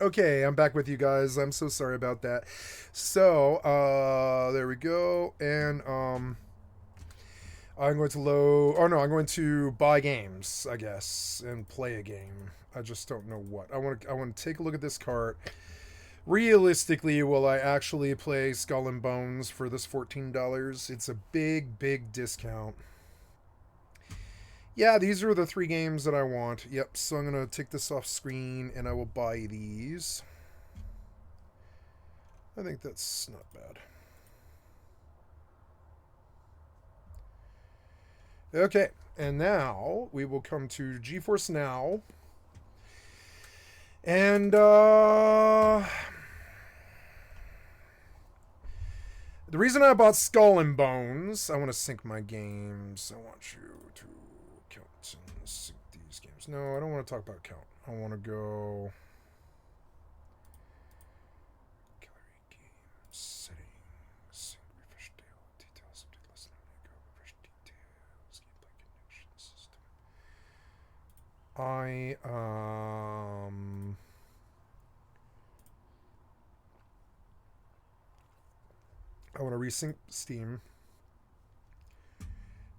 Okay, I'm back with you guys. I'm so sorry about that. So, there we go. And I'm going to load. Oh no, I'm going to buy games, I guess, and play a game. I just don't know what. I want to take a look at this cart. Realistically, will I actually play Skull and Bones for this $14? It's a big discount. Yeah, these are the three games that I want. Yep, so I'm going to take this off screen and I will buy these. I think that's not bad. Okay, and now we will come to GeForce Now. And the reason I bought Skull and Bones, I want to sync my games. I want you to count and sync these games. No, I don't want to talk about count. I want to go gallery games, settings, sync, refresh details, update less than go, refresh details, gameplay connection system. I want to resync Steam.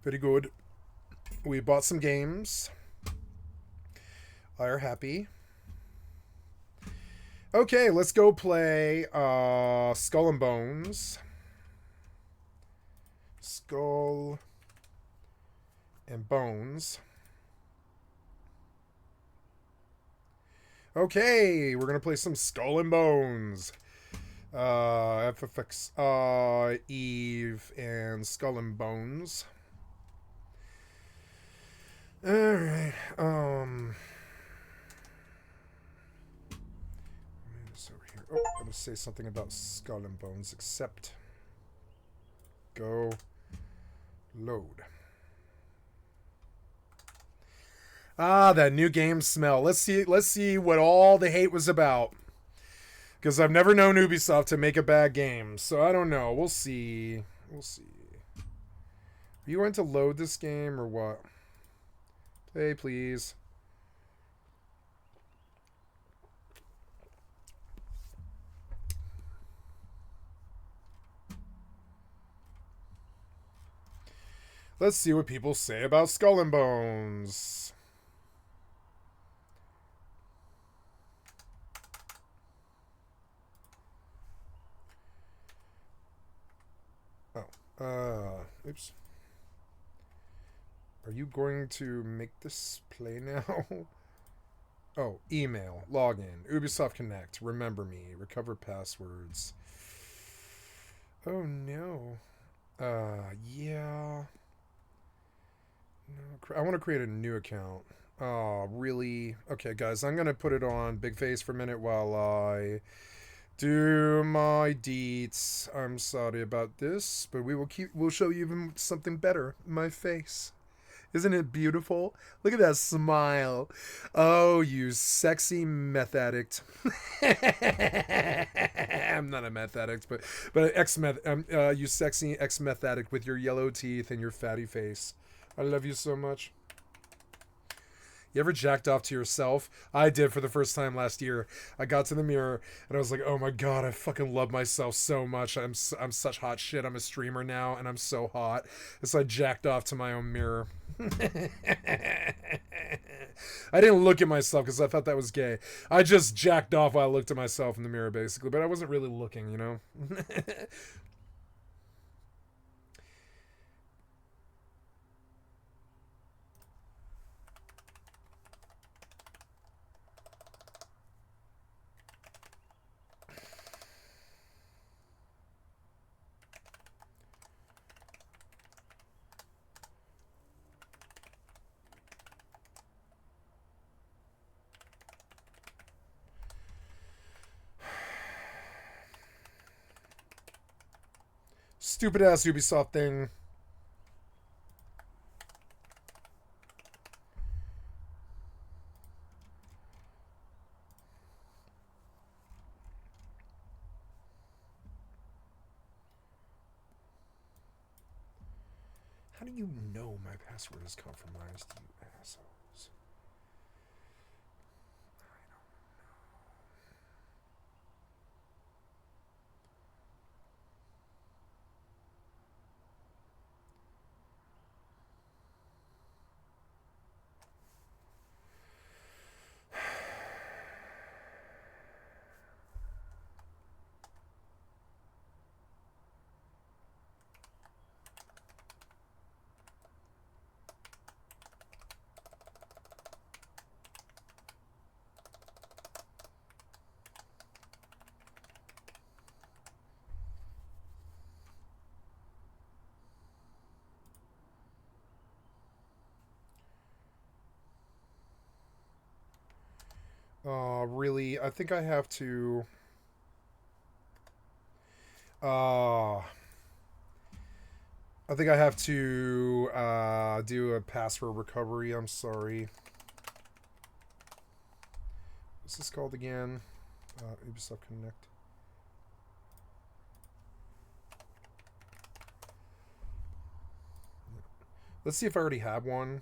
Very good. We bought some games. I are happy. Okay, let's go play Skull and Bones. Skull and Bones. Okay, we're gonna play some Skull and Bones. FFX Eve and Skull and Bones. Alright, this over here. Oh, I'm gonna say something about Skull and Bones, except go load. Ah, that new game smell. Let's see what all the hate was about. Because I've never known Ubisoft to make a bad game, so I don't know. We'll see. We'll see. Are you going to load this game or what? Play, please. Let's see what people say about Skull and Bones. Oops. Are you going to make this play now? Oh, email, login, Ubisoft Connect, remember me, recover passwords. Oh no. Yeah. No, I want to create a new account. Oh, really? Okay, guys, I'm gonna put it on big face for a minute while I do my deets. I'm sorry about this, but we'll show you even something better. My face. Isn't it beautiful? Look at that smile. Oh, you sexy meth addict. I'm not a meth addict, but ex meth. You sexy ex meth addict with your yellow teeth and your fatty face. I love you so much. You ever jacked off to yourself? I did for the first time last year. I got to the mirror and I was like, "Oh my god, I fucking love myself so much. I'm such hot shit. I'm a streamer now and I'm so hot." And so I jacked off to my own mirror. I didn't look at myself because I thought that was gay. I just jacked off while I looked at myself in the mirror, basically. But I wasn't really looking, you know? Stupid ass Ubisoft thing. How do you know my password is compromised, you assholes? Really, I think I have to... I think I have to do a password recovery. I'm sorry. What's this called again? Ubisoft Connect. Let's see if I already have one.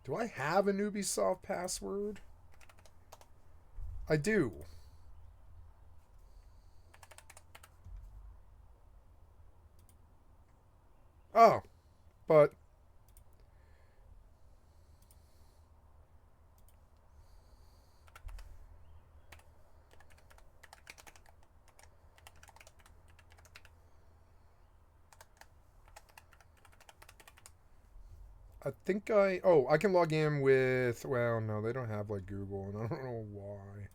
Do I have an Ubisoft password? I do. Oh, but... I think I... Oh, I can log in with... Well, no, they don't have, like, Google, and I don't know why.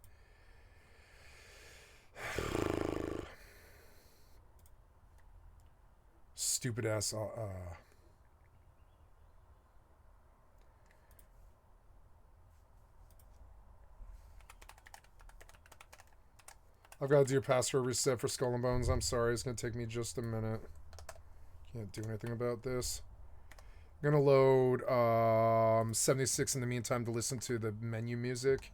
Stupid ass... I've got to do a password reset for Skull and Bones. I'm sorry, it's going to take me just a minute. Can't do anything about this. I'm going to load 76 in the meantime to listen to the menu music.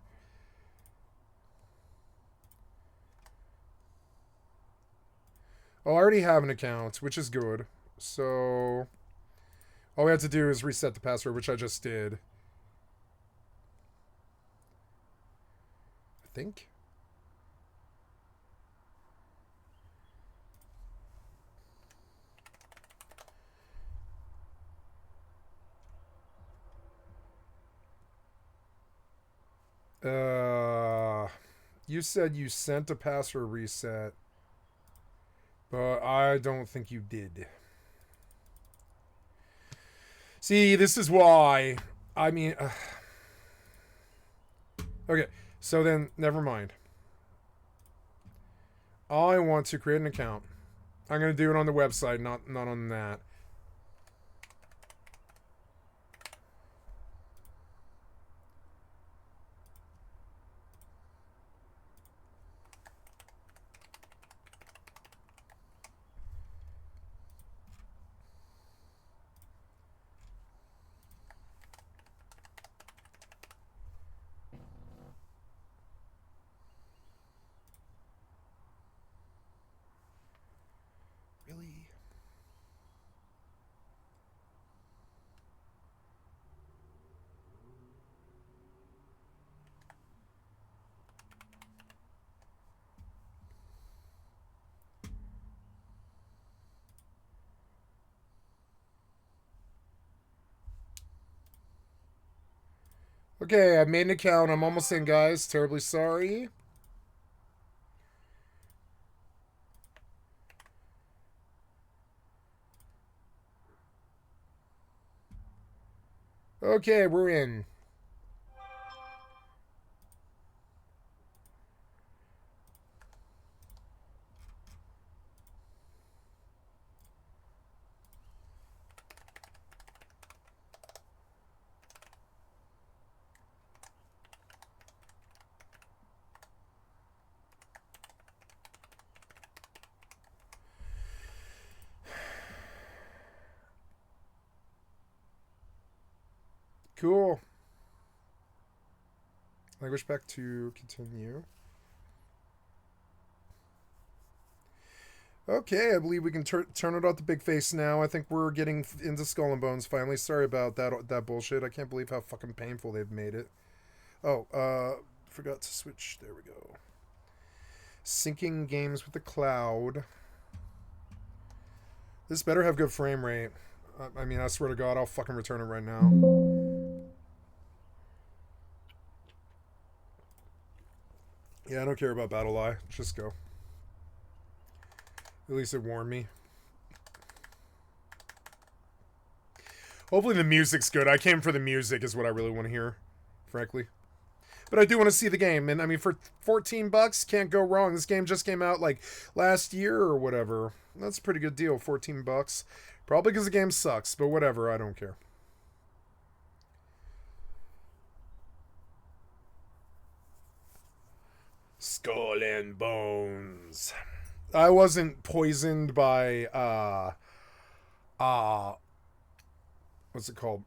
Oh, I already have an account, which is good. So, all we have to do is reset the password, which I just did. I think. You said you sent a password reset, but I don't think you did. See, this is why. I mean, okay, so then never mind. I want to create an account. I'm gonna do it on the website, not on that. Really? Okay, I made an account. I'm almost in, guys. Terribly sorry. Okay, we're in. Cool. Language back to continue. Okay, I believe we can turn it off the big face now. I think we're getting into Skull and Bones finally. Sorry about that bullshit. I can't believe how fucking painful they've made it. Oh, forgot to switch. There we go. Syncing games with the cloud. This better have good frame rate. I mean, I swear to God, I'll fucking return it right now. Yeah, I don't care about BattleEye. Just go. At least it warned me. Hopefully the music's good. I came for the music is what I really want to hear, frankly. but I do want to see the game. And I mean, for $14, can't go wrong. This game just came out like last year or whatever. That's a pretty good deal, $14. Probably because the game sucks, but whatever, I don't care. Skull and Bones. I wasn't poisoned by what's it called?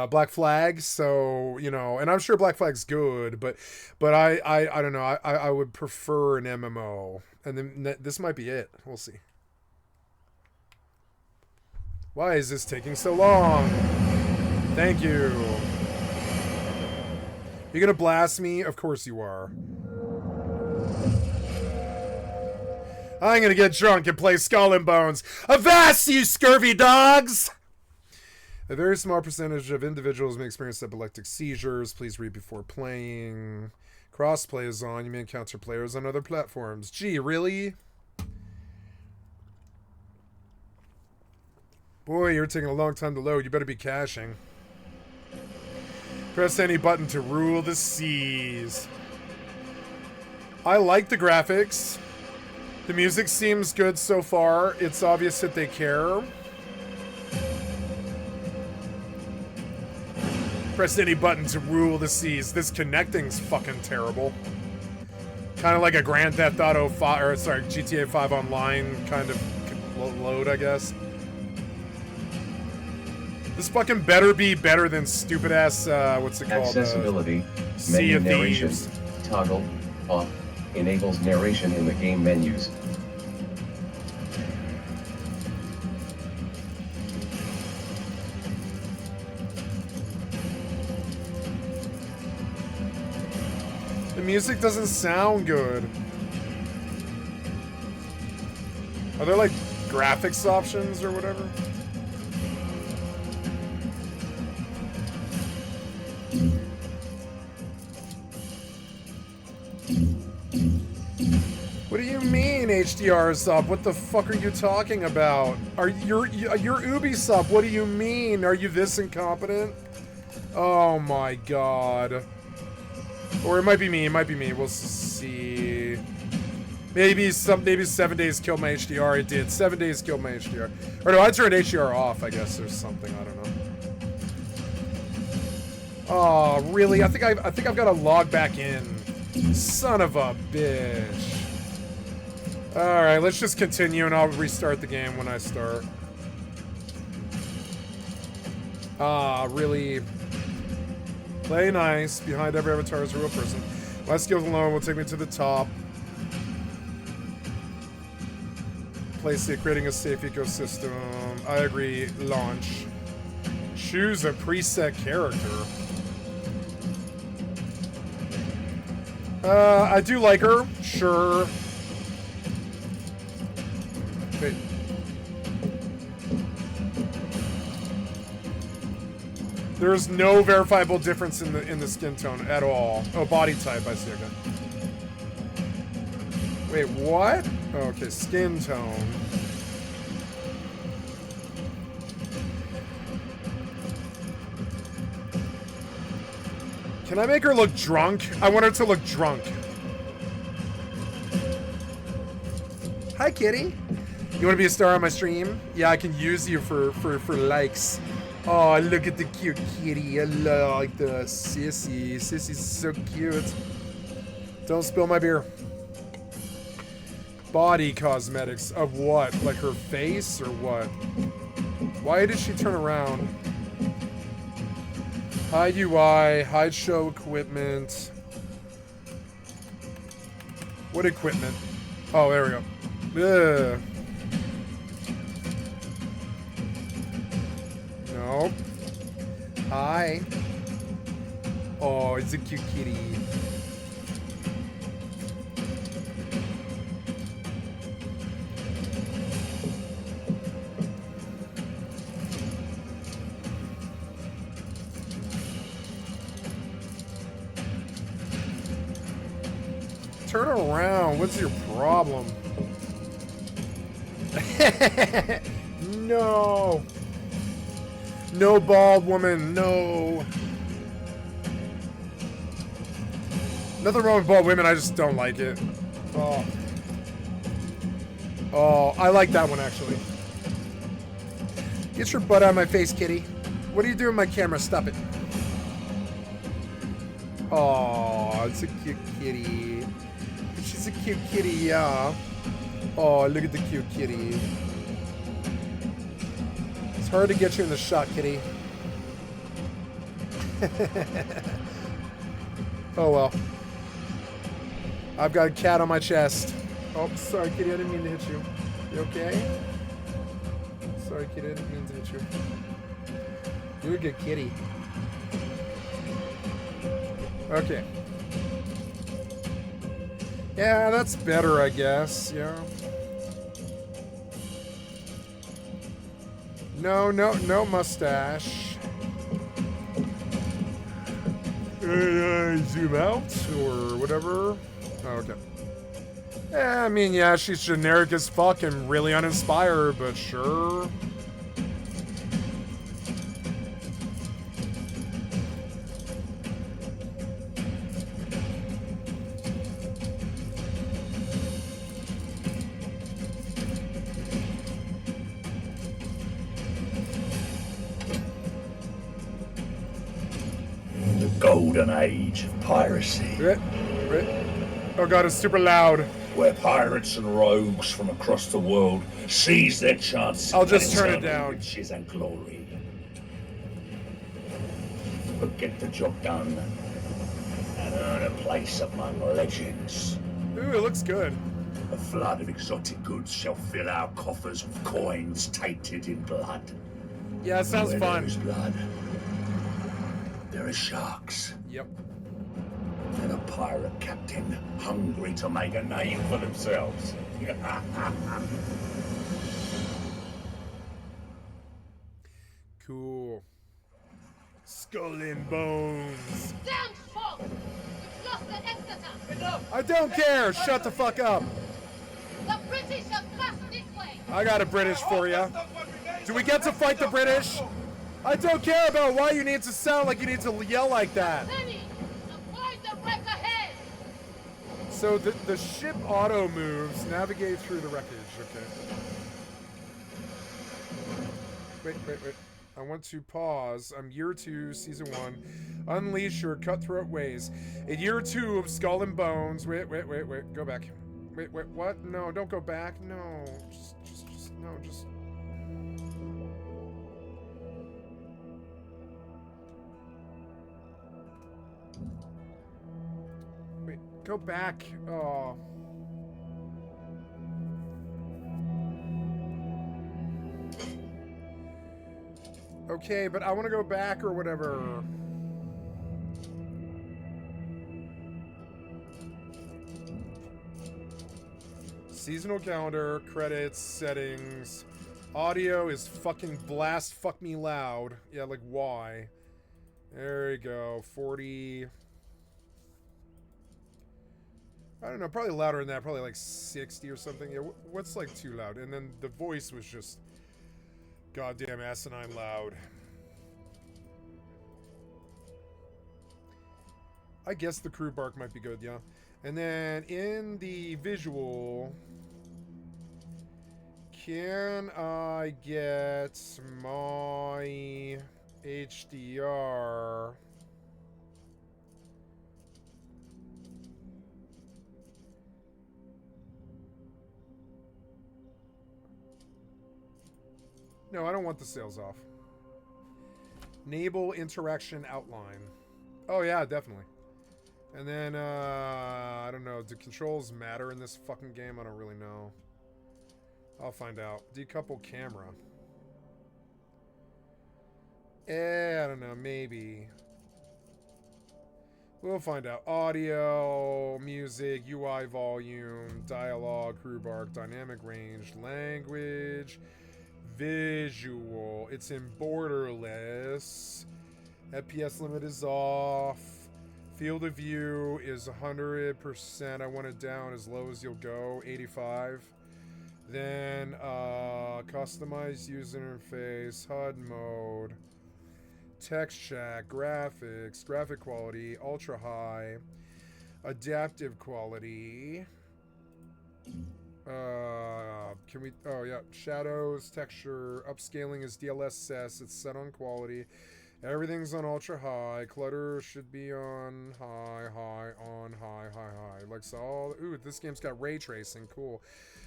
Black Flag. So, you know, and I'm sure Black Flag's good, but I don't know. I would prefer an MMO, and then this might be it. We'll see. Why is this taking so long? Thank you. You're gonna blast me? Of course you are. I'm gonna get drunk and play Skull and Bones. Avast, you scurvy dogs! A very small percentage of individuals may experience epileptic seizures. Please read before playing. Crossplay is on. You may encounter players on other platforms. Gee, really? Boy, you're taking a long time to load. You better be caching. Press any button to rule the seas. I like the graphics. The music seems good so far. It's obvious that they care. Press any button to rule the seas. This connecting's fucking terrible. Kind of like a Grand Theft Auto 5, or sorry, GTA 5 Online kind of load, I guess. This fucking better be better than stupid ass, what's it called? Accessibility, Sea menu of narration, Thieves. toggle, off, enables narration in the game menus. The music doesn't sound good. Are there like graphics options or whatever? What do you mean HDR is up? What the fuck are you talking about? You're Ubisoft? What do you mean? Are you this incompetent? Oh my god. Or it might be me. It might be me. We'll see. Maybe 7 days killed my HDR. It did. 7 days killed my HDR. Or no, I turned HDR off. I guess there's something. I don't know. Oh, really? I think I've got to log back in. Son of a bitch. Alright, let's just continue and I'll restart the game when I start. Ah, really? Play nice. Behind every avatar is a real person. My skills alone will take me to the top. Place it, creating a safe ecosystem. I agree. Launch. Choose a preset character. I do like her. Sure. Wait. There's no verifiable difference in the skin tone at all. Oh, body type. I see. Okay. Wait, what? Oh, okay, skin tone. Can I make her look drunk? I want her to look drunk. Hi, kitty. You want to be a star on my stream? Yeah, I can use you for likes. Oh, look at the cute kitty. I like the sissy. Sissy's so cute. Don't spill my beer. Body cosmetics of what? Like her face or what? Why did she turn around? Hide UI, hide show equipment. What equipment? Oh, there we go. Ugh. No. Hi. Oh, it's a cute kitty. Turn around. What's your problem? No. No, bald woman. No. Nothing wrong with bald women, I just don't like it. Oh. Oh, I like that one, actually. Get your butt out of my face, kitty. What are you doing with my camera? Stop it. Oh, it's a cute kitty. She's a cute kitty, yeah. Oh, look at the cute kitty. It's hard to get you in the shot, kitty. Oh, well. I've got a cat on my chest. Oh, sorry, kitty. I didn't mean to hit you. You okay? Sorry, kitty. I didn't mean to hit you. You're a good kitty. Okay. Yeah, that's better, I guess. Yeah. No mustache. Zoom out or whatever. Oh, okay. Yeah, I mean, yeah, she's generic as fuck and really uninspired, but sure. Golden age of piracy. Oh god, it's super loud. Where pirates and rogues from across the world seize their chance. I'll just turn it down. Riches and glory. But get the job done and earn a place among legends. Ooh, it looks good. A flood of exotic goods shall fill our coffers with coins tainted in blood. Yeah, it sounds Where fun. there is blood, there are sharks. Yep. And a pirate captain hungry to make a name for themselves. Cool. Skull and bones. Damn fog! We've lost the Exeter! Enough! I don't care. Shut the fuck up. The British have passed this way! I got a British for you. Do we get to fight the British? I don't care about why you need to sound like you need to yell like that. Penny! Avoid the wreck ahead! So the ship auto moves, navigate through the wreckage. Okay. Wait. I want to pause. I'm year 2, season 1. Unleash your cutthroat ways. In year 2 of Skull and Bones. Wait. Go back. Wait, what? No, don't go back. No. Just. Wait, go back. Oh. Okay, but I want to go back or whatever. Seasonal calendar, credits, settings. Audio is fucking blast fuck me loud. Yeah, like why? There you go. 40. I don't know, probably louder than that. Probably like 60 or something. Yeah, what's like too loud? And then the voice was just goddamn asinine loud. I guess the crew bark might be good, yeah. And then in the visual, can I get my HDR? No, I don't want the sails off. Enable interaction outline. Oh yeah, definitely. And then, I don't know. Do controls matter in this fucking game? I don't really know. I'll find out. Decouple camera. I don't know. Maybe. We'll find out. Audio, music, UI volume, dialogue, crew bark, dynamic range, language, visual. It's in borderless. FPS limit is off. Field of view is 100%. I want it down as low as you'll go, 85. Then customize user interface, HUD mode, text chat, graphics, graphic quality, ultra high. Adaptive quality. Can we? Oh yeah, shadows, texture, upscaling is DLSS. It's set on quality. Everything's on ultra high. Clutter should be on high, high. Like so. All, ooh, this game's got ray tracing. Cool.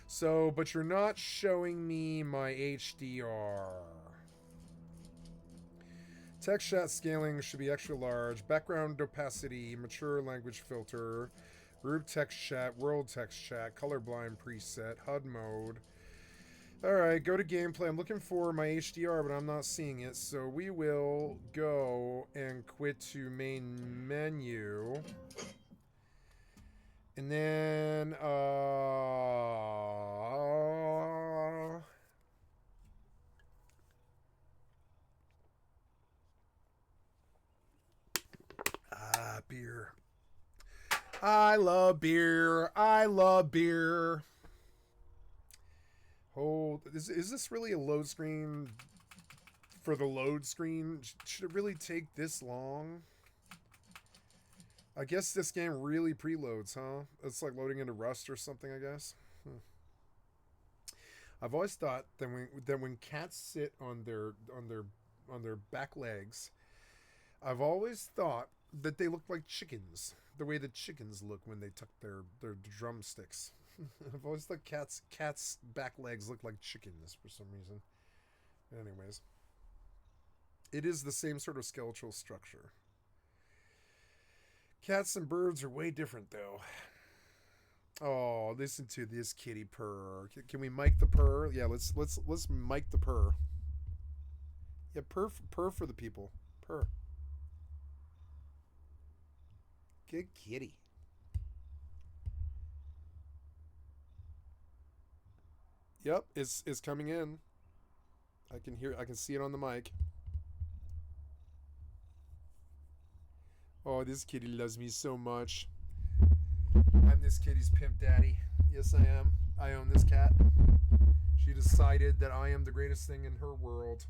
So, but you're not showing me my HDR. Text chat scaling should be extra large. Background opacity, mature language filter, group text chat, world text chat, colorblind preset, HUD mode. Alright, go to gameplay. I'm looking for my HDR, but I'm not seeing it. So we will go and quit to main menu. And then, beer. I love beer. I love beer. Hold. Is this really a load screen for the load screen? Should it really take this long? I guess this game really preloads, huh? It's like loading into Rust or something, I guess. I've always thought that when cats sit on their back legs, I've always thought that they look like chickens, the way that chickens look when they tuck their drumsticks. I've always thought cats' back legs look like chickens for some reason. Anyways, it is the same sort of skeletal structure. Cats and birds are way different, though. Oh, listen to this kitty purr. Can we mic the purr? Yeah, let's mic the purr. Yeah, purr for the people. Purr. Good kitty. Yep, it's coming in. I can see it on the mic. Oh, this kitty loves me so much. I'm this kitty's pimp daddy. Yes, I am. I own this cat. She decided that I am the greatest thing in her world.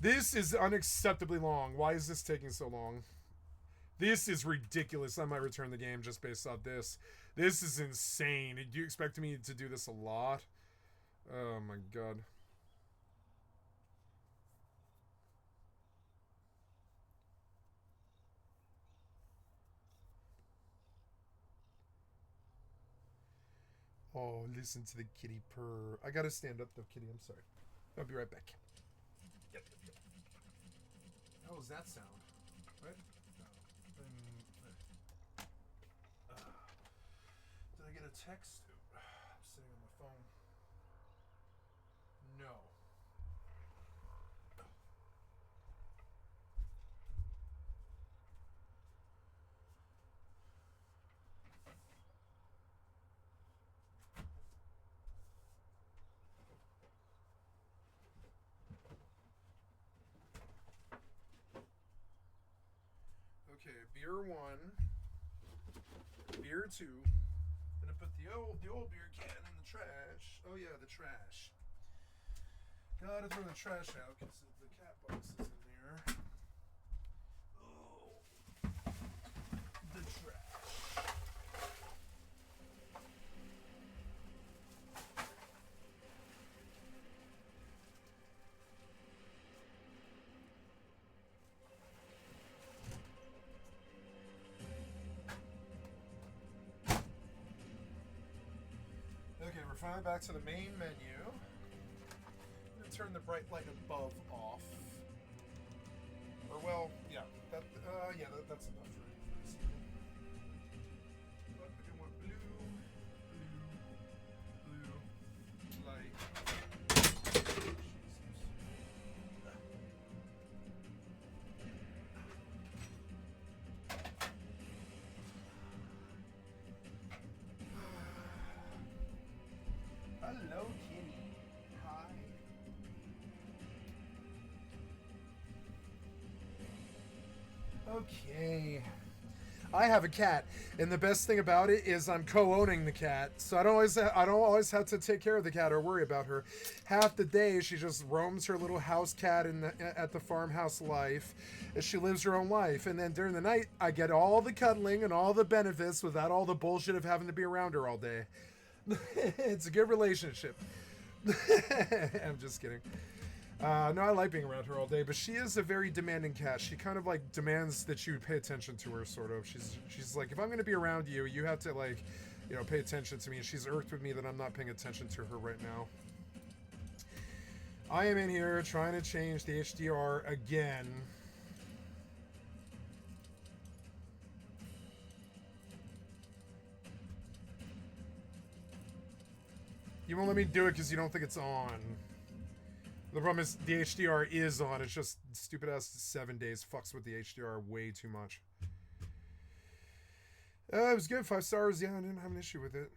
This is unacceptably long. Why is this taking so long? This is ridiculous. I might return the game just based off this. This is insane. Do you expect me to do this a lot? Oh my god. Oh, listen to the kitty purr. I gotta stand up though, kitty. I'm sorry. I'll be right back. Yep. How does that sound? What? Did I get a text? I'm sitting on my phone. No. Okay, beer 1, beer 2. I'm gonna put the old beer can in the trash. Oh yeah, the trash. Gotta throw the trash out because the cat box is in there. Oh, the trash. Okay, we're finally back to the main menu. I'm gonna turn the bright light above off. Or well, yeah, that's enough for this. But I do want blue light. Jesus. Hello, kitty. Hi. Okay. I have a cat, and the best thing about it is I'm co-owning the cat, so I don't always have to take care of the cat or worry about her. Half the day she just roams her little house cat at the farmhouse life, as she lives her own life, and then during the night I get all the cuddling and all the benefits without all the bullshit of having to be around her all day. It's a good relationship. I'm just kidding. No, I like being around her all day, but she is a very demanding cat. She kind of like demands that you pay attention to her, sort of. She's like, if I'm going to be around you, you have to like, you know, pay attention to me. And she's irked with me that I'm not paying attention to her right now. I am in here trying to change the HDR again. You won't let me do it because you don't think it's on. The problem is the HDR is on. It's just stupid ass 7 days fucks with the HDR way too much. It was good. 5 stars. Yeah, I didn't have an issue with it.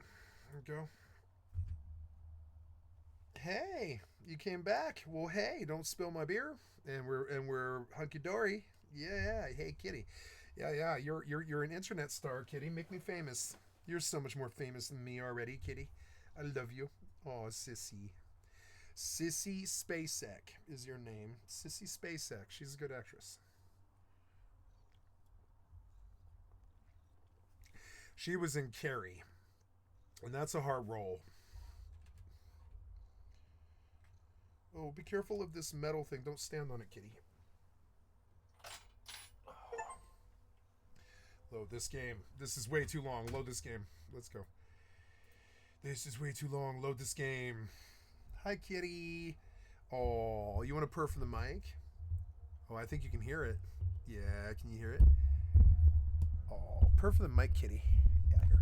There we go. Hey, you came back. Well, hey, don't spill my beer. And we're hunky dory. Yeah. Hey, kitty. Yeah. You're an internet star, kitty. Make me famous. You're so much more famous than me already, kitty. I love you. Oh, sissy. Sissy Spacek is your name. Sissy Spacek. She's a good actress. She was in Carrie. And that's a hard role. Oh, be careful of this metal thing. Don't stand on it, kitty. Load this game. This is way too long. Load this game. Let's go. This is way too long. Load this game. Hi, kitty. Oh, you want to purr from the mic? Oh, I think you can hear it. Yeah, can you hear it? Oh, purr from the mic, kitty. Yeah, here.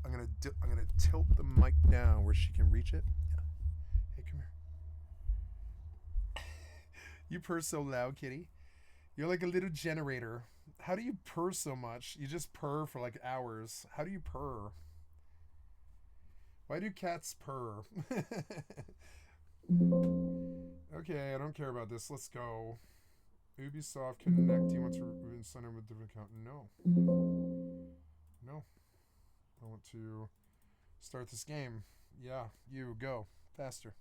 I'm gonna tilt the mic down where she can reach it. Yeah. Hey, come here. You purr so loud, kitty. You're like a little generator. How do you purr so much? You just purr for like hours. How do you purr? Why do cats purr? Okay, I don't care about this. Let's go. Ubisoft Connect. Do you want to sign in with a different account? No. No. I want to start this game. Yeah, you go. Faster.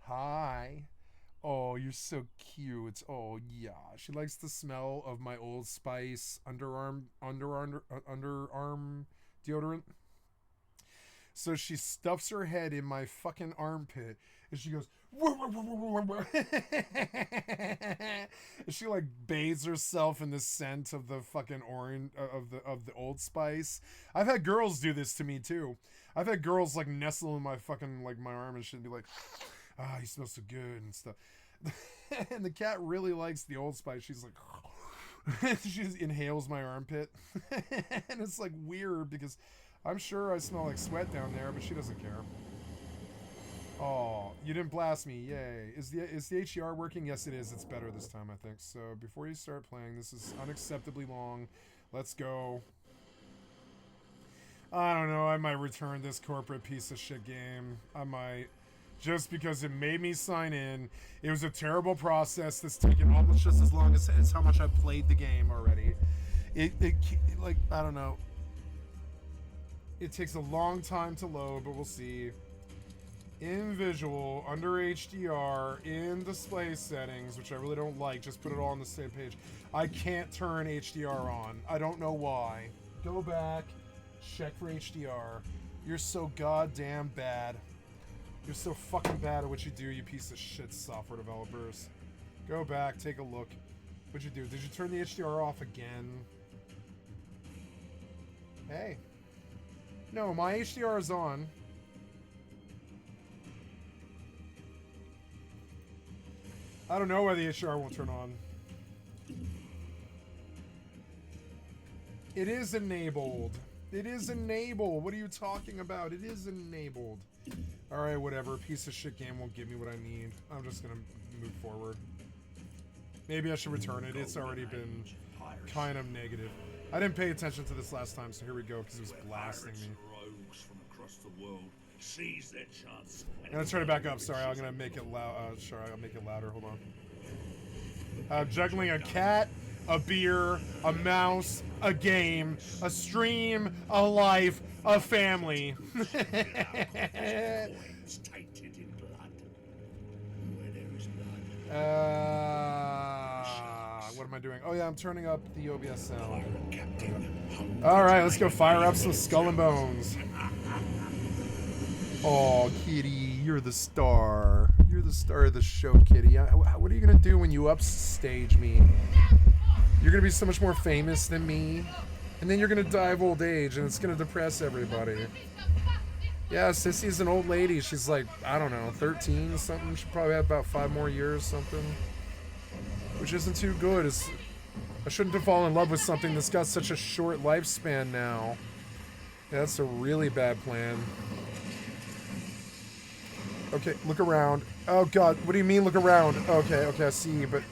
Hi. Oh, you're so cute. Oh, yeah. She likes the smell of my Old Spice underarm deodorant. So she stuffs her head in my fucking armpit, and she goes, and she like bathes herself in the scent of the fucking orange of the Old Spice. I've had girls do this to me too. I've had girls like nestle in my fucking like my arm and shit and be like, "Ah, you smell so good" and stuff. And the cat really likes the Old Spice. She's like, she just inhales my armpit, and it's like weird because I'm sure I smell like sweat down there, but she doesn't care. Oh, you didn't blast me. Yay. Is the HDR working? Yes, it is. It's better this time, I think. So before you start playing, this is unacceptably long. Let's go. I don't know. I might return this corporate piece of shit game. I might. Just because it made me sign in. It was a terrible process that's taken almost just as long as how much I've played the game already. It like, I don't know. It takes a long time to load, but we'll see. In visual, under HDR, in display settings, which I really don't like, just put it all on the same page. I can't turn HDR on. I don't know why. Go back, check for HDR. You're so goddamn bad. You're so fucking bad at what you do, you piece of shit software developers. Go back, take a look. What'd you do? Did you turn the HDR off again? Hey. No, my HDR is on. I don't know why the HDR won't turn on. It is enabled. It is enabled. What are you talking about? It is enabled. Alright, whatever. A piece of shit game won't give me what I need. I'm just gonna move forward. Maybe I should return it. It's already been kind of negative. I didn't pay attention to this last time, so here we go, because it was blasting me. From across the world seize their chance. I'm gonna turn it back up. Sorry, I'm gonna make it loud. Sorry, I'll make it louder. Hold on. Juggling a cat, a beer, a mouse, a game, a stream, a life, a family. Voids tainted in blood. Where there is blood. What am I doing? Oh yeah, I'm turning up the OBS sound. Pirate captain. All right, let's go fire up some Skull and Bones. Oh, Kitty, you're the star. You're the star of the show, Kitty. What are you gonna do when you upstage me? You're gonna be so much more famous than me, and then you're gonna die of old age, and it's gonna depress everybody. Yeah, Sissy's an old lady. She's like, I don't know, 13 something. She'll probably have about 5 more years something, which isn't too good. I shouldn't have fallen in love with something that's got such a short lifespan now. Yeah, that's a really bad plan. Okay, look around. Oh god, what do you mean look around? Okay, I see, but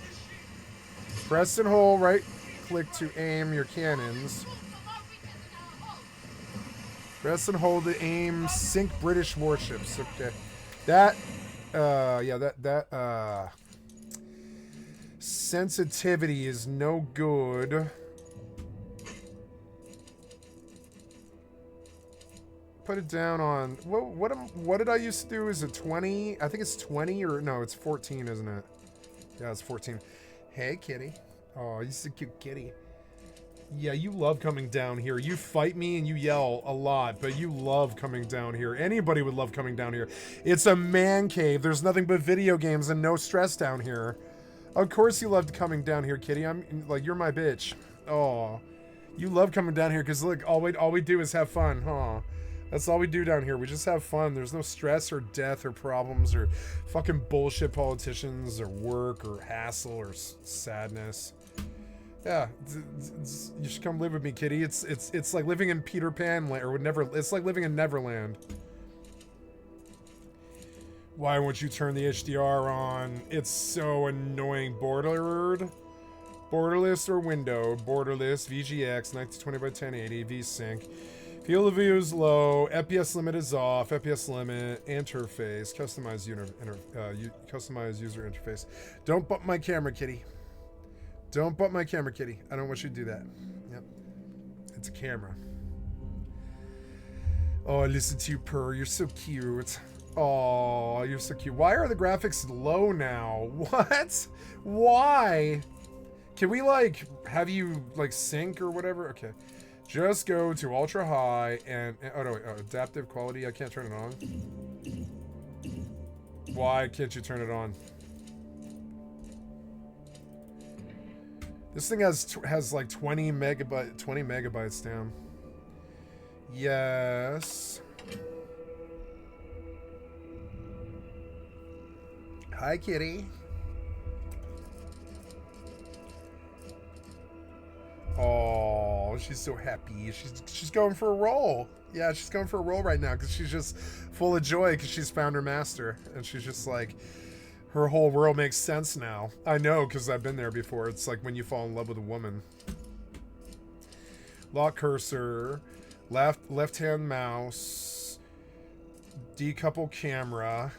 press and hold right click to aim your cannons. Press and hold to aim sink British warships. Okay. That sensitivity is no good. Put it down on what did I used to do? Is it 20? I think it's 20 or no, it's 14, isn't it? Yeah, it's 14. Hey, kitty. Oh, you're a cute kitty. Yeah, you love coming down here. You fight me and you yell a lot, but you love coming down here. Anybody would love coming down here. It's a man cave. There's nothing but video games and no stress down here. Of course you loved coming down here, kitty. I'm like, you're my bitch. Oh, you love coming down here because look, all we do is have fun, huh? That's all we do down here. We just have fun. There's no stress or death or problems or fucking bullshit politicians or work or hassle or sadness. Yeah, you should come live with me, kitty. It's like living in Peter Pan land, or never. It's like living in Neverland. Why won't you turn the HDR on? It's so annoying. Borderless or window. Borderless VGX 1920 by 1080 VSync. Field of view is low. FPS limit is off. FPS limit. Interface. Customize user interface. Don't bump my camera, kitty. Don't bump my camera, kitty. I don't want you to do that. Yep. It's a camera. Oh, I listen to you purr. You're so cute. Oh, you're so cute. Why are the graphics low now? What? Why? Can we, like, have you, like, sync or whatever? Okay. Just go to ultra high and oh, no, wait. Oh, adaptive quality. I can't turn it on. Why can't you turn it on? This thing has like 20 megabytes down. Yes. Hi, kitty. Oh, she's so happy. She's going for a roll. Yeah, she's going for a roll right now because she's just full of joy because she's found her master, and she's just like, her whole world makes sense now. I know, because I've been there before. It's like when you fall in love with a woman. Lock cursor. Left-hand mouse. Decouple camera.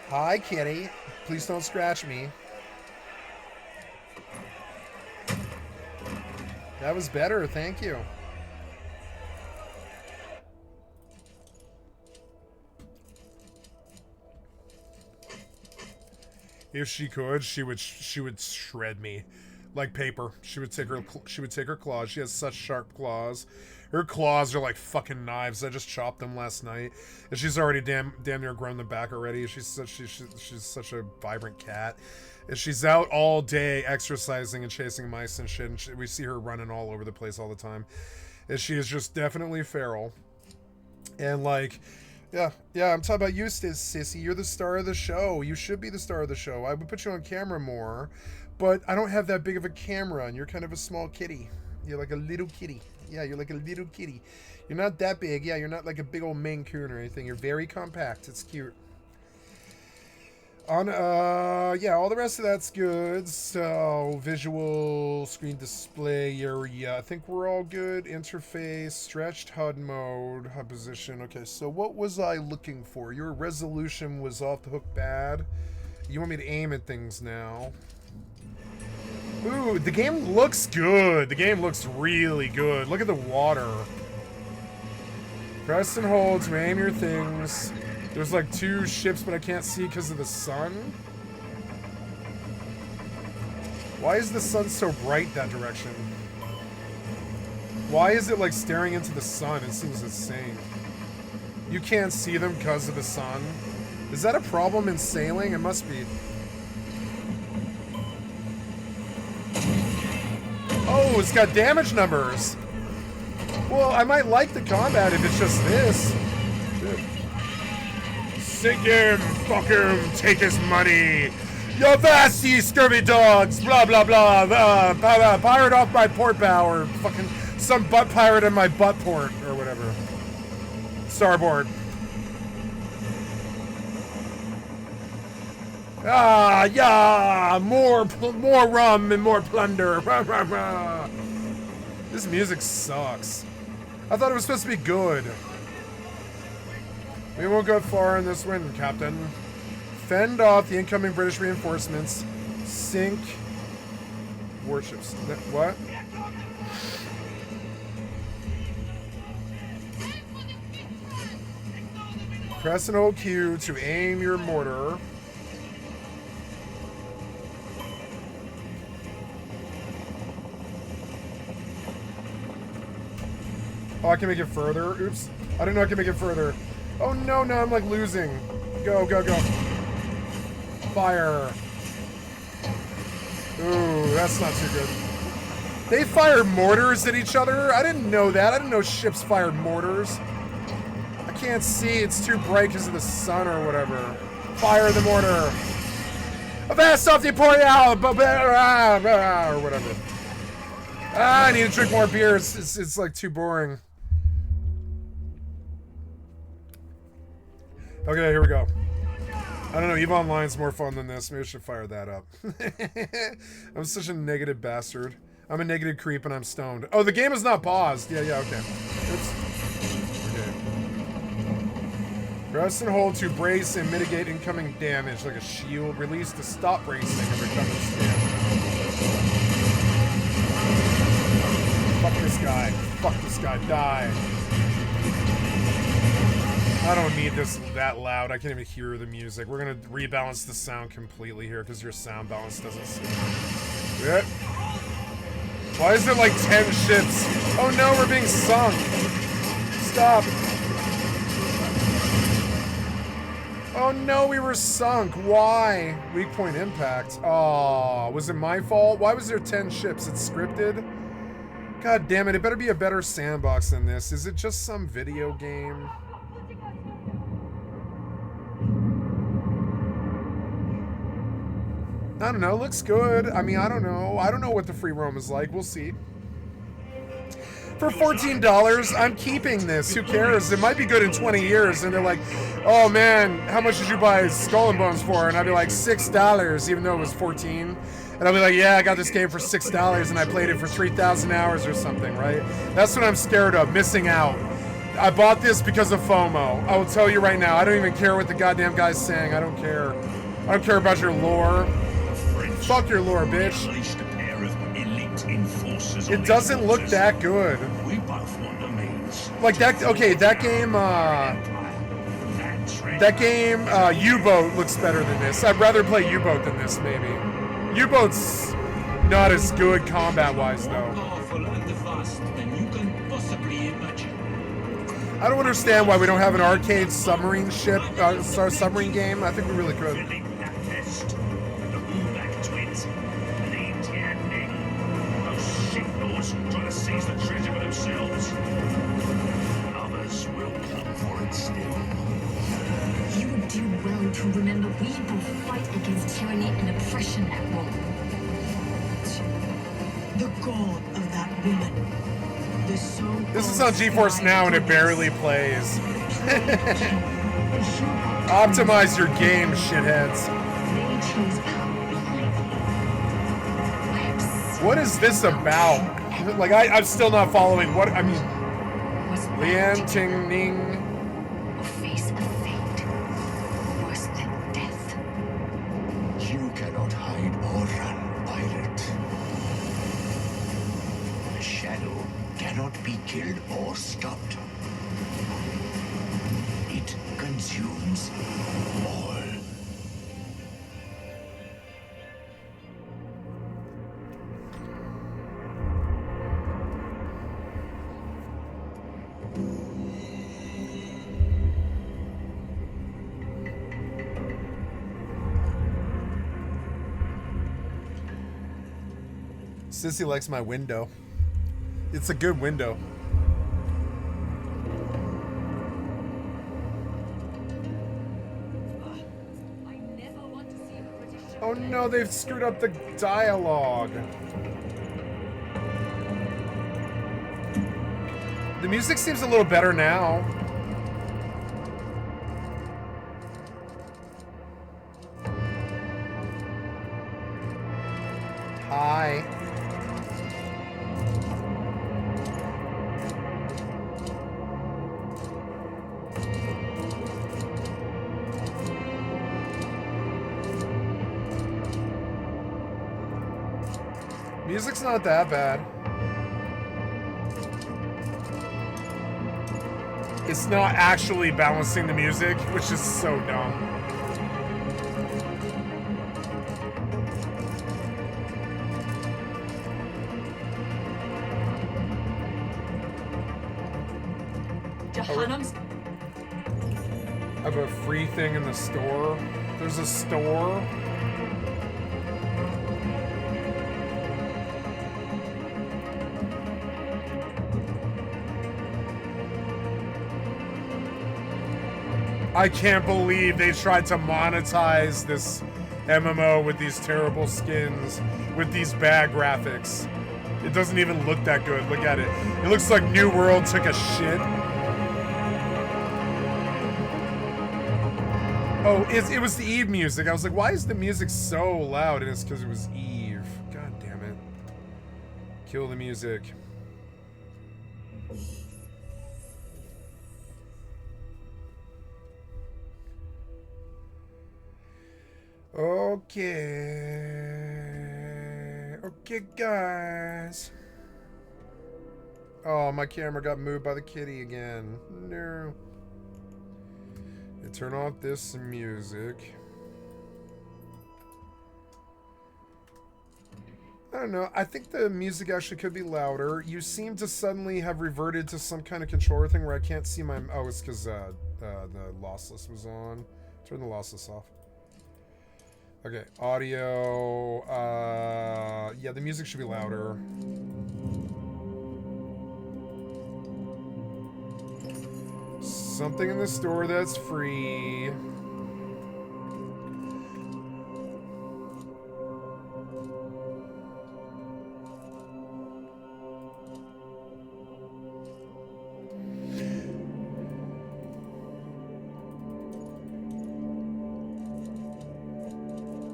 Hi, kitty. Please don't scratch me. That was better. Thank you. If she could, she would shred me like paper. She would take her claws. She has such sharp claws. Her claws are like fucking knives. I just chopped them last night, and she's already damn near grown them back already. She's such a vibrant cat, and she's out all day exercising and chasing mice and shit. And we see her running all over the place all the time, and she is just definitely feral. And like, yeah, I'm talking about you, Sissy. You're the star of the show. You should be the star of the show. I would put you on camera more, but I don't have that big of a camera, and you're kind of a small kitty. You're like a little kitty. Yeah, you're like a little kitty. You're not that big. Yeah, you're not like a big old Maine Coon or anything. You're very compact. It's cute. On yeah, all the rest of that's good. So visual, screen display area, I think we're all good. Interface, stretched HUD mode, HUD position. Okay, so what was I looking for? Your resolution was off the hook bad. You want me to aim at things now? Ooh, the game looks good. The game looks really good. Look at the water. Press and hold to aim your things. There's like 2 ships, but I can't see because of the sun. Why is the sun so bright that direction? Why is it like staring into the sun? It seems insane. You can't see them because of the sun. Is that a problem in sailing? It must be. Oh, it's got damage numbers. Well, I might like the combat if it's just this. Shit. Sink him, fuck him, take his money. You vasty scurvy dogs, blah blah blah. Pirate off my port bow, or fucking some butt pirate in my butt port, or whatever. Starboard. Ah, yeah, more rum and more plunder. This music sucks. I thought it was supposed to be good. We won't go far in this wind, Captain. Fend off the incoming British reinforcements. Sink warships. What? Press and hold Q to aim your mortar. Oh, I can make it further? Oops. I didn't know I could make it further. Oh no, now I'm like losing. Go, go, go. Fire. Ooh, that's not too good. They fire mortars at each other? I didn't know that. I didn't know ships fired mortars. I can't see. It's too bright because of the sun or whatever. Fire the mortar. Avast off the Emporia! Or whatever. Ah, I need to drink more beer. It's like too boring. Okay, here we go. I don't know, EVE Online's more fun than this. Maybe I should fire that up. I'm such a negative bastard. I'm a negative creep and I'm stoned. Oh, the game is not paused. Yeah, okay. Oops. Okay. Press and hold to brace and mitigate incoming damage, like a shield. Release to stop bracing and recover spam. Fuck this guy. Fuck this guy. Die. I don't need this that loud. I can't even hear the music. We're gonna rebalance the sound completely here because your sound balance doesn't suit. Yeah. Why is there like 10 ships? Oh no, we're being sunk. Stop. Oh no, we were sunk. Why? Weak point impact. Oh, was it my fault? Why was there 10 ships? It's scripted? God damn it, it better be a better sandbox than this. Is it just some video game? I don't know, looks good. I mean, I don't know. I don't know what the free roam is like. We'll see. For $14, I'm keeping this. Who cares? It might be good in 20 years. And they're like, oh man, how much did you buy Skull and Bones for? And I'd be like, $6, even though it was 14. And I'll be like, yeah, I got this game for $6 and I played it for 3,000 hours or something, right? That's what I'm scared of, missing out. I bought this because of FOMO. I will tell you right now, I don't even care what the goddamn guy's saying. I don't care. I don't care about your lore. Fuck your lore, bitch. It doesn't look that good. Like that, okay, that game, U-Boat looks better than this. I'd rather play U-Boat than this, maybe. U-Boat's not as good combat-wise, though. I don't understand why we don't have an arcade submarine ship, submarine game. I think we really could. To remember, we will fight against tyranny and oppression at Rome. The god of that woman. The soul. This is on GeForce Now and it barely plays. Optimize your game, shitheads. They chose power blindly. I am What is this about? Like, I'm still not following. What, I mean, was Lian Ting Ning. or face a fate worse than death. You cannot hide or run, pirate. The shadow cannot be killed or stopped. It consumes all. Sissy likes my window. It's a good window. I never want to see a British ship. Oh no, they've screwed up the dialogue. The music seems a little better now. Hi. Music's not that bad. It's not actually balancing the music, which is so dumb. Jahannam's I have a free thing in the store. There's a store. I can't believe they tried to monetize this MMO with these terrible skins, with these bad graphics. It doesn't even look that good. Look at it. It looks like New World took a shit. Oh, it was the Eve music. I was like, why is the music so loud? And it's because it was Eve. God damn it. Kill the music. Okay. Okay, guys. Oh, my camera got moved by the kitty again. No. Turn off this music. I don't know. I think the music actually could be louder. You seem to suddenly have reverted to some kind of controller thing where I can't see my... Oh, it's because the lossless was on. Turn the lossless off. Okay, audio. Yeah, the music should be louder. Something in the store that's free.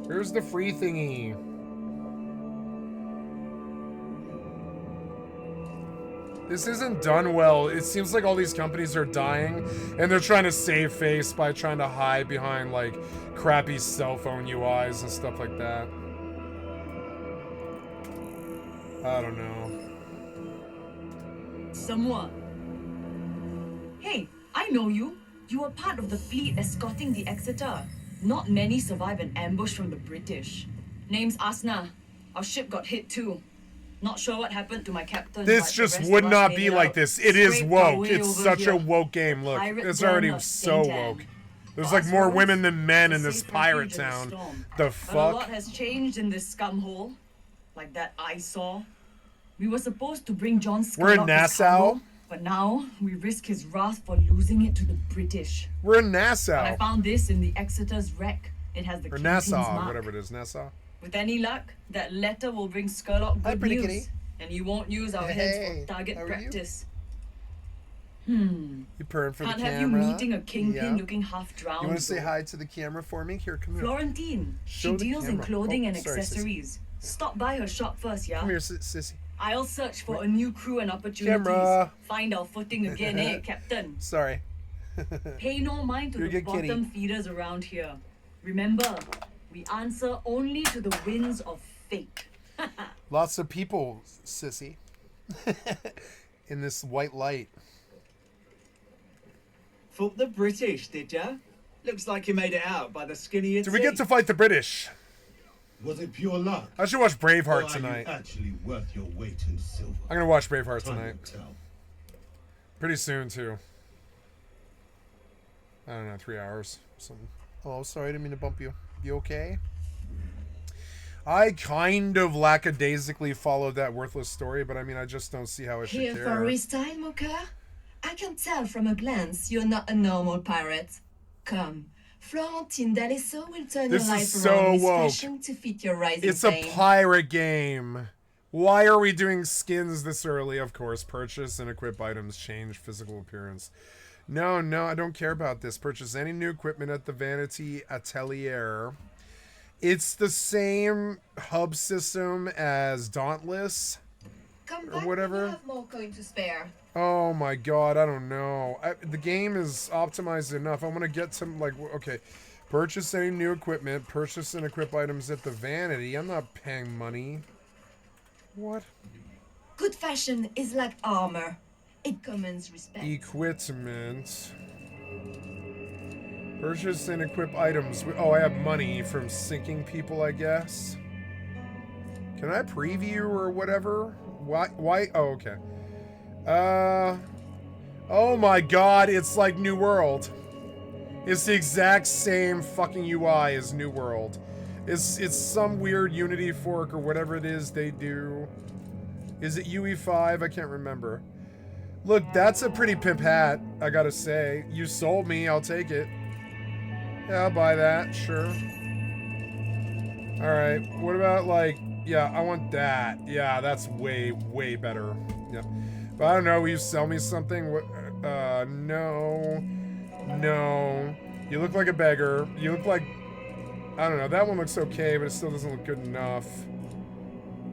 Here's the free thingy. This isn't done well. It seems like all these companies are dying and they're trying to save face by trying to hide behind like crappy cell phone UIs and stuff like that. I don't know. Someone. Hey, I know you. You were part of the fleet escorting the Exeter. Not many survive an ambush from the British. Name's Asna. Our ship got hit too. Not sure what happened to my captain. This but the just rest would of us not made be it like out. this. It is Scraped our woke. way It's over such here. a woke game. Look, Pirate it's Den already of so Saint Anne. woke. There's like more Crossroads, women than men in a this safe pirate refuge in the town. storm. The But a fuck? lot has changed in this scum hole. Like that I saw. We were supposed to bring John We're in Scarlett his Nassau. cargo, but now we risk his wrath for losing it to the British. We're in And Nassau. I found this in the Exeter's wreck. It has the Or Kingpin's Nassau, mark. whatever it is. Nassau. With any luck, that letter will bring Skurlock Hi, good pretty news. kitty. And you won't use our Hey, heads for target how are you? practice. You purring for Can't the have camera. you meeting a kingpin Yeah. looking half drowned. You want to say though. hi to the camera for me? Here, come here. Florentine. Show She the deals in camera. clothing Oh, and sorry, sis. accessories. Stop by her shop first, yeah? Come here, sissy. I'll search for a new crew and opportunities. Camera. Find our footing again, eh, Captain? Sorry. Pay no mind to You're a the good kitty. bottom feeders around here. Remember, we answer only to the winds of fate. Lots of people, sissy. In this white light. Fought the British, did ya? Looks like you made it out by the skin of your Did we get teeth. to fight the British? Was it pure luck? I should watch Or Braveheart are tonight. you actually worth your weight in silver? I'm gonna watch Braveheart Time tonight. will tell. Pretty soon too. I don't know, 3 hours. Something. Oh, sorry, I didn't mean to bump you. You okay? I kind of lackadaisically followed that worthless story, but I mean, I just don't see how I should Here care. for a restyle, Mocha? I can tell from a glance you're not a normal pirate. Come, Florentine D'Alesso will turn This your is life so around with woke. fashion to fit your rising It's a fame. pirate game. Why are we doing skins this early? Of course, purchase and equip items change physical appearance. No, I don't care about this. Purchase any new equipment at the Vanity Atelier. It's the same hub system as Dauntless. Come or back whatever. when you have more coin to spare. Oh my god, I don't know. The game is optimized enough. I want to get some, like, okay. Purchase any new equipment. Purchase and equip items at the Vanity. I'm not paying money. What? Good fashion is like armor. It commands respect. Equipment. Purchase and equip items. Oh, I have money from sinking people, I guess. Can I preview or whatever? Why? Oh, okay. Oh my god, it's like New World. It's the exact same fucking UI as New World. It's some weird Unity fork or whatever it is they do. Is it UE5? I can't remember. Look, that's a pretty pimp hat, I gotta say. You sold me, I'll take it. Yeah, I'll buy that, sure. Alright, what about, like, yeah, I want that. Yeah, that's way, way better. Yep. But I don't know, will you sell me something? What? No. No. You look like a beggar. You look like... I don't know, that one looks okay, but it still doesn't look good enough.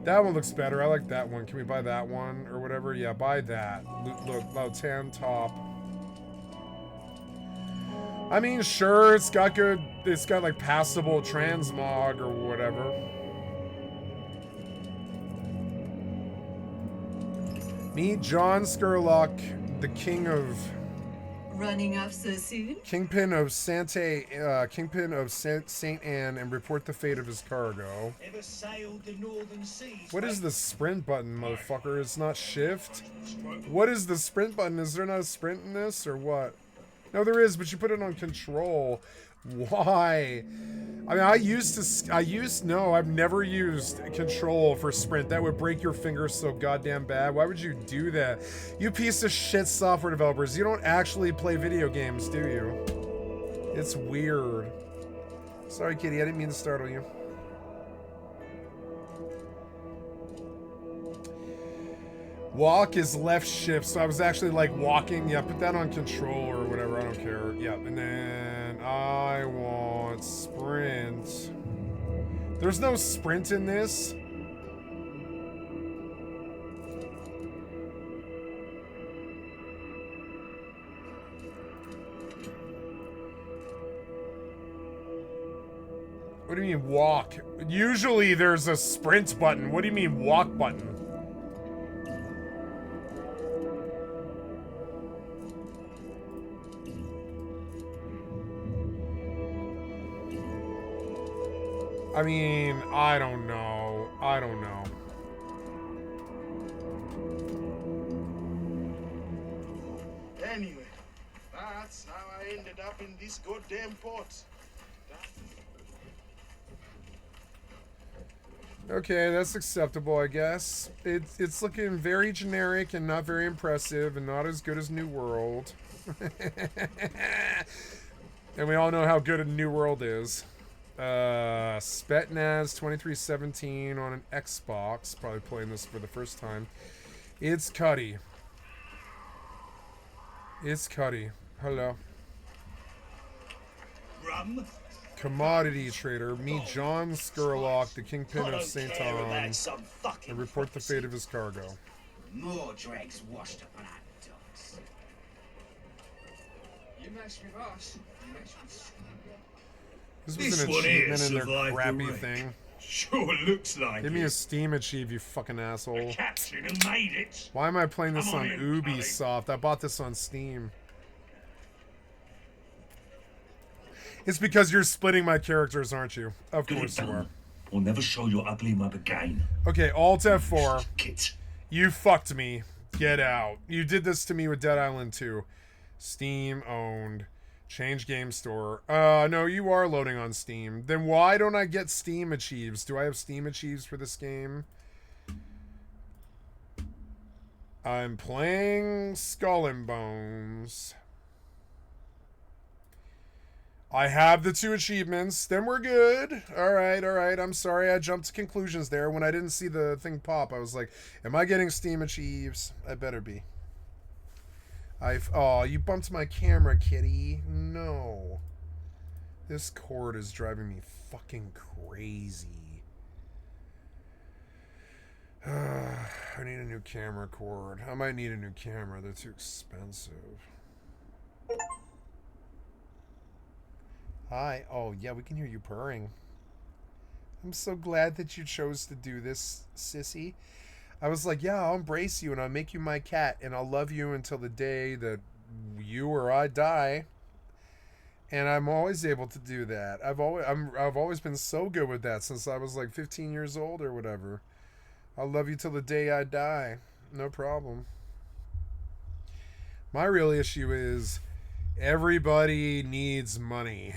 That one looks better. I like that one. Can we buy that one or whatever? Yeah, buy that. Look, tan top. I mean, sure, it's got good... It's got, like, passable transmog or whatever. Meet John Skurlock, the king of... Running off so soon? Kingpin of Saint Anne, and report the fate of his cargo. Ever sailed the northern seas? What is the sprint button, motherfucker? It's not shift? What is the sprint button? Is there not a sprint in this, or what? No, there is, but you put it on control. Why? I mean, I've never used control for sprint. That would break your fingers so goddamn bad. Why would you do that? You piece of shit software developers. You don't actually play video games, do you? It's weird. Sorry, kitty. I didn't mean to startle you. Walk is left shift, so I was actually like walking. Yeah, put that on control or whatever. I don't care. Yeah, and then I want sprint. There's no sprint in this. What do you mean walk? Usually there's a sprint button. What do you mean walk button? I mean, I don't know. I don't know. Anyway, that's how I ended up in this goddamn port. Okay, that's acceptable, I guess. It's looking very generic and not very impressive and not as good as New World. And we all know how good a New World is. Spetnaz 2317 on an Xbox. Probably playing this for the first time. It's Cuddy. It's Cuddy. Hello. Rum? Commodity trader. Meet John Skurlock, the kingpin I of don't St. care Tom, about some fucking and report the prophecy. fate of his cargo. More dregs washed up on our docks. You mess with us, you mess with... This This was an one here achievement in their survived the crappy wreck. thing. Sure looks like Give me it. a Steam achieve, you fucking asshole. Captain who made it. Why am I playing this Come on on in, Ubisoft? I bought this on Steam. It's because you're splitting my characters, aren't you? Of course you are. We'll never show your ugly mug again. Okay, Alt F4. Kit. You fucked me. Get out. You did this to me with Dead Island 2. Steam owned. Change game store. No, you are loading on Steam. Then why don't I get Steam achieves? Do I have Steam achieves for this game? I'm playing Skull and Bones. I have the 2 achievements. Then we're good. All right. I'm sorry I jumped to conclusions there. When I didn't see the thing pop, I was like, am I getting Steam achieves? I better be. Oh, you bumped my camera, kitty. No. This cord is driving me fucking crazy. I need a new camera cord. I might need a new camera. They're too expensive. Hi. Oh, yeah, we can hear you purring. I'm so glad that you chose to do this, sissy. I was like, yeah, I'll embrace you and I'll make you my cat and I'll love you until the day that you or I die. And I'm always able to do that. I've always been so good with that since I was like 15 years old or whatever. I'll love you till the day I die. No problem. My real issue is everybody needs money.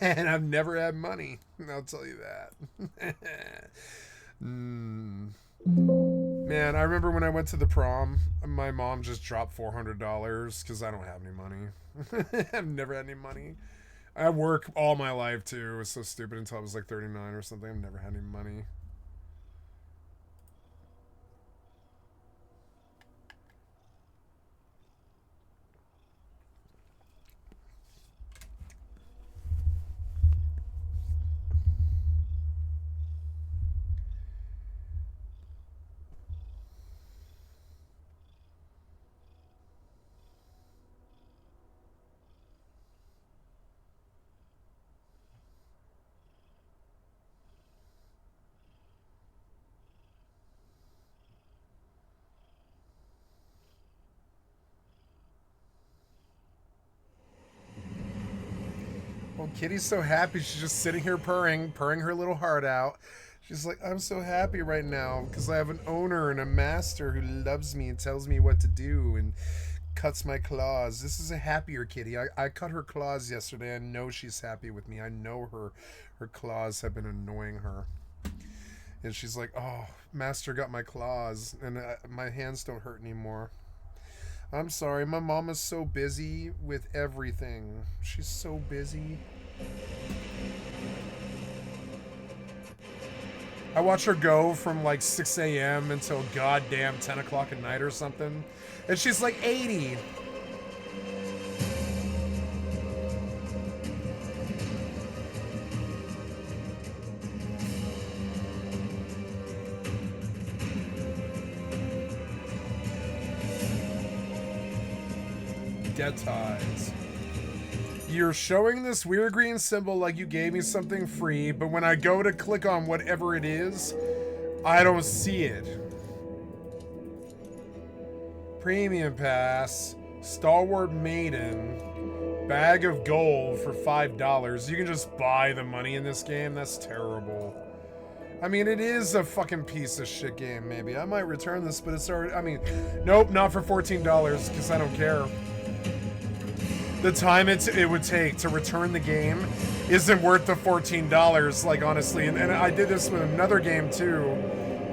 And I've never had money. I'll tell you that. Man, I remember when I went to the prom, my mom just dropped $400 because I don't have any money. I've never had any money. I work all my life too. It was so stupid until I was like 39 or something. I've never had any money. Well, Kitty's so happy. She's just sitting here purring her little heart out. She's like, I'm so happy right now because I have an owner and a master who loves me and tells me what to do and cuts my claws. This is a happier kitty. I cut her claws yesterday. I know she's happy with me. I know her claws have been annoying her. And she's like, oh, master got my claws and my hands don't hurt anymore. I'm sorry, my mom is so busy with everything. She's so busy. I watch her go from like 6 a.m. until goddamn 10 o'clock at night or something. And she's like 80. Dead ties. You're showing this weird green symbol like you gave me something free, but when I go to click on whatever it is, I don't see it. Premium pass, Stalwart Maiden, bag of gold for $5. You can just buy the money in this game? That's terrible. I mean, it is a fucking piece of shit game, maybe. I might return this, but it's already... I mean, nope, not for $14, because I don't care. The time it would take to return the game isn't worth the $14, like, honestly. And I did this with another game, too,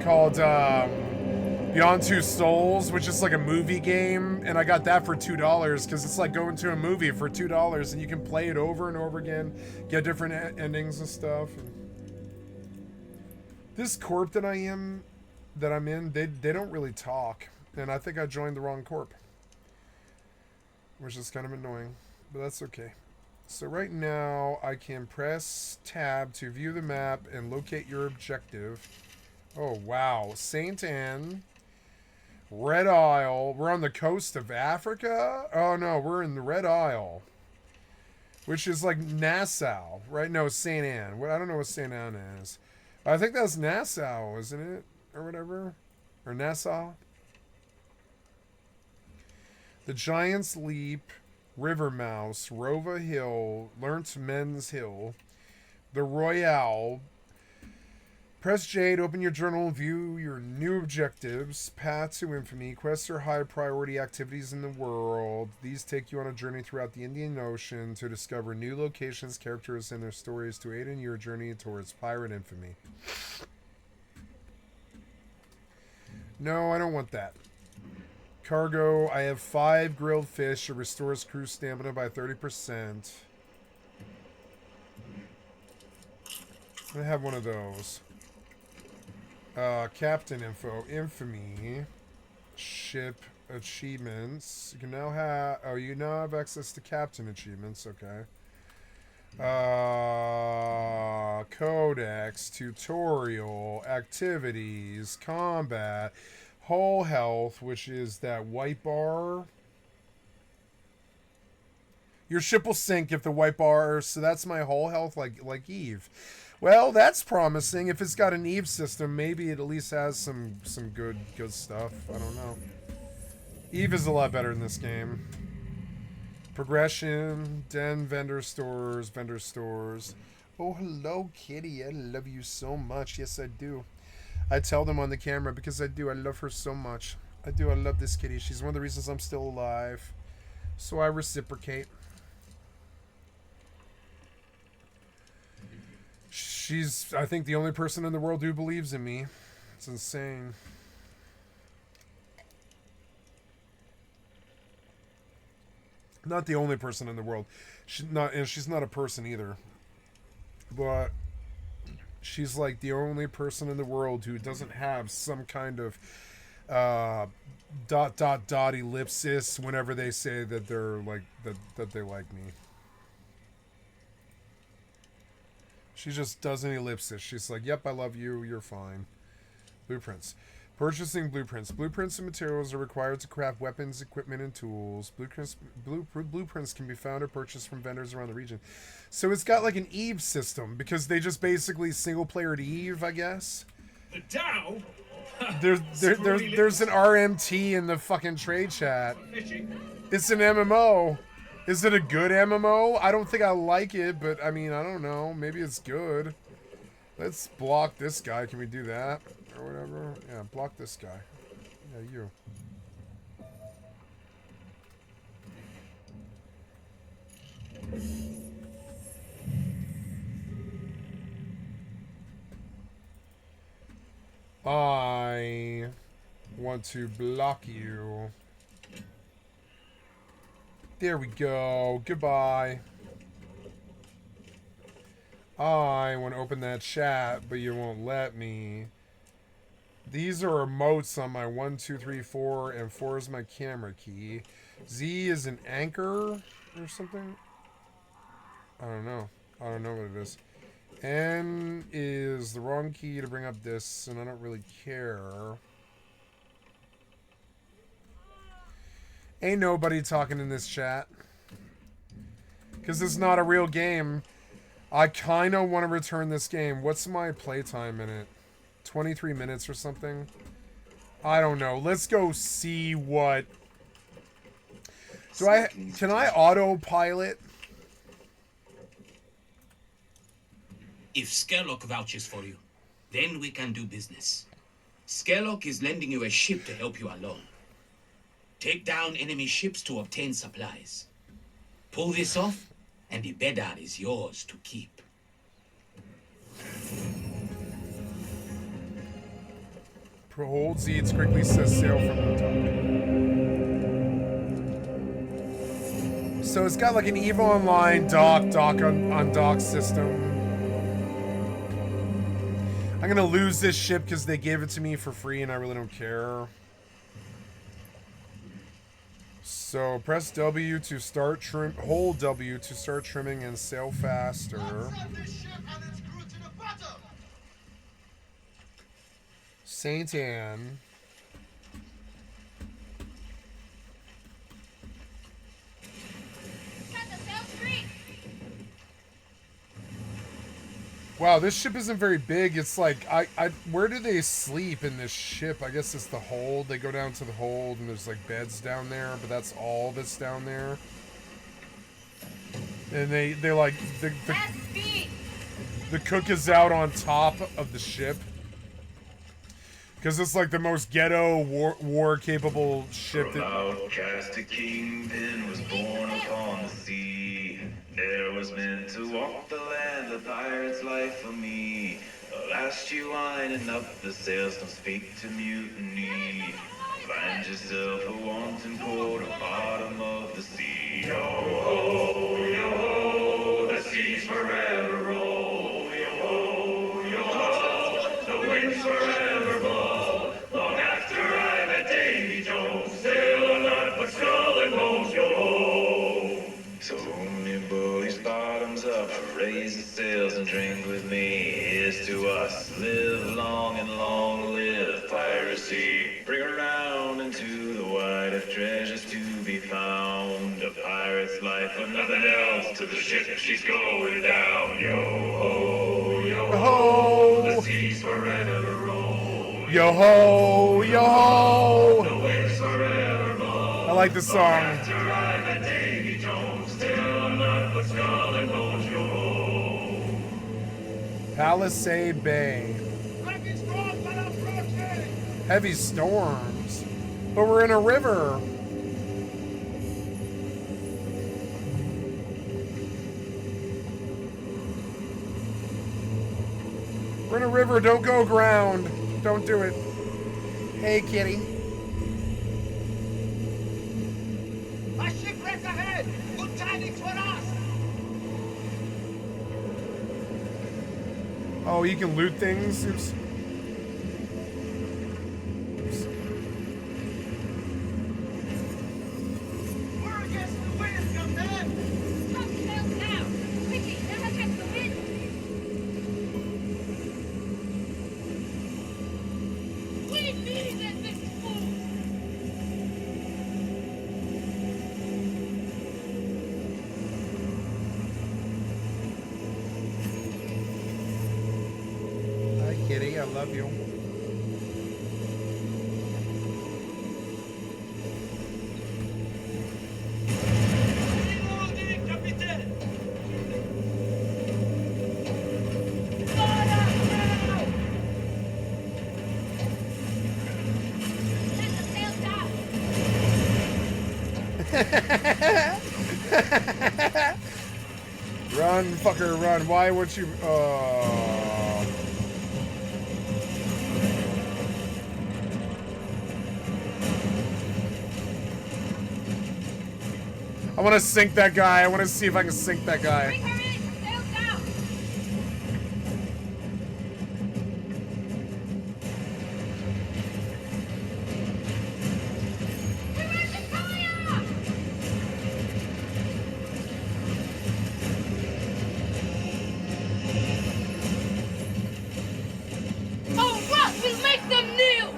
called Beyond Two Souls, which is like a movie game. And I got that for $2, because it's like going to a movie for $2, and you can play it over and over again, get different endings and stuff. And this corp that I'm in, they don't really talk. And I think I joined the wrong corp. which is kind of annoying, but that's okay. So right now, I can press tab to view the map and locate your objective. Oh, wow. Saint Anne. Red Isle. We're on the coast of Africa? Oh, no. We're in the Red Isle. Which is like Nassau. Right? No, Saint Anne. I don't know what Saint Anne is. I think that's Nassau, isn't it? Or whatever. Or Nassau. The Giant's Leap. River Mouse, Rova Hill, Learnt Men's Hill, The Royale. Press J to open your journal and view your new objectives. Path to Infamy. Quests are high priority activities in the world. These take you on a journey throughout the Indian Ocean to discover new locations, characters, and their stories to aid in your journey towards pirate infamy. No, I don't want that. Cargo, I have 5 grilled fish. It restores crew stamina by 30%. I have one of those. Captain info. Infamy. Ship achievements. You can now have... Oh, you now have access to captain achievements. Okay. Codex. Tutorial. Activities. Combat. Whole health, which is that white bar. Your ship will sink if the white bar. So that's my whole health, like Eve. Well, that's promising. If it's got an Eve system, maybe it at least has some good stuff. I don't know. Eve is a lot better in this game. Progression, den, vendor stores. Oh, hello, kitty. I love you so much. Yes, I do. I tell them on the camera because I do. I love her so much. I do. I love this kitty. She's one of the reasons I'm still alive. So I reciprocate. She's, I think, the only person in the world who believes in me. It's insane. Not the only person in the world. She's not a person either. But she's like the only person in the world who doesn't have some kind of dot ellipsis whenever they say that they're like that they like me. She just does an ellipsis. She's like, "Yep, I love you. You're fine." Blueprints. Purchasing blueprints. Blueprints and materials are required to craft weapons, equipment, and tools. Blueprints can be found or purchased from vendors around the region. So it's got like an Eve system because they just basically single-playered Eve, I guess. The Dow? There's an RMT in the fucking trade chat. It's an MMO. Is it a good MMO? I don't think I like it, but I mean, I don't know. Maybe it's good. Let's block this guy. Can we do that? Or whatever. Yeah, block this guy. Yeah, you. I want to block you. There we go. Goodbye. I want to open that chat, but you won't let me. These are emotes on my 1, 2, 3, 4, and 4 is my camera key. Z is an anchor or something. I don't know. I don't know what it is. N is the wrong key to bring up this, and I don't really care. Ain't nobody talking in this chat. Because it's not a real game. I kind of want to return this game. What's my playtime in it? 23 minutes or something? I don't know. Let's go see what... Can I autopilot? If Skerlock vouches for you, then we can do business. Skerlock is lending you a ship to help you along. Take down enemy ships to obtain supplies. Pull this off, and the Bedar is yours to keep. Hold Z, it quickly says sail from the top. So it's got like an EVO Online dock on dock system. I'm gonna lose this ship because they gave it to me for free and I really don't care. So So press W to start trim. Hold W to start trimming and sail faster. Saint Anne. Wow, this ship isn't very big. It's like, where do they sleep in this ship? I guess it's the hold. They go down to the hold and there's like beds down there, but that's all that's down there. And they like, the cook is out on top of the ship. Because it's like the most ghetto, war-capable ship that... Outcast a kingpin was born upon the sea. There was meant to walk the land, the pirate's life for me. Last you winding up the sails, don't speak to mutiny. Find yourself a wanton port, a bottom of the sea. Yo ho, the seas forever roll. Yo ho, the winds forever blow. Long after I met Davy Jones, sail or not, but skull and bones. Yo ho. So many bullies bottoms up, raise the sails and drink with me. Here's to us, live long and long live piracy. Bring around into the white of treasures to be found. A pirate's life or nothing else, to the ship she's going down. Yo ho, the seas forever roll. Yo ho, yo ho. The winds forever blow. I like the song. Palisade Bay. Heavy storms. But we're in a river. We're in a river. Don't go ground. Don't do it. Hey, kitty. A shipwreck ahead! Good tidings for us! Oh, you can loot things? Oops. We're against the wind, young man! Stop sails now! Quickly, never catch the wind! We need it, this fool! Hi, kitty. I love you. Run, fucker, run. Why would you... I want to sink that guy. I want to see if I can sink that guy. Oh, what will make them kneel?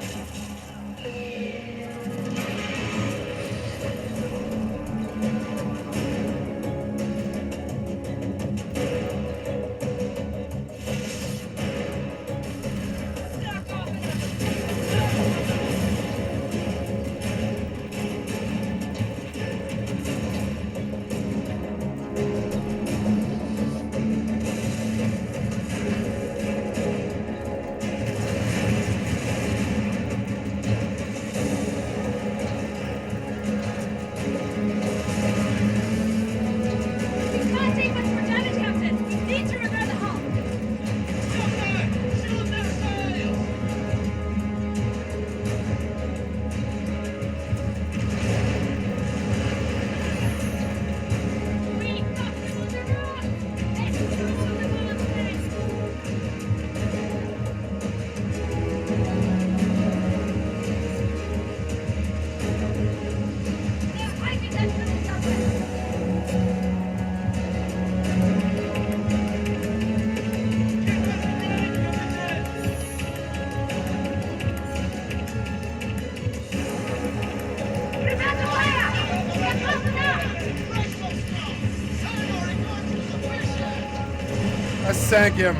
tank him.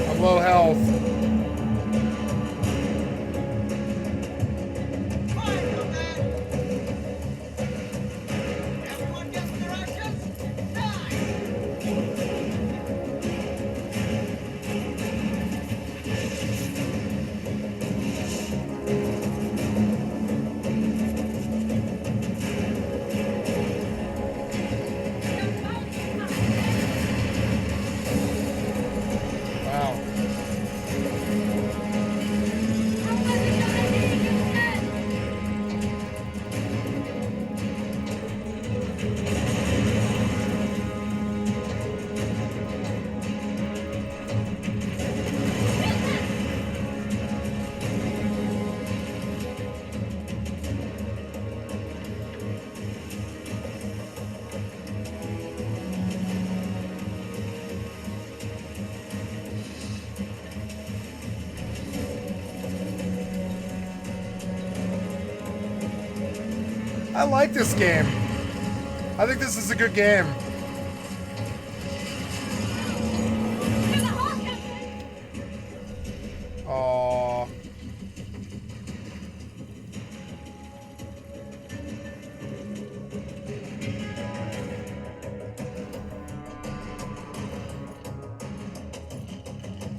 I'm low health. Fire, combat! Everyone gets their actions? Die! Wow. I like this game. I think this is a good game. Aww.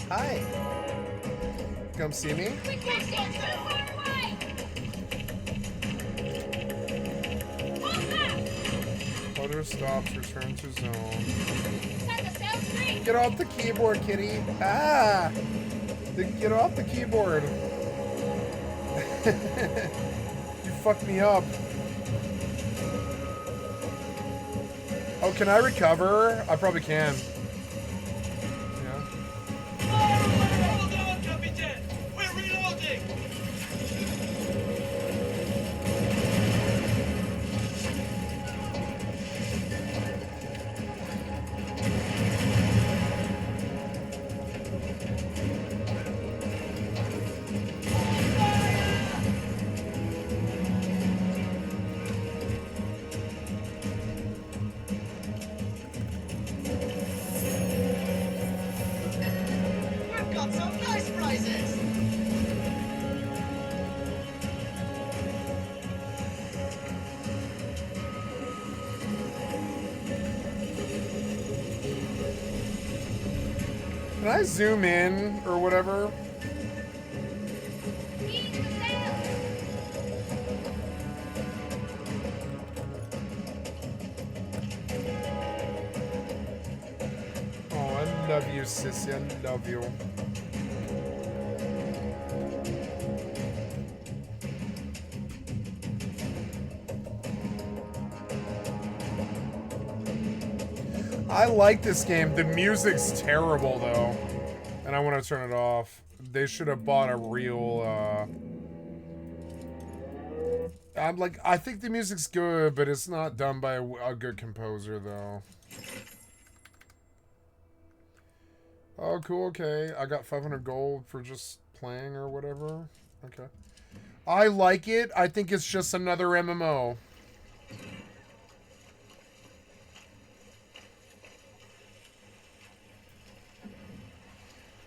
Hi. Come see me? Other stops, return to zone. Get off the keyboard, kitty. Ah! Get off the keyboard. You fucked me up. Oh, can I recover? I probably can. Yeah. Hold on, Captain! We're reloading! We've got some nice prizes! Can I zoom in or whatever? Oh, I love you, sissy. I love you. I like this game. The music's terrible though, and I want to turn it off. They should have bought a real. I think the music's good, but it's not done by a good composer though. Oh, cool. Okay, I got 500 gold for just playing or whatever. Okay, I like it. I think it's just another MMO.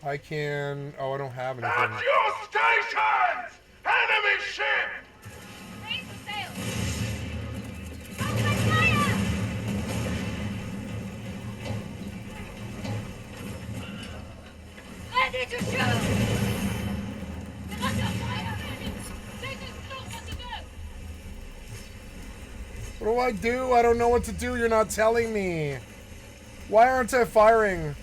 I can. Oh, I don't have anything. At your stations! Enemy ship! Raise the sails! Open fire! Ready to shoot! They're under fire! Take this close what to do! What do I do? I don't know what to do. You're not telling me. Why aren't I firing?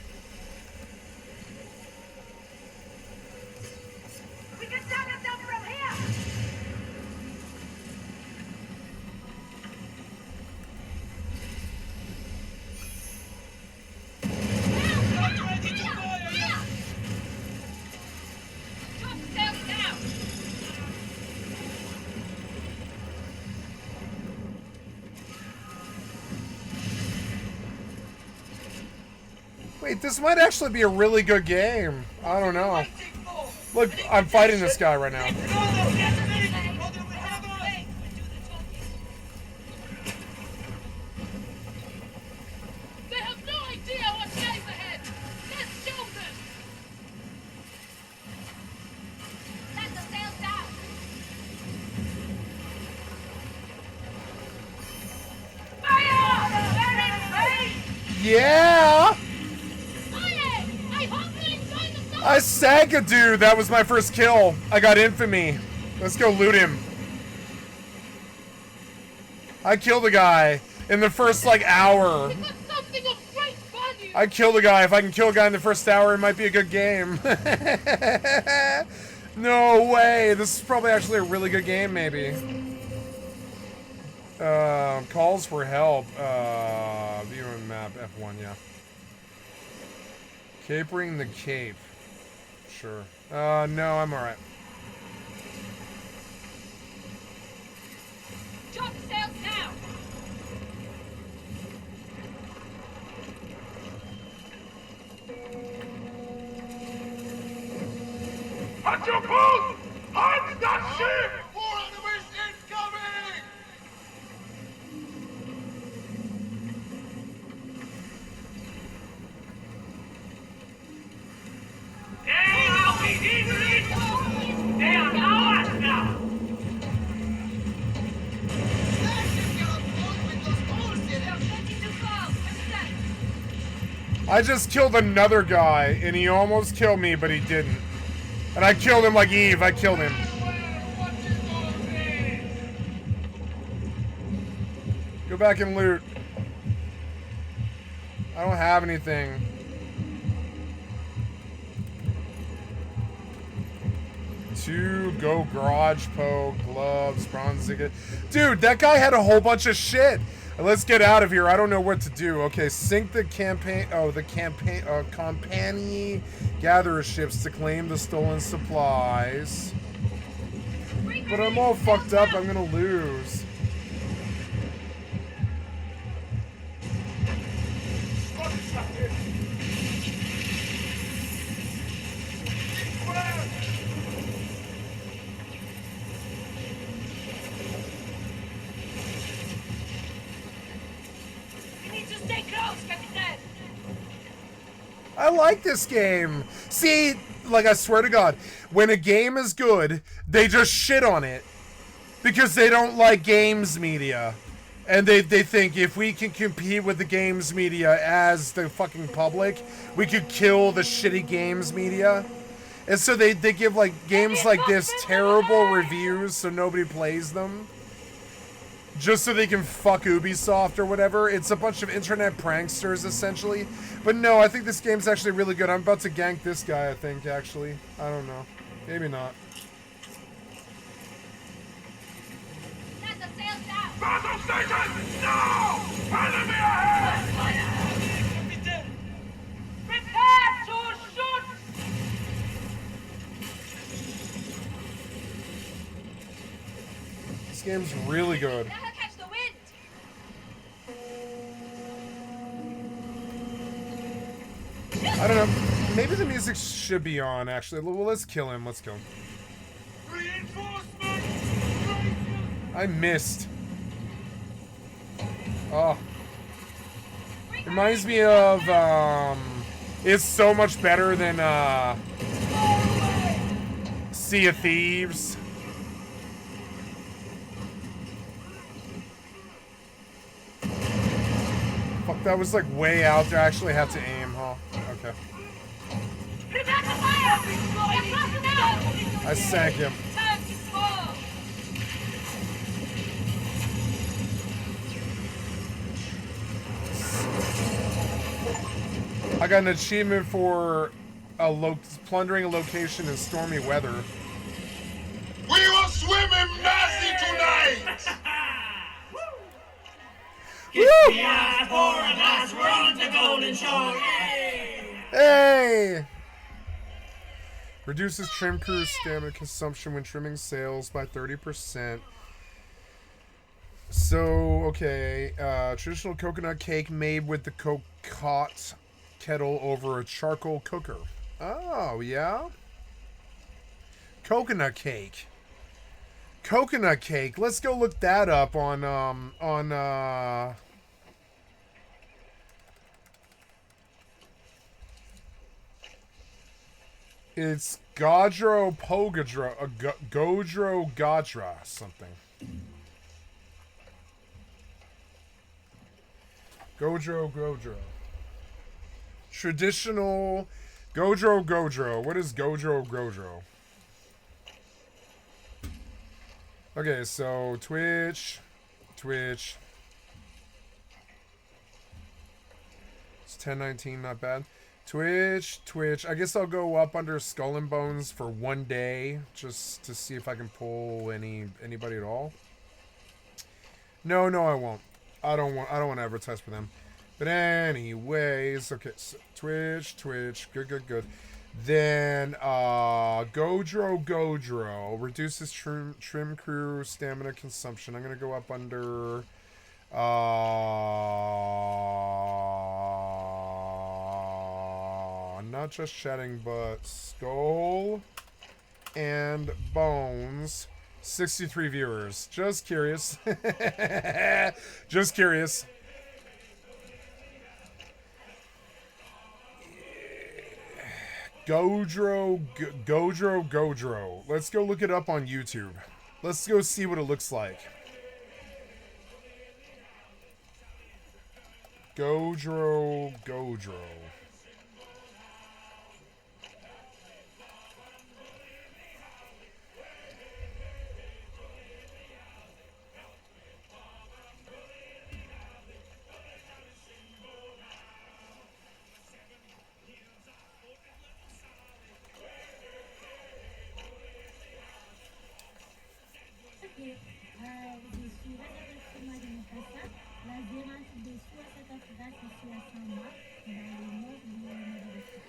We can target them from here! Not ready to fire yet! Top sails down! Wait, this might actually be a really good game. I don't know. Look, I'm fighting this guy right now. They have no idea what Yeah! I hope you enjoy the song. I sank a dude. That was my first kill. I got infamy. Let's go loot him. I killed a guy in the first, like, hour. Because something of great value. I killed a guy. If I can kill a guy in the first hour, it might be a good game. No way. This is probably actually a really good game, maybe. Calls for help. View on map. F1, yeah. Capering the Cape. Sure. No, I'm alright. Job sales now. At your post! On that ship! More enemies incoming! They are ours now. I just killed another guy, and he almost killed me, but he didn't. And I killed him like Eve. I killed him. Go back and loot. I don't have anything. Two, go garage poke, gloves, bronze ticket. Dude, that guy had a whole bunch of shit. Let's get out of here. I don't know what to do. Okay, sink the campaign. Oh, the campaign. Company gatherer ships to claim the stolen supplies. But I'm all fucked up. I'm gonna lose. I like this game. See, like, I swear to God, when a game is good, they just shit on it. Because they don't like games media. And they think if we can compete with the games media as the fucking public, we could kill the shitty games media. And so they give, like, games like this terrible reviews so nobody plays them. Just so they can fuck Ubisoft or whatever. It's a bunch of internet pranksters, essentially. But no, I think this game's actually really good. I'm about to gank this guy, I think, actually. I don't know. Maybe not. Battle station! No! Enemy ahead! Prepare to shoot! This game's really good. Let her catch the wind! I don't know. Maybe the music should be on, actually. Well, let's kill him. Let's kill him. I missed. Oh. Reminds me of, it's so much better than, Sea of Thieves. Fuck, that was like way out there. I actually had to aim, huh? Okay. I sank him. I got an achievement for plundering a location in stormy weather. We will swim in mercy tonight! Woo! We're on the golden shore! Hey! Reduces trim crew stamina consumption when trimming sails by 30%. So, okay. Traditional coconut cake made with the cocotte kettle over a charcoal cooker. Oh, yeah? Coconut cake. Coconut cake. Let's go look that up on it's Godro Pogadro, Godro Gadra something. Godro. Traditional Godro Godro. What is Godro Godro? Okay, so Twitch. It's 1019, not bad. Twitch. I guess I'll go up under Skull and Bones for 1 day just to see if I can pull anybody at all. No, I won't. I don't want to advertise for them. But anyways, okay, so Twitch, good. Then Godro reduces trim crew stamina consumption. I'm gonna go up under not just chatting, but Skull and Bones. 63 viewers. Just curious. Just curious. Godro. Let's go look it up on YouTube. Let's go see what it looks like. Godro.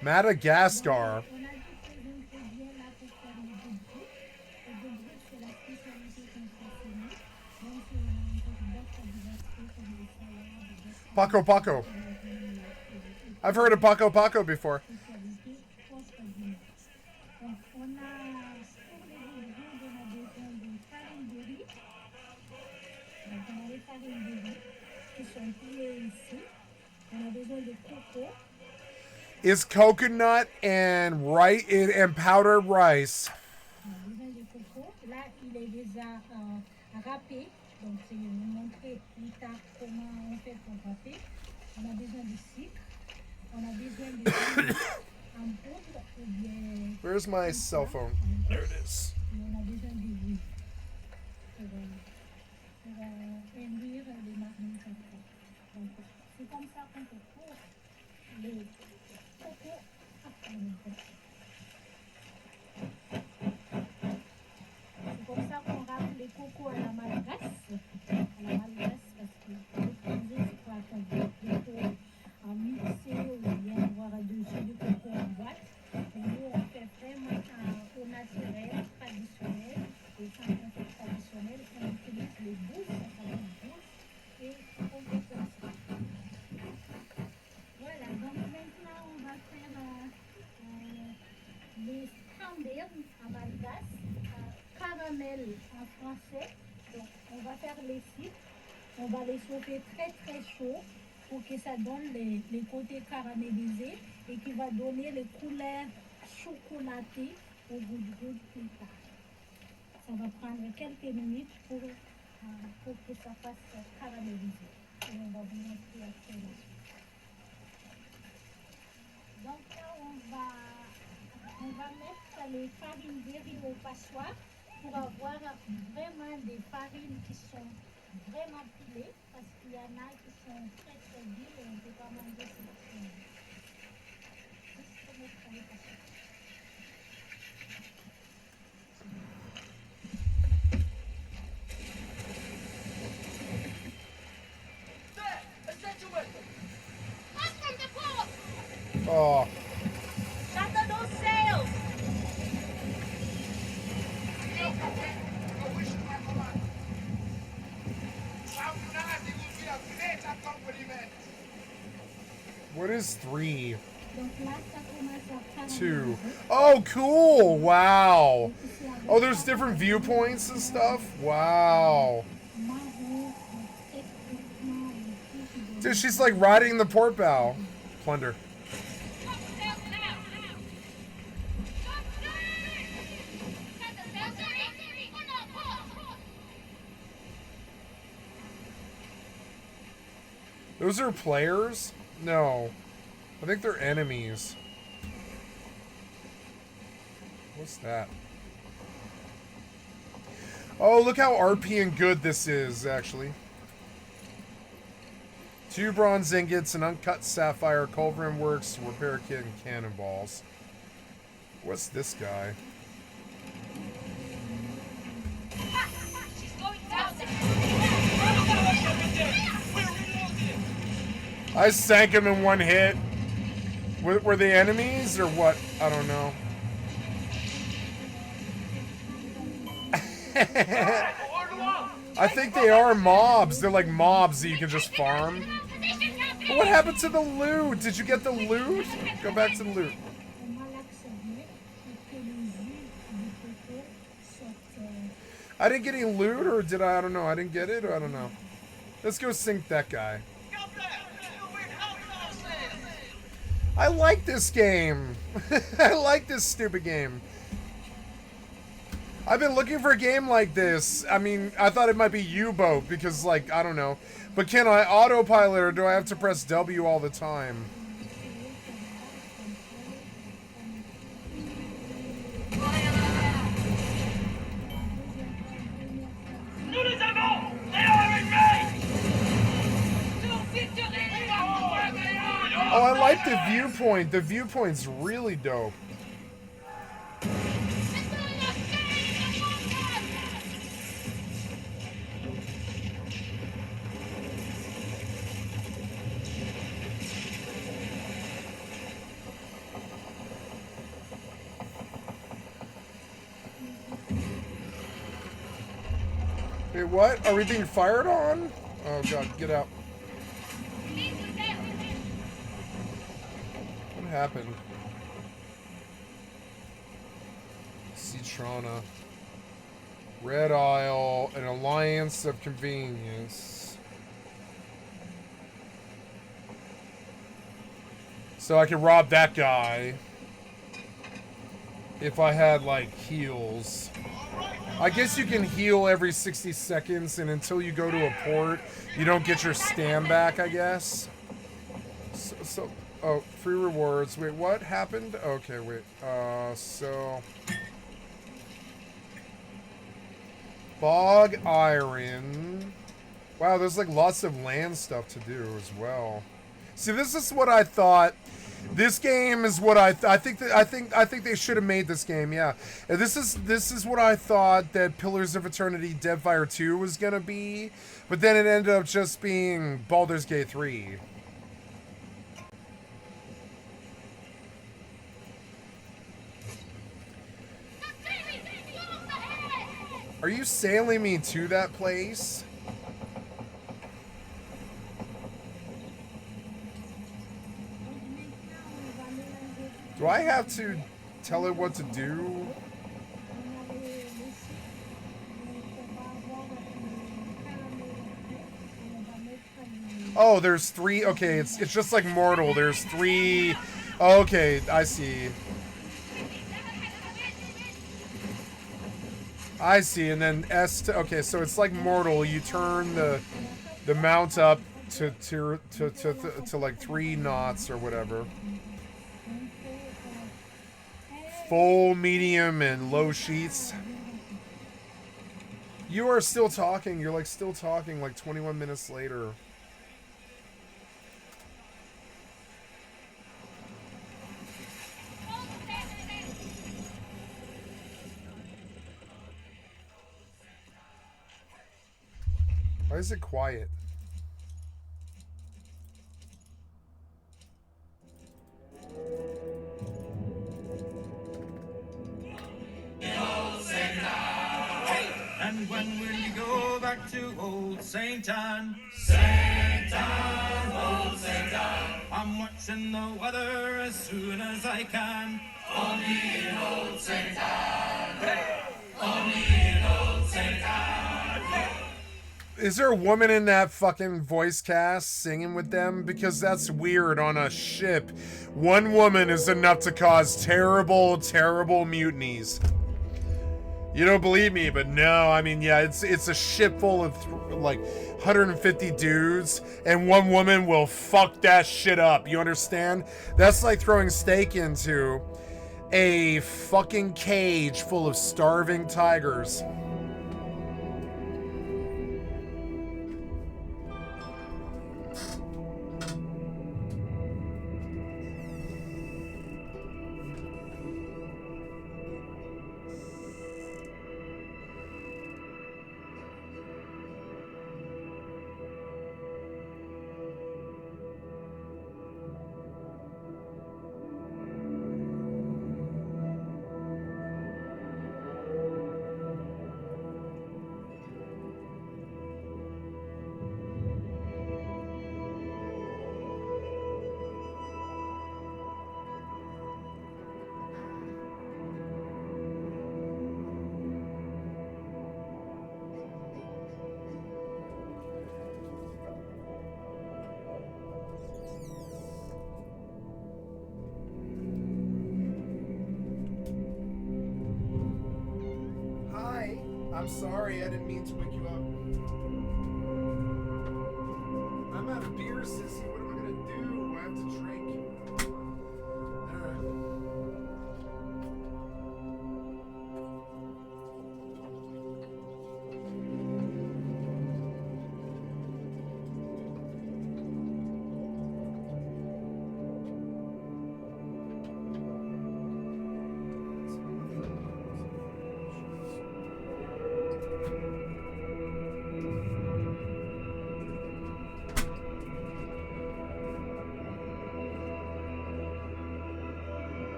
Madagascar. Paco. I've heard of Paco before. Is coconut and and powdered rice. Where's my cell phone? There it is. C'est comme ça qu'on râpe les cocos à la malgache. À la malgache, parce que les Français, c'est pas qu'on veut des cocos en mixé ou bien voir dessus des cocos en boîte. Et nous, on fait vraiment au naturel, traditionnel. Et quand on fait traditionnel, on utilise les bousses, on fait les bousses et on fait comme ça. Voilà, donc maintenant, on va faire les cranberries en malgache. Caramel en français. Donc, on va faire les cipres. On va les chauffer très très chaud pour que ça donne les côtés caramélisés et qui va donner les couleurs chocolatées au goût plus tard. Ça va prendre quelques minutes pour que ça fasse caraméliser. Et on va vous montrer après la suite. Donc là, on va mettre les farines de riz au passoire pour avoir vraiment des farines qui sont vraiment pilées, parce qu'il y en a qui sont très très dures et on ne peut pas manger ces farines. Juste mettre les passoires. Oh. Shut those sails! What is 3? Donc là, ça commence à 2. Oh, cool! Wow. Oh, there's different viewpoints and stuff? Wow. Dude, she's like riding the port bow. Plunder. Those are players? No. I think they're enemies. What's that? Oh, look how RP and good this is, actually. 2 bronze ingots, an uncut sapphire, culverin works, repair kit, and cannonballs. What's this guy? She's going down there. I sank him in one hit. Were they enemies or what? I don't know. I think they are mobs. They're like mobs that you can just farm. But what happened to the loot? Did you get the loot? Go back to the loot. I didn't get any loot, or did I? I don't know. I didn't get it, or I don't know. Let's go sink that guy. I like this game. I like this stupid game. I've been looking for a game like this. I mean, I thought it might be U-Boat because, like, I don't know. But can I autopilot or do I have to press W all the time? Oh, I like the viewpoint. The viewpoint's really dope. Wait, what? Are we being fired on? Oh god, get out. What happened? Citrona. Red Isle, an alliance of convenience. So I could rob that guy. If I had, like, heals. I guess you can heal every 60 seconds, and until you go to a port, you don't get your stam back, I guess. Oh, free rewards. Wait, what happened? Okay, wait. So... Bog Iron. Wow, there's, like, lots of land stuff to do as well. See, this is what I thought... This game is what I think they should have made this game. Yeah, and this is what I thought that Pillars of Eternity: Deadfire 2 was gonna be, but then it ended up just being Baldur's Gate 3. Are you sailing me to that place? Do I have to tell it what to do? Oh, there's 3. Okay, it's just like Mortal. There's 3. Okay, I see. I see, and then S to, okay, so it's like Mortal. You turn the mount up to like 3 knots or whatever. Full, medium, and low sheets. You are still talking. You're like still talking like 21 minutes later. Why is it quiet? And when will you go back to old St. Anne? St. Anne, old St. Anne. I'm watching the weather as soon as I can. Only in old St. Anne. Hey. Only in old St. Anne. Hey. Is there a woman in that fucking voice cast singing with them? Because that's weird on a ship. One woman is enough to cause terrible, terrible mutinies. You don't believe me, but no, I mean, yeah, it's a ship full of like 150 dudes, and one woman will fuck that shit up. You understand? That's like throwing steak into a fucking cage full of starving tigers. I'm sorry, I didn't mean to wake you up. I'm out of beer, sissy. What am I gonna do? I have to drink.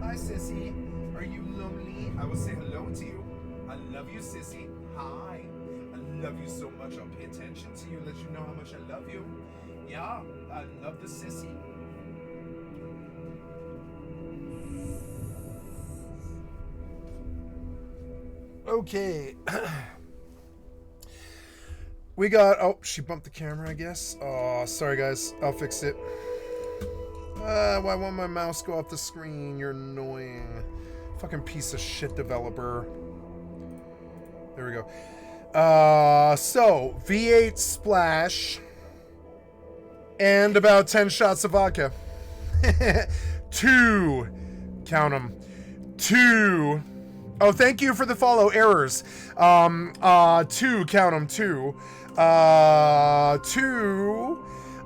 Hi, sissy. Are you lonely? I will say hello to you. I love you, sissy. Hi. I love you so much. I'll pay attention to you, let you know how much I love you. Yeah, I love the sissy. Okay. We got... Oh, she bumped the camera, I guess. Oh, sorry, guys. I'll fix it. Why won't my mouse go off the screen? You're annoying. Fucking piece of shit developer. There we go. So, V8 splash. And about 10 shots of vodka. 2. Count them. 2. Oh, thank you for the follow, errors. 2, count them, 2. 2.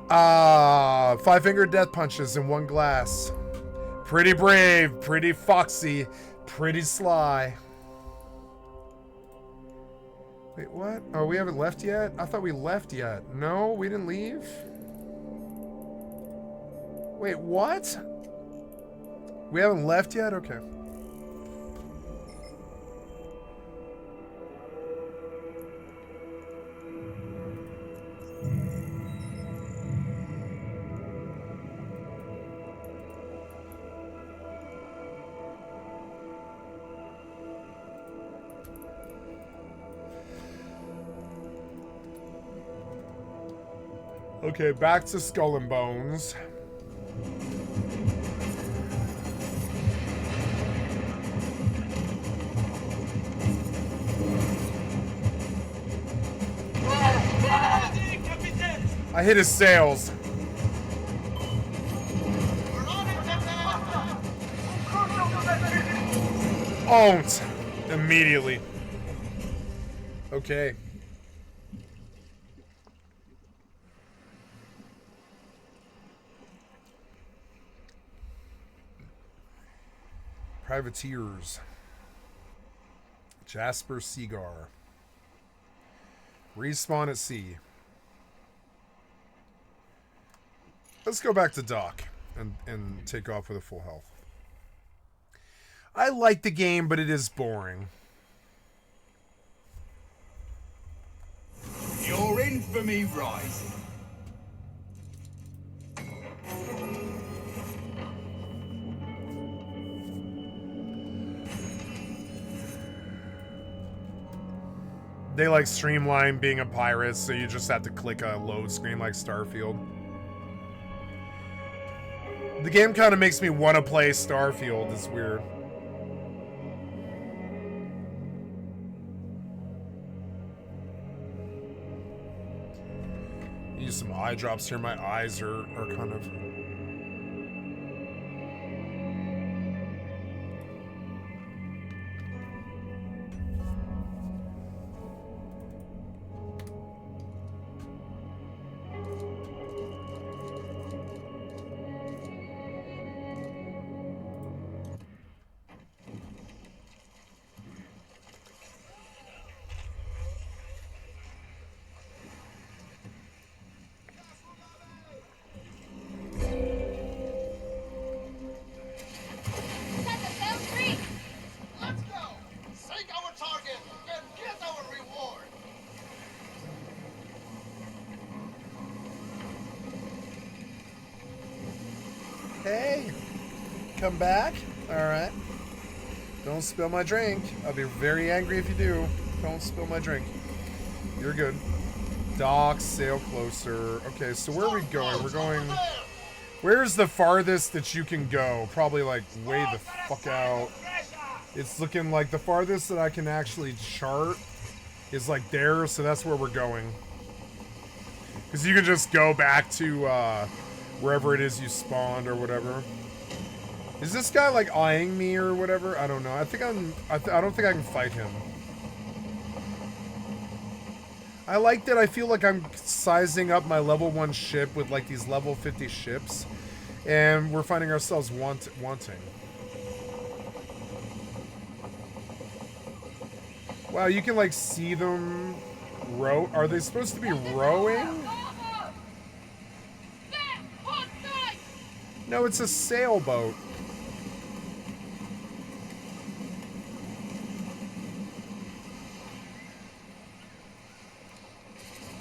5-finger death punches in one glass. Pretty brave, pretty foxy, pretty sly. Wait, what? Oh, we haven't left yet? I thought we left yet. No, we didn't leave? Wait, what? We haven't left yet? Okay. Okay, back to Skull and Bones. I hit his sails. Owned. Immediately. Okay. Privateers. Jasper Seagar. Respawn at sea. Let's go back to dock and take off with a full health. I like the game, but it is boring. Your infamy rising. They like streamline being a pirate, so you just have to click a load screen like Starfield. The game kind of makes me want to play Starfield. It's weird. Use some eye drops here. My eyes are kind of... Let's go! Sink our target and get our reward! Hey! Come back? Alright. Don't spill my drink. I'll be very angry if you do. Don't spill my drink. You're good. Dock, sail closer. Okay, so where are we going? We're going... Where's the farthest that you can go? Probably like way the fuck out. It's looking like the farthest that I can actually chart is like there, so that's where we're going. Because you can just go back to wherever it is you spawned or whatever. Is this guy like eyeing me or whatever? I don't know. I don't think I can fight him. I like that I feel like I'm sizing up my level 1 ship with like these level 50 ships. And we're finding ourselves wanting. Wow, you can like see them row. Are they supposed to be rowing? No, it's a sailboat.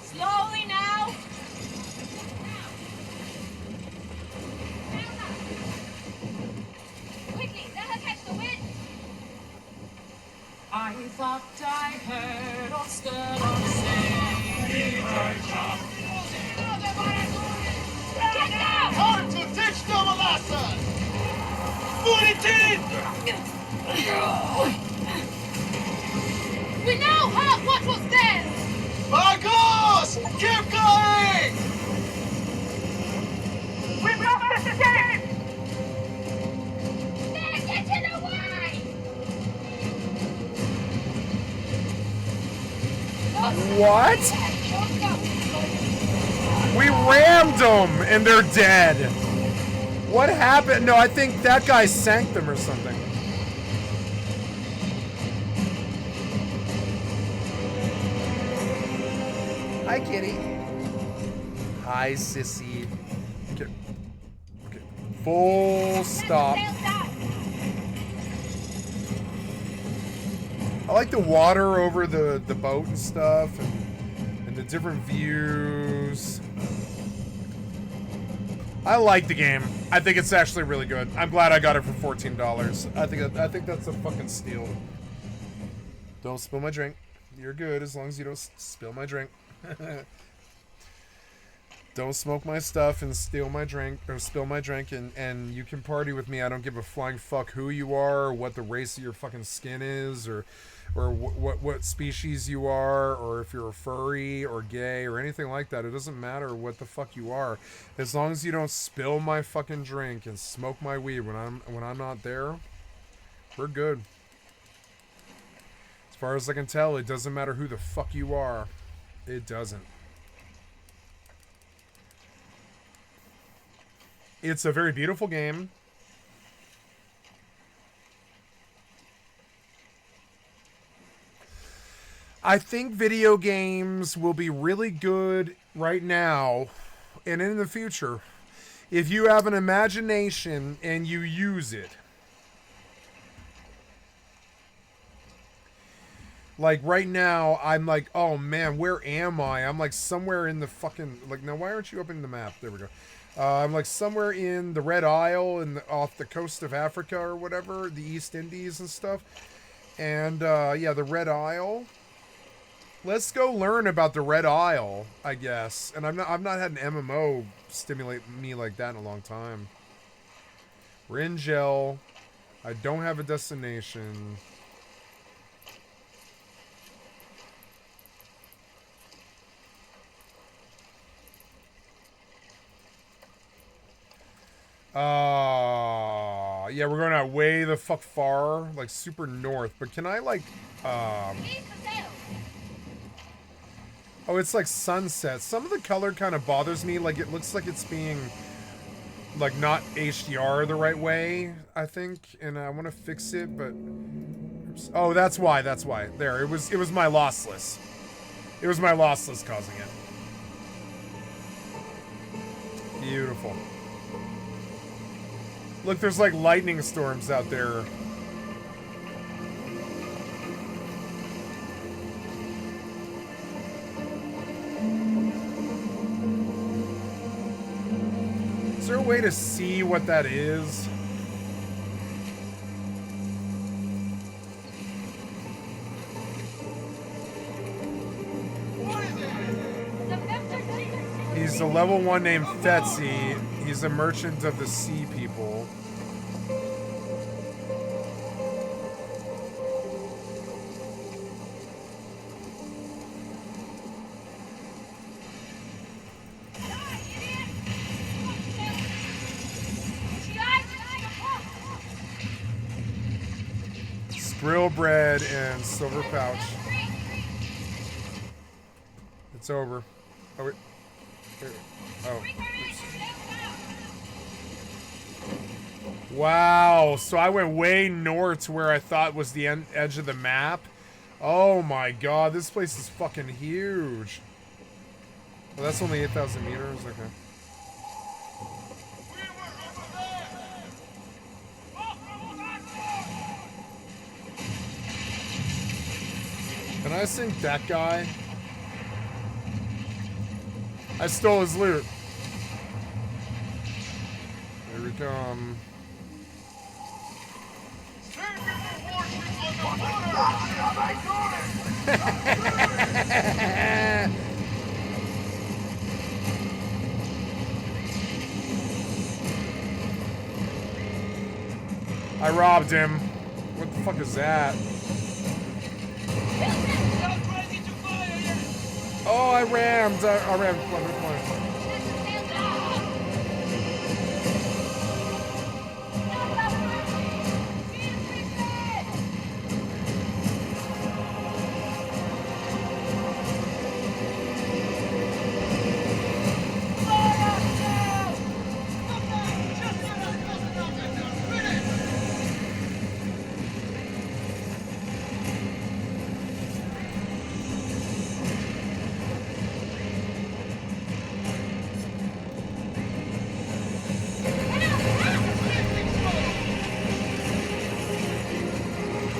Slowly now. Quickly, let her catch the wind. I thought I heard Oscar say. Get down! Time to teach them a lesson! Put it in! We now have what was theirs! Vagos! Keep going! We blocked the escape! They're getting away! What? We rammed them and they're dead. What happened? No, I think that guy sank them or something. Hi, kitty. Hi, sissy. Okay. Okay. Full stop. I like the water over the boat and stuff, and the different views. I like the game. I think it's actually really good. I'm glad I got it for $14. I think that's a fucking steal. Don't spill my drink. You're good as long as you don't spill my drink. Don't smoke my stuff and steal my drink or spill my drink, and you can party with me. I don't give a flying fuck who you are or what the race of your fucking skin is or what species you are, or if you're a furry or gay or anything like that. It doesn't matter what the fuck you are, as long as you don't spill my fucking drink and smoke my weed when I'm not there. We're good. As far as I can tell, it doesn't matter who the fuck you are. It doesn't. It's a very beautiful game. I think video games will be really good right now and in the future if you have an imagination and you use it. Like right now, I'm like, oh man, where am I? I'm like somewhere in the fucking, like, now why aren't you opening the map? There we go. I'm like somewhere in the Red Isle off the coast of Africa or whatever, the East Indies and stuff. And yeah, the Red Isle. Let's go learn about the Red Isle, I guess. And I've not had an MMO stimulate me like that in a long time. We're in jail. I don't have a destination. Yeah, we're going out way the fuck far, like super north. But can I like, oh, it's like sunset. Some of the color kind of bothers me. Like it looks like it's being like not HDR the right way, I think, and I want to fix it, but oops. Oh, that's why. There, it was my lossless. It was my lossless causing it. Beautiful. Look, there's like lightning storms out there. Is there a way to see what that is? He's a level 1 named Fetsy. He's a merchant of the sea people. Skrill bread and silver pouch. It's over. Oh, wait. Oh. Oops. Wow. So I went way north to where I thought was the edge of the map. Oh my god. This place is fucking huge. Well, that's only 8,000 meters. Okay. Can I sink that guy? I stole his loot. Here we come. I robbed him. What the fuck is that? Oh, I rammed. I rammed.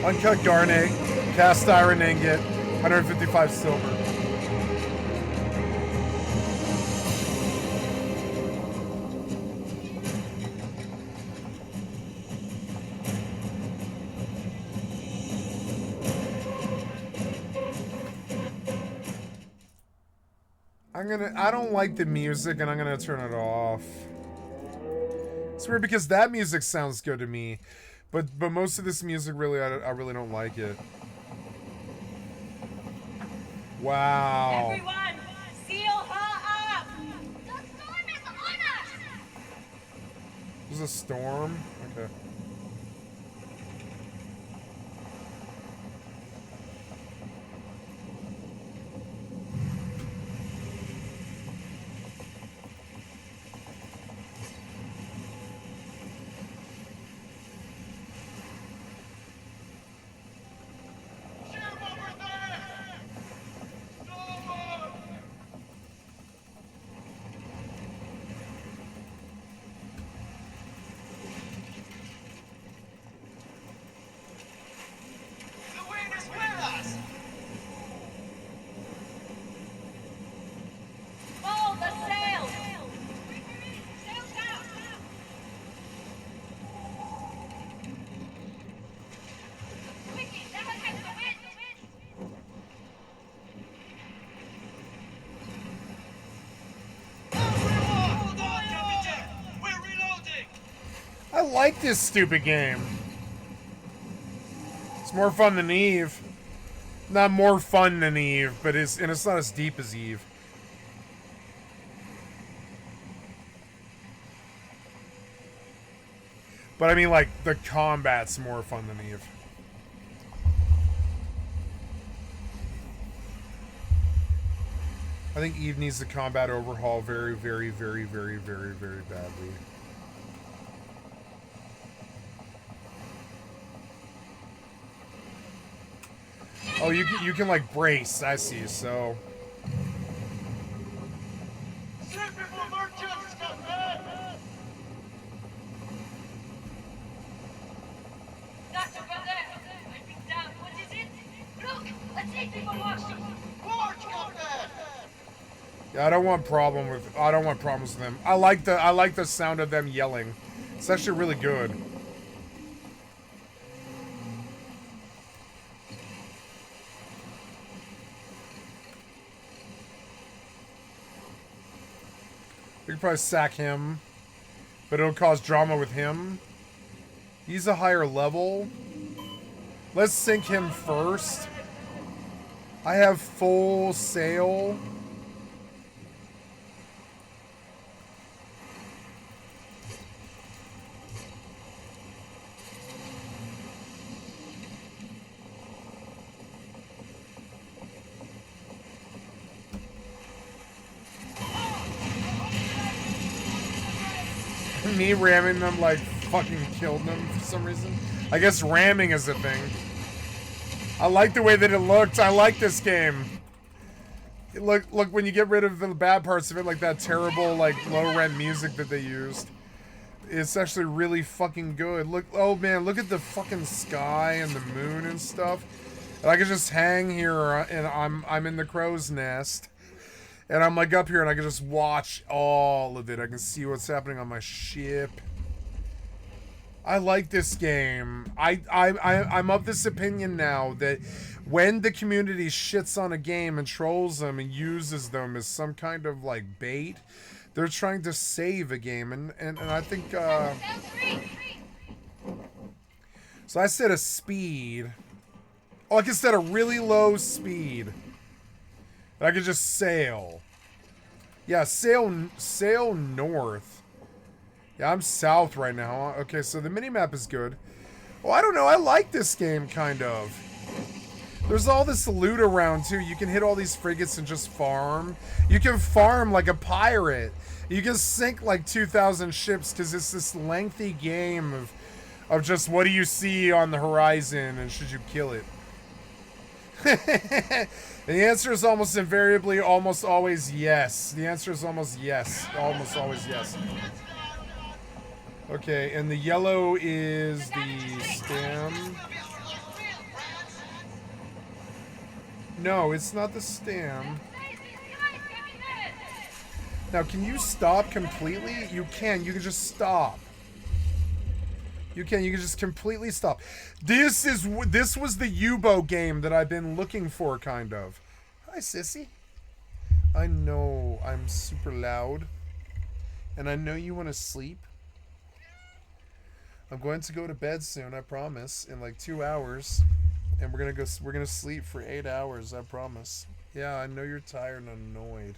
Uncut garnet, cast iron ingot, 155 silver. I don't like the music and I'm gonna turn it off. It's weird because that music sounds good to me. But most of this music, really, I really don't like it. Wow. Everyone, seal her up! The storm is on us! There's a storm? Okay. like this stupid game. It's more fun than Eve. Not more fun than Eve, but it's not as deep as Eve. But I mean, like, the combat's more fun than Eve. I think Eve needs the combat overhaul very, very, very, very, very, very badly. Oh, you can like brace. I see. So. Yeah, I don't want problems with them. I like the sound of them yelling. It's actually really good. We could probably sack him, but it'll cause drama with him. He's a higher level. Let's sink him first. I have full sail. Me ramming them like fucking killed them for some reason. I guess ramming is a thing. I like the way that it looked. I like this game. Look when you get rid of the bad parts of it, like that terrible like low rent music that they used. It's actually really fucking good. Look, oh man, look at the fucking sky and the moon and stuff. And I can just hang here and I'm in the crow's nest. And I'm like up here and I can just watch all of it. I can see what's happening on my ship. I like this game. I'm of this opinion now that when the community shits on a game and trolls them and uses them as some kind of like bait, they're trying to save a game. And I think so I set a speed. Oh, I can set a really low speed. I could just sail. Yeah, sail north. Yeah, I'm south right now. Okay, so the minimap is good. Oh, I don't know. I like this game, kind of. There's all this loot around, too. You can hit all these frigates and just farm. You can farm like a pirate. You can sink like 2,000 ships because it's this lengthy game of just what do you see on the horizon and should you kill it? And the answer is almost invariably, almost always yes. The answer is almost yes. Almost always yes. Okay, and the yellow is the stem. No, it's not the stem. Now, can you stop completely? You can. You can just stop. You can just completely stop. This was the Yubo game that I've been looking for, kind of. Hi, sissy. I know I'm super loud. And I know you want to sleep. I'm going to go to bed soon, I promise. In like 2 hours. And we're gonna sleep for 8 hours, I promise. Yeah, I know you're tired and annoyed.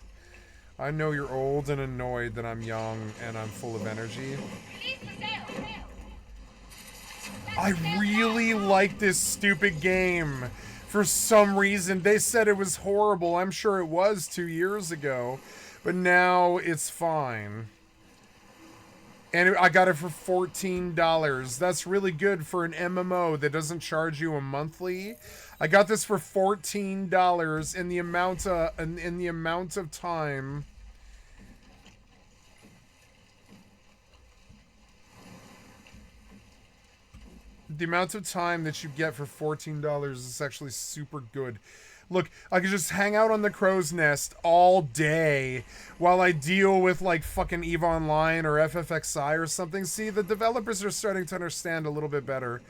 I know you're old and annoyed that I'm young and I'm full of energy. I really like this stupid game. For some reason, they said it was horrible. I'm sure it was 2 years ago. But now it's fine. And I got it for $14. That's really good for an MMO that doesn't charge you a monthly. I got this for $14 in the amount of time. The amount of time that you get for $14 is actually super good. Look, I could just hang out on the crow's nest all day while I deal with like fucking EVE Online or FFXI or something. See, the developers are starting to understand a little bit better.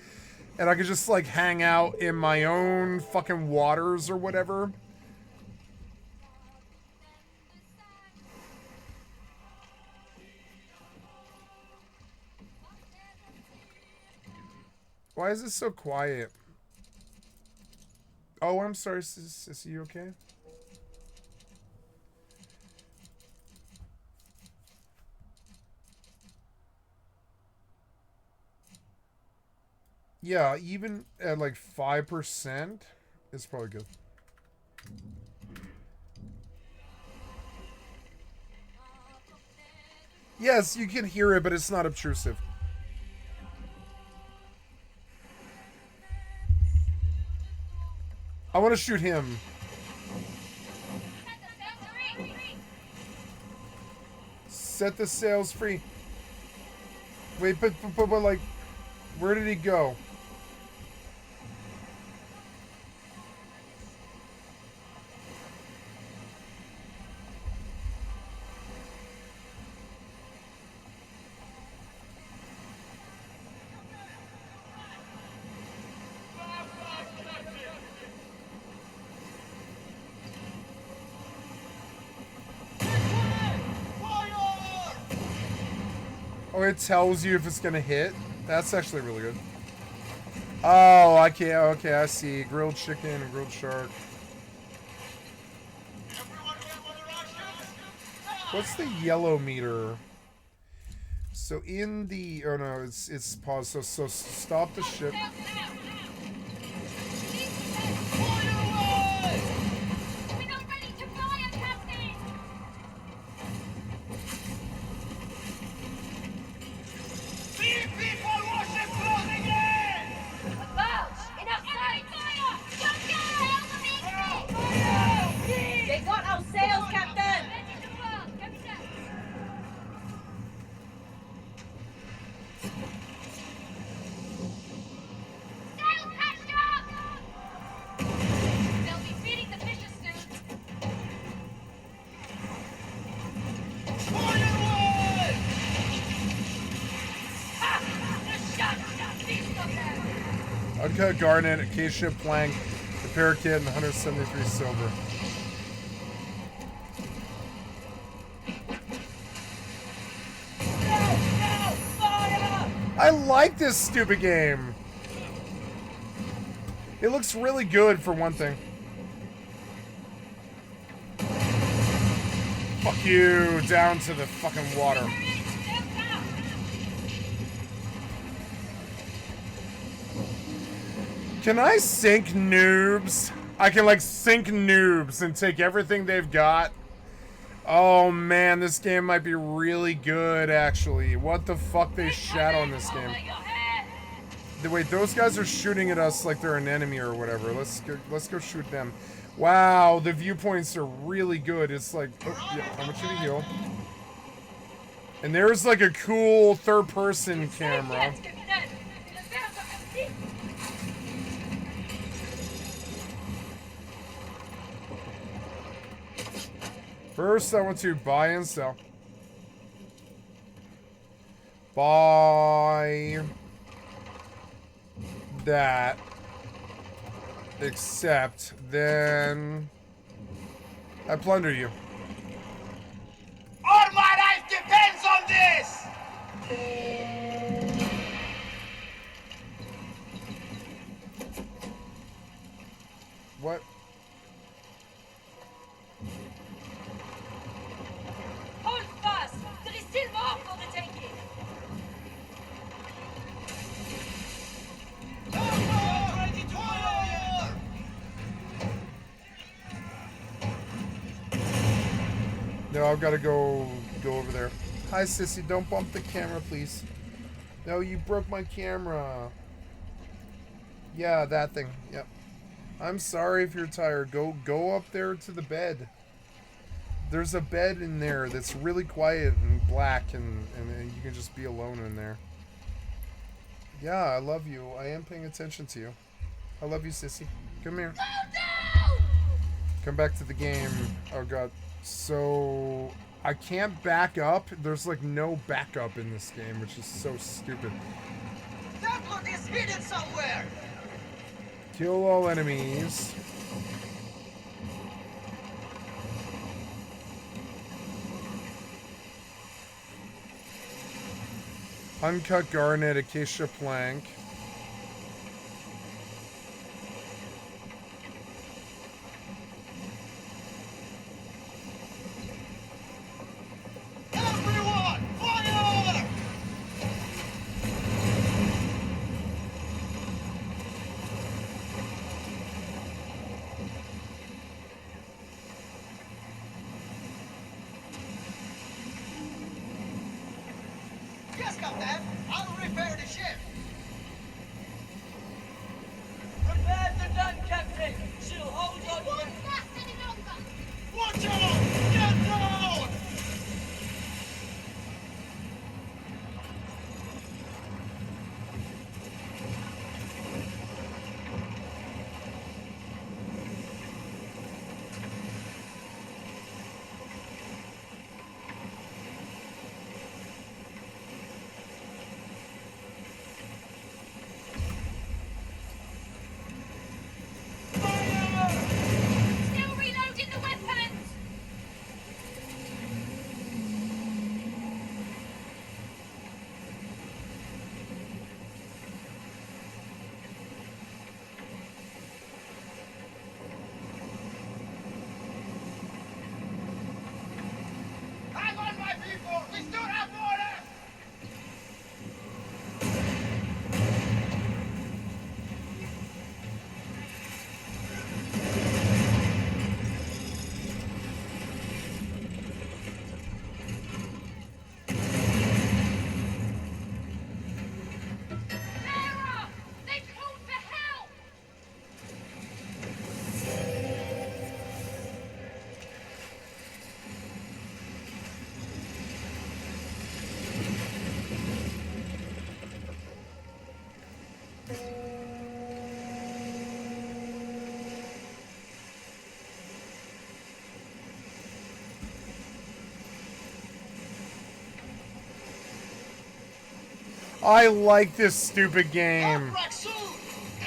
And I could just like hang out in my own fucking waters or whatever. Why is it so quiet? Oh, I'm sorry, Sissy, you okay? Yeah, even at like 5%, it's probably good. Yes, you can hear it, but it's not obtrusive. I want to shoot him. Set the sails free. Wait, but like, where did he go? Oh, it tells you if it's gonna hit. That's actually really good. Oh, okay, I see. Grilled chicken and grilled shark. What's the yellow meter? So in the oh no, it's paused. So stop the ship. They got our sails, Captain! Sail patched up! They'll be feeding the fishes soon. Uncut garnet, acacia plank, the parakeet, and 173 silver. I like this stupid game. It looks really good for one thing. Fuck you, down to the fucking water. Can I sink noobs? I can like sink noobs and take everything they've got. Oh man, this game might be really good actually. What the fuck they shat on this game? Wait, those guys are shooting at us like they're an enemy or whatever. Let's go shoot them. Wow, the viewpoints are really good. It's like, oh yeah, I want you to heal. And there's like a cool third person camera. First, I want to buy and sell. Buy that. Except, then I plunder you. All my life depends on this! What? Hold fast! There is still more for the taking! No, I've got to go over there. Hi, sissy. Don't bump the camera, please. No, you broke my camera. Yeah, that thing. Yep. I'm sorry if you're tired. Go up there to the bed. There's a bed in there that's really quiet and black, and you can just be alone in there. Yeah, I love you. I am paying attention to you. I love you, sissy. Come here. Come back to the game. Oh, God. So, I can't back up. There's, like, no backup in this game, which is so stupid. That one is hidden somewhere! Kill all enemies. Uncut garnet, acacia plank. Yes, Captain. I'll repair the ship. Repairs are done, Captain. She'll hold on. It won't last any longer. Watch out! Get down! Still reloading the weapons. Hang on, my people! We still have more left! Sarah! They called for help. I like this stupid game. Rack soon!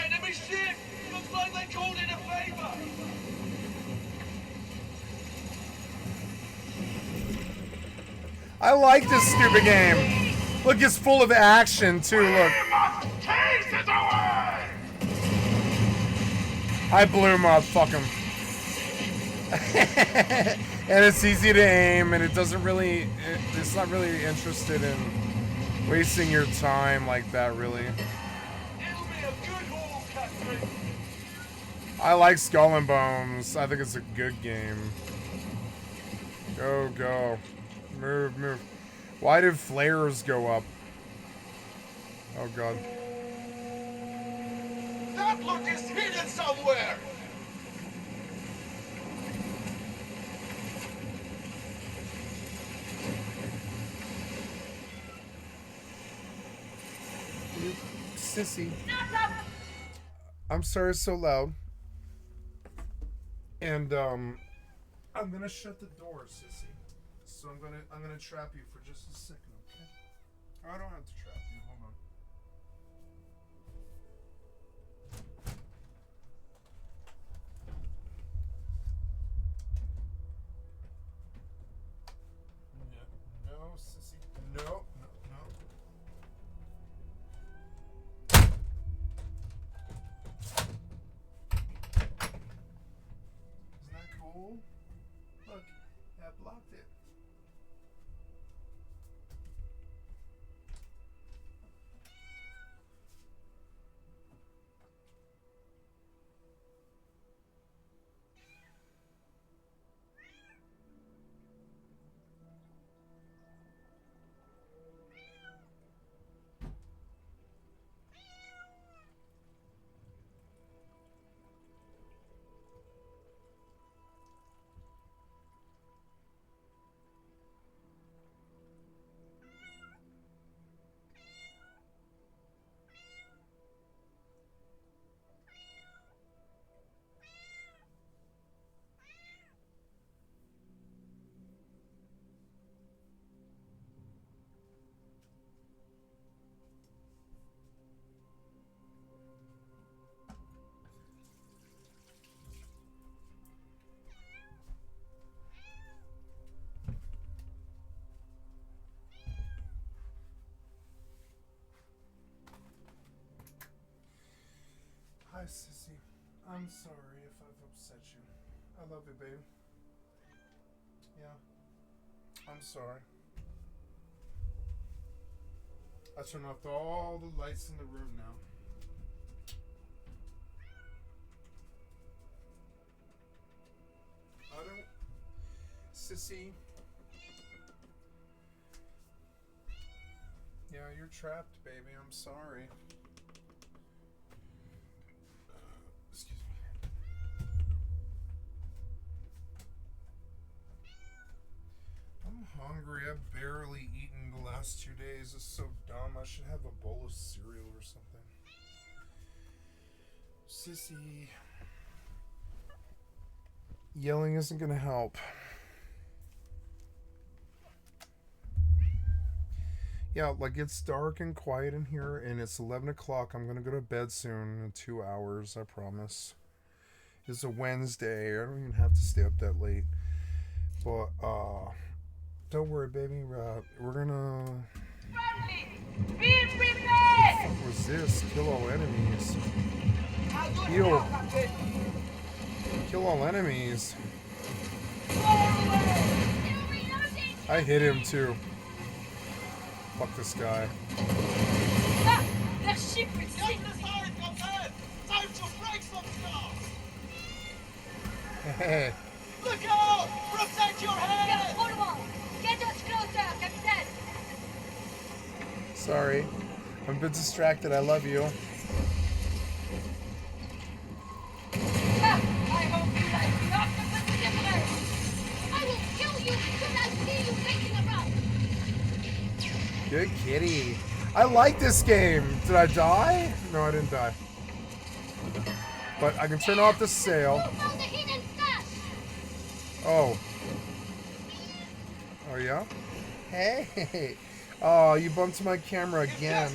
Enemy ship! Looks like they called in a favor! I like this stupid game. Look, it's full of action too. Look. Take it away! I blew him up. Fuck him. And it's easy to aim, and it doesn't really. It's not really interested in wasting your time like that, really. It'll be a good haul, Captain. I like Skull and Bones. I think it's a good game. Go, go. Move, move. Why did flares go up? Oh, God. That look is hidden somewhere! Sissy. I'm sorry it's so loud. And I'm gonna shut the door, Sissy. So I'm gonna trap you for just a second, okay? I don't have to trap you. Hold on. No, Sissy. No, no, no. Isn't that cool? Look, that blocked it. Hi, Sissy. I'm sorry if I've upset you. I love you, babe. Yeah. I'm sorry. I turned off all the lights in the room now. I don't... Sissy... Yeah, you're trapped, baby. I'm sorry. Excuse me. I'm hungry. I've barely eaten the last 2 days. It's so dumb. I should have a bowl of cereal or something. Sissy. Yelling isn't gonna help. Yeah, like it's dark and quiet in here, and it's 11 o'clock. I'm gonna go to bed soon in 2 hours, I promise. It's a Wednesday. I don't even have to stay up that late. But, don't worry, baby. We're gonna... Be prepared! What was this? Kill all enemies. Heal. Kill all enemies. I hit him too. Fuck this guy. The ship is sinking! Time to break some stuff! Hey. Look out! Protect your head! Get us closer, Captain! Sorry. I'm a bit distracted. I love you. I hope you like the octopus difference! I will kill you because I see you making a run! Good kitty. I like this game. Did I die? No, I didn't die. But I can turn off the sail. Oh. Oh, yeah? Hey. Oh, you bumped my camera again.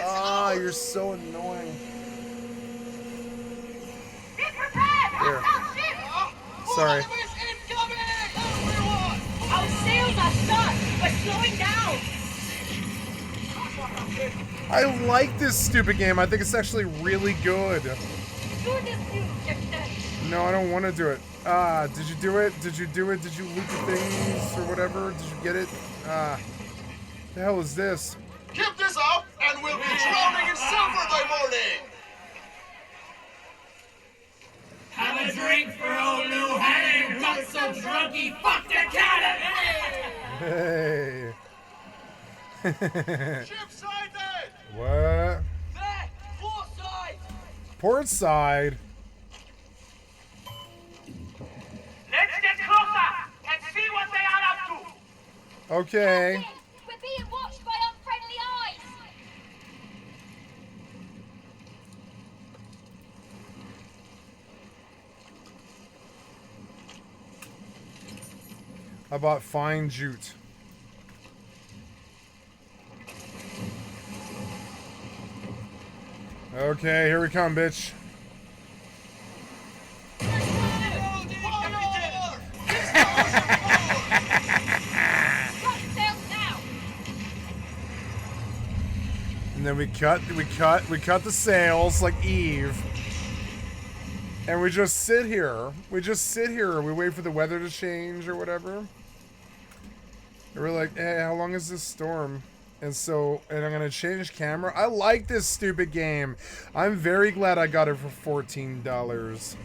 Oh, you're so annoying. Here. Sorry. Our sails are shut! We're slowing down! I like this stupid game. I think it's actually really good. Do this, you Captain! No, I don't want to do it. Did you do it? Did you do it? Did you loot the things or whatever? Did you get it? The hell is this? Keep this up, and we'll be drowning in silver by morning! Have a drink for old Lou Henning. Got so drunk he fucked a cat. Hey. Ship side then! What? There! Port side! Port side? Let's get closer and see what they are up to! Okay. We're being watched by unfriendly eyes! I bought fine jute. Okay, here we come, bitch. And then we cut the sails like Eve. And we just sit here. We wait for the weather to change or whatever. And we're like, hey, how long is this storm? And I'm gonna change camera. I like this stupid game. I'm very glad I got it for $14.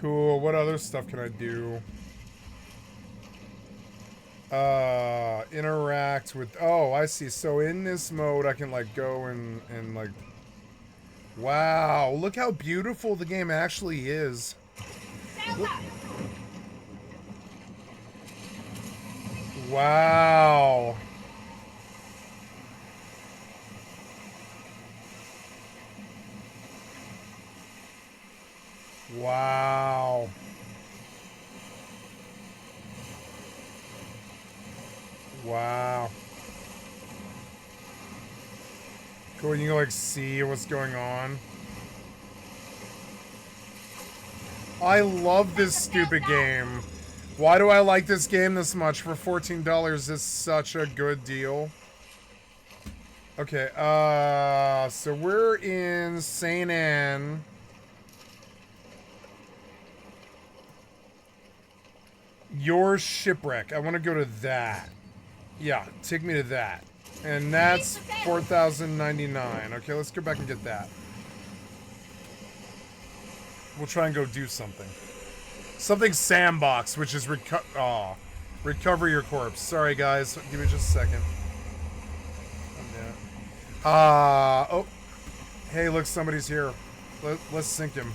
Cool. What other stuff can I do? Interact with... Oh, I see. So in this mode, I can, like, go and like... Wow. Look how beautiful the game actually is. Look. Wow. Wow. Wow. Cool, you can like see what's going on. I love this stupid game. Why do I like this game this much? For $14, it's such a good deal. Okay, so we're in St. Anne. Your shipwreck. I want to go to that. Yeah, take me to that. And that's 4,099. Okay, let's go back and get that. We'll try and go do something. Something sandbox, which is recover your corpse. Sorry, guys. Give me just a second. Oh. Hey, look, somebody's here. Let's sink him.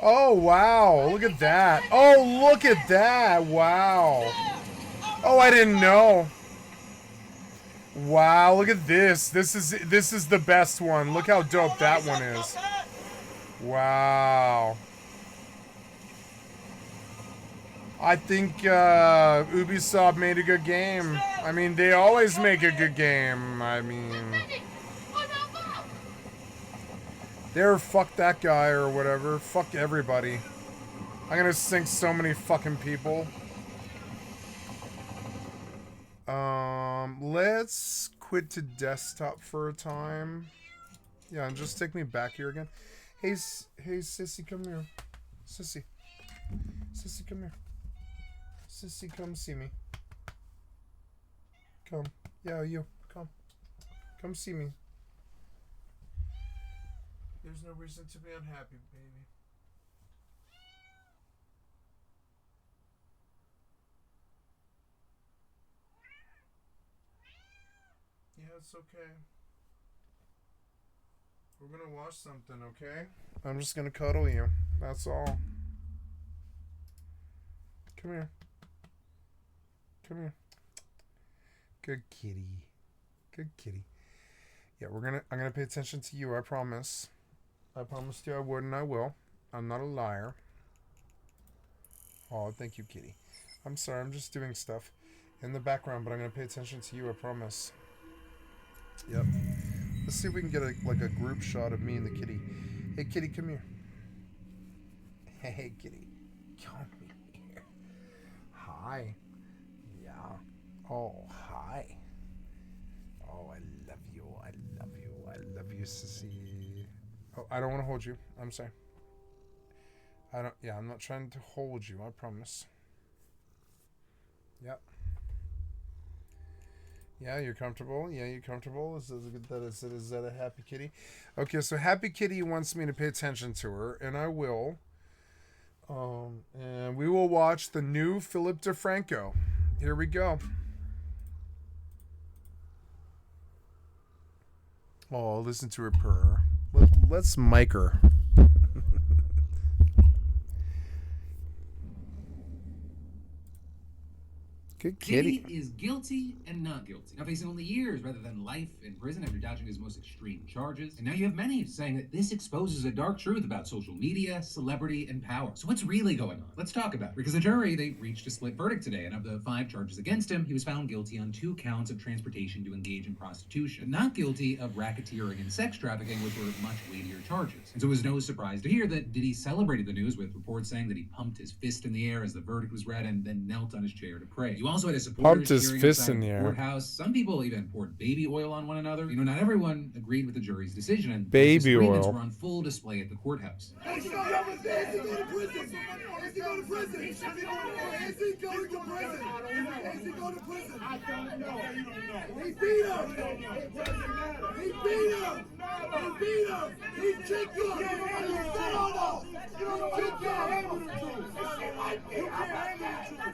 Oh, wow. Look at that. Oh, look at that. Wow. Oh, I didn't know. Wow, look at this. This is the best one. Look how dope that one is. Wow. I think Ubisoft made a good game. I mean, they always make a good game. I mean... There, fuck that guy or whatever. Fuck everybody. I'm gonna sink so many fucking people. Let's quit to desktop for a time. Yeah, and just take me back here again. Hey, sissy, come here. Sissy. Sissy, come here. Sissy, come see me. Come. Yeah, you. Come. Come see me. There's no reason to be unhappy, baby. Yeah, it's okay. We're gonna watch something, okay? I'm just gonna cuddle you. That's all. Come here. Come here. Good kitty. Good kitty. Yeah, I'm gonna pay attention to you, I promise. I promised you I would, and I will. I'm not a liar. Oh, thank you, kitty. I'm sorry, I'm just doing stuff in the background, but I'm gonna pay attention to you, I promise. Yep. Let's see if we can get like a group shot of me and the kitty. Hey, kitty, come here. Hey, kitty. Come here. Hi. Yeah. Oh, hi. Oh, I love you. I love you. I love you, sissy. Oh, I don't want to hold you. I'm sorry. I'm not trying to hold you. I promise. Yep. Yeah, you're comfortable. Yeah, you're comfortable. Is that a happy kitty? Okay, so happy kitty wants me to pay attention to her, and I will. And we will watch the new Philip DeFranco. Here we go. Oh, listen to her purr. Let's mic her. Good kitty. Kitty is guilty and not guilty. Now facing only years rather than life in prison after dodging his most extreme charges. And now you have many saying that this exposes a dark truth about social media, celebrity, and power. So what's really going on? Let's talk about it. Because the jury, they reached a split verdict today, and of the 5 charges against him, he was found guilty on 2 counts of transportation to engage in prostitution, but not guilty of racketeering and sex trafficking, which were much weightier charges. And so it was no surprise to hear that Diddy celebrated the news with reports saying that he pumped his fist in the air as the verdict was read and then knelt on his chair to pray. You also had a supporters pumped his fist in the air. Courthouse. Some people even poured baby oil on one another. You know, not everyone agreed with the jury's decision, and baby disagreements oil were on full display at the courthouse. Is he going to prison? Is he going to prison? Is he going to prison? Is he going to prison? I don't know. He beat him. He beat him. He beat him. He kicked him.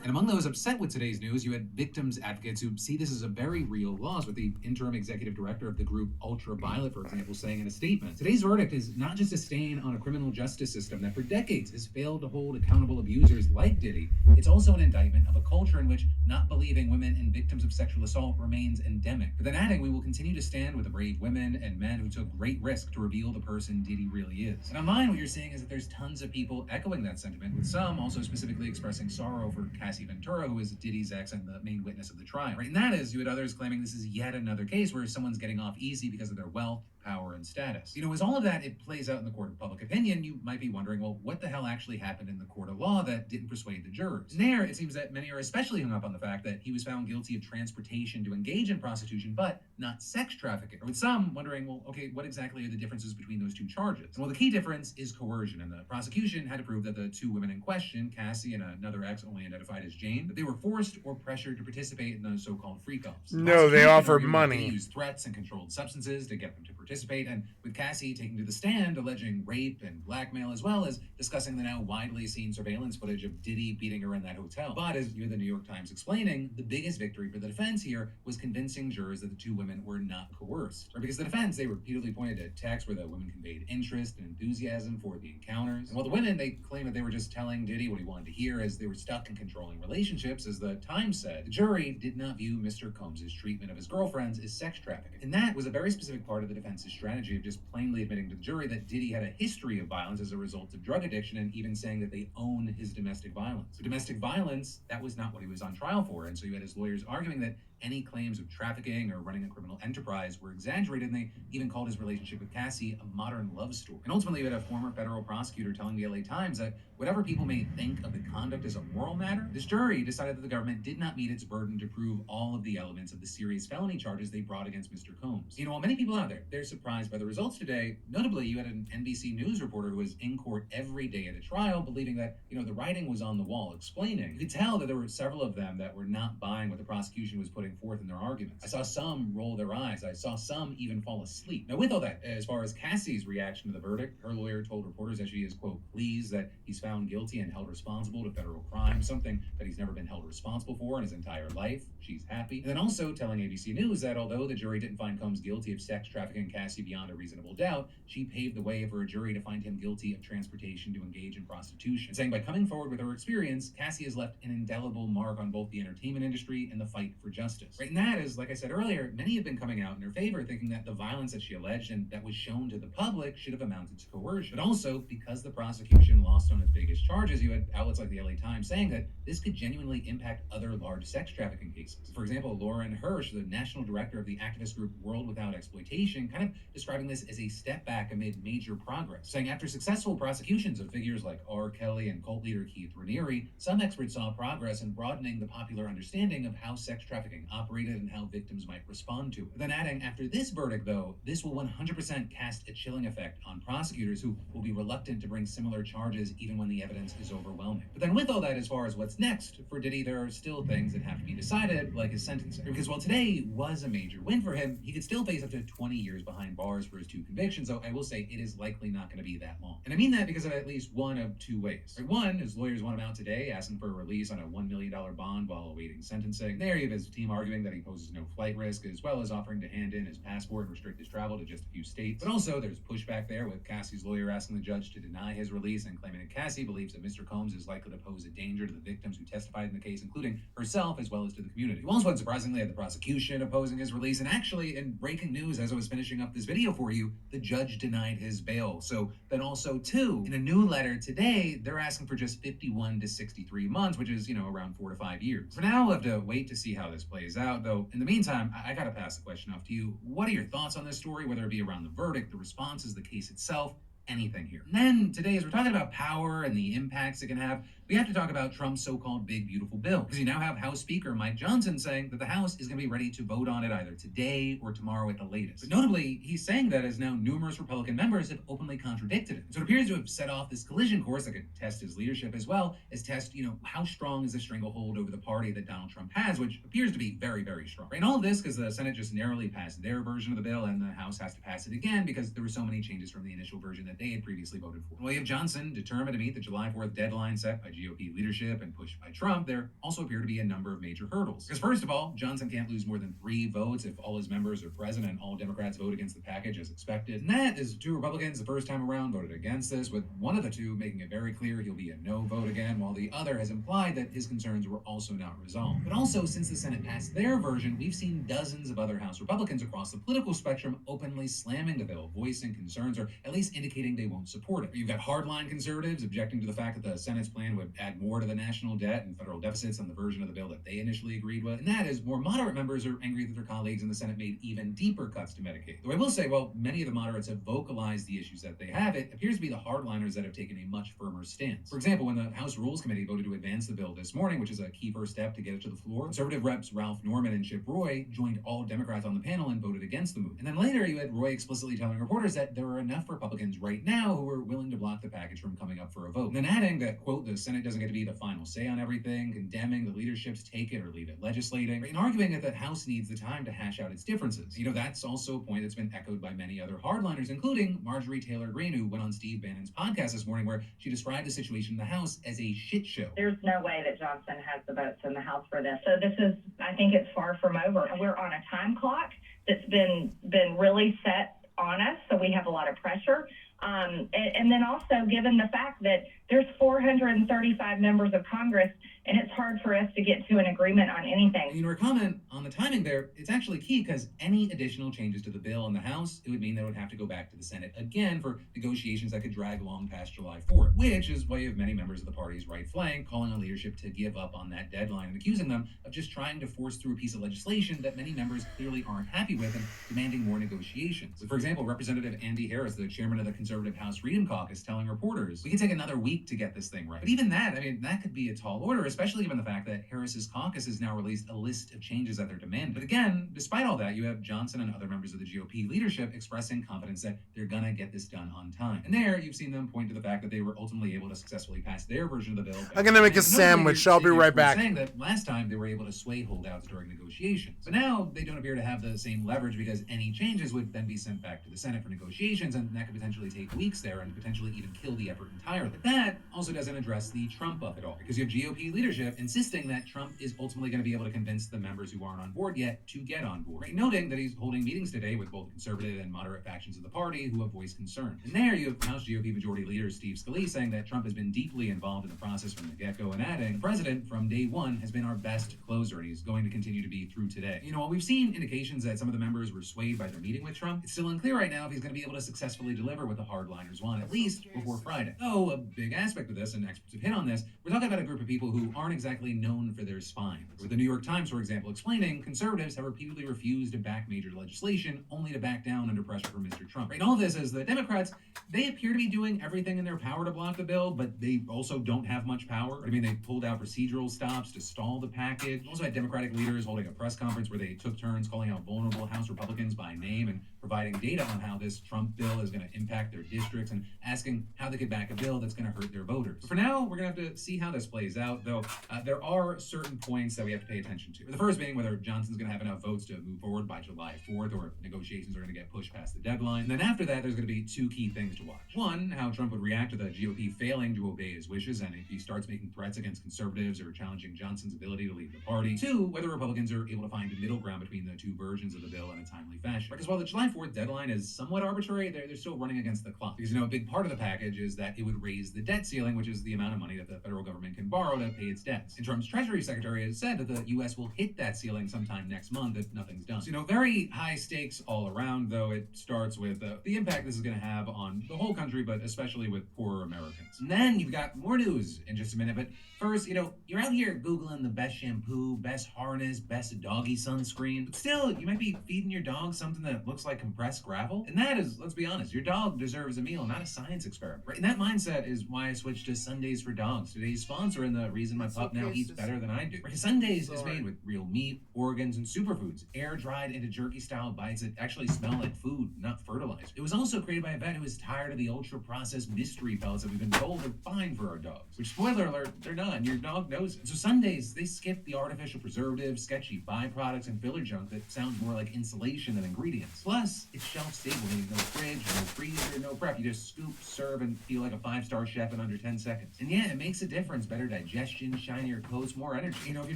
And among those upset with today's news, you had victims advocates who see this as a very real loss, with the interim executive director of the group Ultraviolet, for example, saying in a statement, "Today's verdict is not just a stain on a criminal justice system that for decades has failed to hold accountable abusers like Diddy. It's also an indictment of a culture in which not believing women and victims of sexual assault remains endemic. But then adding, we will continue to stand with the brave women and men who took great risk to reveal the person Diddy really is. And online, what you're seeing is that there's tons of people echoing that sentiment, with some also specifically expressing sorrow for Cassie Ventura, who is Diddy's ex and the main witness of the trial. Right? And that is, you had others claiming this is yet another case where someone's getting off easy because of their wealth, power, and status. As all of that, it plays out in the court of public opinion, you might be wondering, well, what the hell actually happened in the court of law that didn't persuade the jurors? And there, it seems that many are especially hung up on the fact that he was found guilty of transportation to engage in prostitution, but not sex trafficking. Or with some wondering, well, okay, what exactly are the differences between those two charges? And well, the key difference is coercion, and the prosecution had to prove that the two women in question, Cassie and another ex only identified as Jane, that they were forced or pressured to participate in those so-called freak-offs. No, they offered money. They used threats and controlled substances to get them to participate, and with Cassie taking to the stand alleging rape and blackmail, as well as discussing the now widely seen surveillance footage of Diddy beating her in that hotel. But as you hear the New York Times explaining, the biggest victory for the defense here was convincing jurors that the two women were not coerced. Or because the defense, they repeatedly pointed to texts where the women conveyed interest and enthusiasm for the encounters. And while the women, they claimed that they were just telling Diddy what he wanted to hear as they were stuck in controlling relationships, as the Times said, the jury did not view Mr. Combs' treatment of his girlfriends as sex trafficking. And that was a very specific part of the defense's strategy of just plainly admitting to the jury that Diddy had a history of violence as a result of drug addiction, and even saying that they own his domestic violence. So domestic violence, that was not what he was on trial for, and so you had his lawyers arguing that any claims of trafficking or running a criminal enterprise were exaggerated, and they even called his relationship with Cassie a modern love story. And ultimately, you had a former federal prosecutor telling the LA Times that whatever people may think of the conduct as a moral matter, this jury decided that the government did not meet its burden to prove all of the elements of the serious felony charges they brought against Mr. Combs. While many people out there, they're surprised by the results today, notably, you had an NBC News reporter who was in court every day at the trial, believing that, the writing was on the wall, explaining. You could tell that there were several of them that were not buying what the prosecution was putting forth in their arguments. I saw some roll their eyes. I saw some even fall asleep. Now, with all that, as far as Cassie's reaction to the verdict, her lawyer told reporters that she is, quote, pleased that he's found guilty and held responsible to federal crime, something that he's never been held responsible for in his entire life. She's happy. And then also telling ABC News that although the jury didn't find Combs guilty of sex trafficking Cassie beyond a reasonable doubt, she paved the way for a jury to find him guilty of transportation to engage in prostitution. And saying by coming forward with her experience, Cassie has left an indelible mark on both the entertainment industry and the fight for justice. Right, and that is, like I said earlier, many have been coming out in her favor, thinking that the violence that she alleged and that was shown to the public should have amounted to coercion. But also, because the prosecution lost on its biggest charges, you had outlets like the LA Times saying that this could genuinely impact other large sex trafficking cases. For example, Lauren Hirsch, the national director of the activist group World Without Exploitation, kind of describing this as a step back amid major progress, saying after successful prosecutions of figures like R. Kelly and cult leader Keith Raniere, some experts saw progress in broadening the popular understanding of how sex trafficking operated and how victims might respond to it. But then adding, after this verdict, though, this will 100% cast a chilling effect on prosecutors who will be reluctant to bring similar charges even when the evidence is overwhelming. But then with all that, as far as what's next for Diddy, there are still things that have to be decided, like his sentencing. Because while today was a major win for him, he could still face up to 20 years behind bars for his two convictions, though I will say it is likely not going to be that long. And I mean that because of at least one of two ways. One, his lawyers want him out today, asking for a release on a $1 million bond while awaiting sentencing. There you have his team arguing that he poses no flight risk, as well as offering to hand in his passport and restrict his travel to just a few states. But also, there's pushback there, with Cassie's lawyer asking the judge to deny his release and claiming that Cassie believes that Mr. Combs is likely to pose a danger to the victims who testified in the case, including herself, as well as to the community. You also, unsurprisingly, had the prosecution opposing his release, and actually, in breaking news as I was finishing up this video for you, the judge denied his bail. So then also, too, in a new letter today, they're asking for just 51 to 63 months, which is, around 4 to 5 years. For now, we'll have to wait to see how this plays out, though in the meantime, I gotta pass the question off to you. What are your thoughts on this story, whether it be around the verdict, the responses, the case itself, anything here? And then today, as we're talking about power and the impacts it can have, we have to talk about Trump's so-called big beautiful bill, because you now have House Speaker Mike Johnson saying that the House is going to be ready to vote on it either today or tomorrow at the latest. But notably, he's saying that as now numerous Republican members have openly contradicted him. So it appears to have set off this collision course that could test his leadership, as well as test, how strong is the stranglehold over the party that Donald Trump has, which appears to be very, very strong. And all of this because the Senate just narrowly passed their version of the bill, and the House has to pass it again because there were so many changes from the initial version that they had previously voted for. Well, you have Johnson determined to meet the July 4th deadline set by GOP leadership and pushed by Trump, there also appear to be a number of major hurdles. Because first of all, Johnson can't lose more than 3 votes if all his members are present and all Democrats vote against the package as expected. And that is 2 Republicans the first time around voted against this, with one of the 2 making it very clear he'll be a no vote again, while the other has implied that his concerns were also not resolved. But also, since the Senate passed their version, we've seen dozens of other House Republicans across the political spectrum openly slamming the bill, voicing concerns, or at least indicating they won't support it. You've got hardline conservatives objecting to the fact that the Senate's plan would add more to the national debt and federal deficits on the version of the bill that they initially agreed with. And that is, more moderate members are angry that their colleagues in the Senate made even deeper cuts to Medicaid. Though I will say, while many of the moderates have vocalized the issues that they have, it appears to be the hardliners that have taken a much firmer stance. For example, when the House Rules Committee voted to advance the bill this morning, which is a key first step to get it to the floor, conservative reps Ralph Norman and Chip Roy joined all Democrats on the panel and voted against the move. And then later, you had Roy explicitly telling reporters that there are enough Republicans right now who are willing to block the package from coming up for a vote. And then adding that, quote, the Senate doesn't get to be the final say on everything, condemning the leadership to take it or leave it legislating, and arguing that the House needs the time to hash out its differences. You know, that's also a point that's been echoed by many other hardliners, including Marjorie Taylor Greene, who went on Steve Bannon's podcast this morning where she described the situation in the House as a shit show. There's no way that Johnson has the votes in the House for this. So this is, I think it's far from over. We're on a time clock that's been really set on us, so we have a lot of pressure. And then also given the fact that there's 435 members of Congress, and it's hard for us to get to an agreement on anything. And your comment on the timing there, it's actually key because any additional changes to the bill in the House, it would mean that it would have to go back to the Senate again for negotiations that could drag long past July 4th, which is why you have many members of the party's right flank calling on leadership to give up on that deadline and accusing them of just trying to force through a piece of legislation that many members clearly aren't happy with and demanding more negotiations. So for example, Representative Andy Harris, the chairman of the conservative House Freedom Caucus, telling reporters, we could take another week to get this thing right. But even that, I mean, that could be a tall order, especially given the fact that Harris's caucus has now released a list of changes that they're demanding. But again, despite all that, you have Johnson and other members of the GOP leadership expressing confidence that they're gonna get this done on time. And there, you've seen them point to the fact that they were ultimately able to successfully pass their version of the bill. I'm gonna make a sandwich. I'll be right back. Saying that last time they were able to sway holdouts during negotiations. But now they don't appear to have the same leverage because any changes would then be sent back to the Senate for negotiations, and that could potentially take weeks there and potentially even kill the effort entirely. But that also doesn't address the Trump buff at all, because you have GOP leadership insisting that Trump is ultimately going to be able to convince the members who aren't on board yet to get on board. Right? Noting that he's holding meetings today with both conservative and moderate factions of the party who have voiced concern. And there you have House GOP Majority Leader Steve Scalise saying that Trump has been deeply involved in the process from the get-go, and adding, the president from day one has been our best closer, and he's going to continue to be through today. You know, while we've seen indications that some of the members were swayed by their meeting with Trump, it's still unclear right now if he's going to be able to successfully deliver what the hardliners want, at least before Friday. Though a big aspect of this, and experts have hit on this, we're talking about a group of people who aren't exactly known for their spine. With the New York Times, for example, explaining conservatives have repeatedly refused to back major legislation, only to back down under pressure from Mr. Trump. Right? And all this is the Democrats, they appear to be doing everything in their power to block the bill, but they also don't have much power. I mean, they pulled out procedural stops to stall the package. Also had Democratic leaders holding a press conference where they took turns calling out vulnerable House Republicans by name and providing data on how this Trump bill is going to impact their districts and asking how they could back a bill that's going to hurt their voters. But for now, we're going to have to see how this plays out, though there are certain points that we have to pay attention to. The first being whether Johnson's going to have enough votes to move forward by July 4th, or if negotiations are going to get pushed past the deadline. And then after that, there's going to be 2 key things to watch. One, how Trump would react to the GOP failing to obey his wishes, and if he starts making threats against conservatives or challenging Johnson's ability to lead the party. 2, whether Republicans are able to find a middle ground between the 2 versions of the bill in a timely fashion. Because while the July 4th deadline is somewhat arbitrary, they're still running against the clock. Because, you know, a big part of the package is that it would raise the debt ceiling, which is the amount of money that the federal government can borrow to pay its debts. And Trump's Treasury Secretary has said that the U.S. will hit that ceiling sometime next month if nothing's done. So, you know, very high stakes all around, though it starts with the impact this is going to have on the whole country, but especially with poorer Americans. And then you've got more news in just a minute, but first, you know, you're out here Googling the best shampoo, best harness, best doggy sunscreen, but still, you might be feeding your dog something that looks like compressed gravel. And that is, let's be honest, your dog deserves a meal, not a science experiment. Right? And that mindset is why I switched to Sundays for Dogs, today's sponsor, and the reason my pup now eats better than I do. Because Sundays is made with real meat, organs, and superfoods, air-dried into jerky-style bites that actually smell like food, not fertilizer. It was also created by a vet who is tired of the ultra-processed mystery pellets that we've been told are fine for our dogs. Which, spoiler alert, they're not, and your dog knows it. So Sundays, they skip the artificial preservatives, sketchy byproducts, and filler junk that sounds more like insulation than ingredients. Plus, Plus, it's shelf-stable, meaning no fridge, no freezer, no prep. You just scoop, serve, and feel like a 5-star chef in under 10 seconds. And yeah, it makes a difference. Better digestion, shinier coats, more energy. You know, if your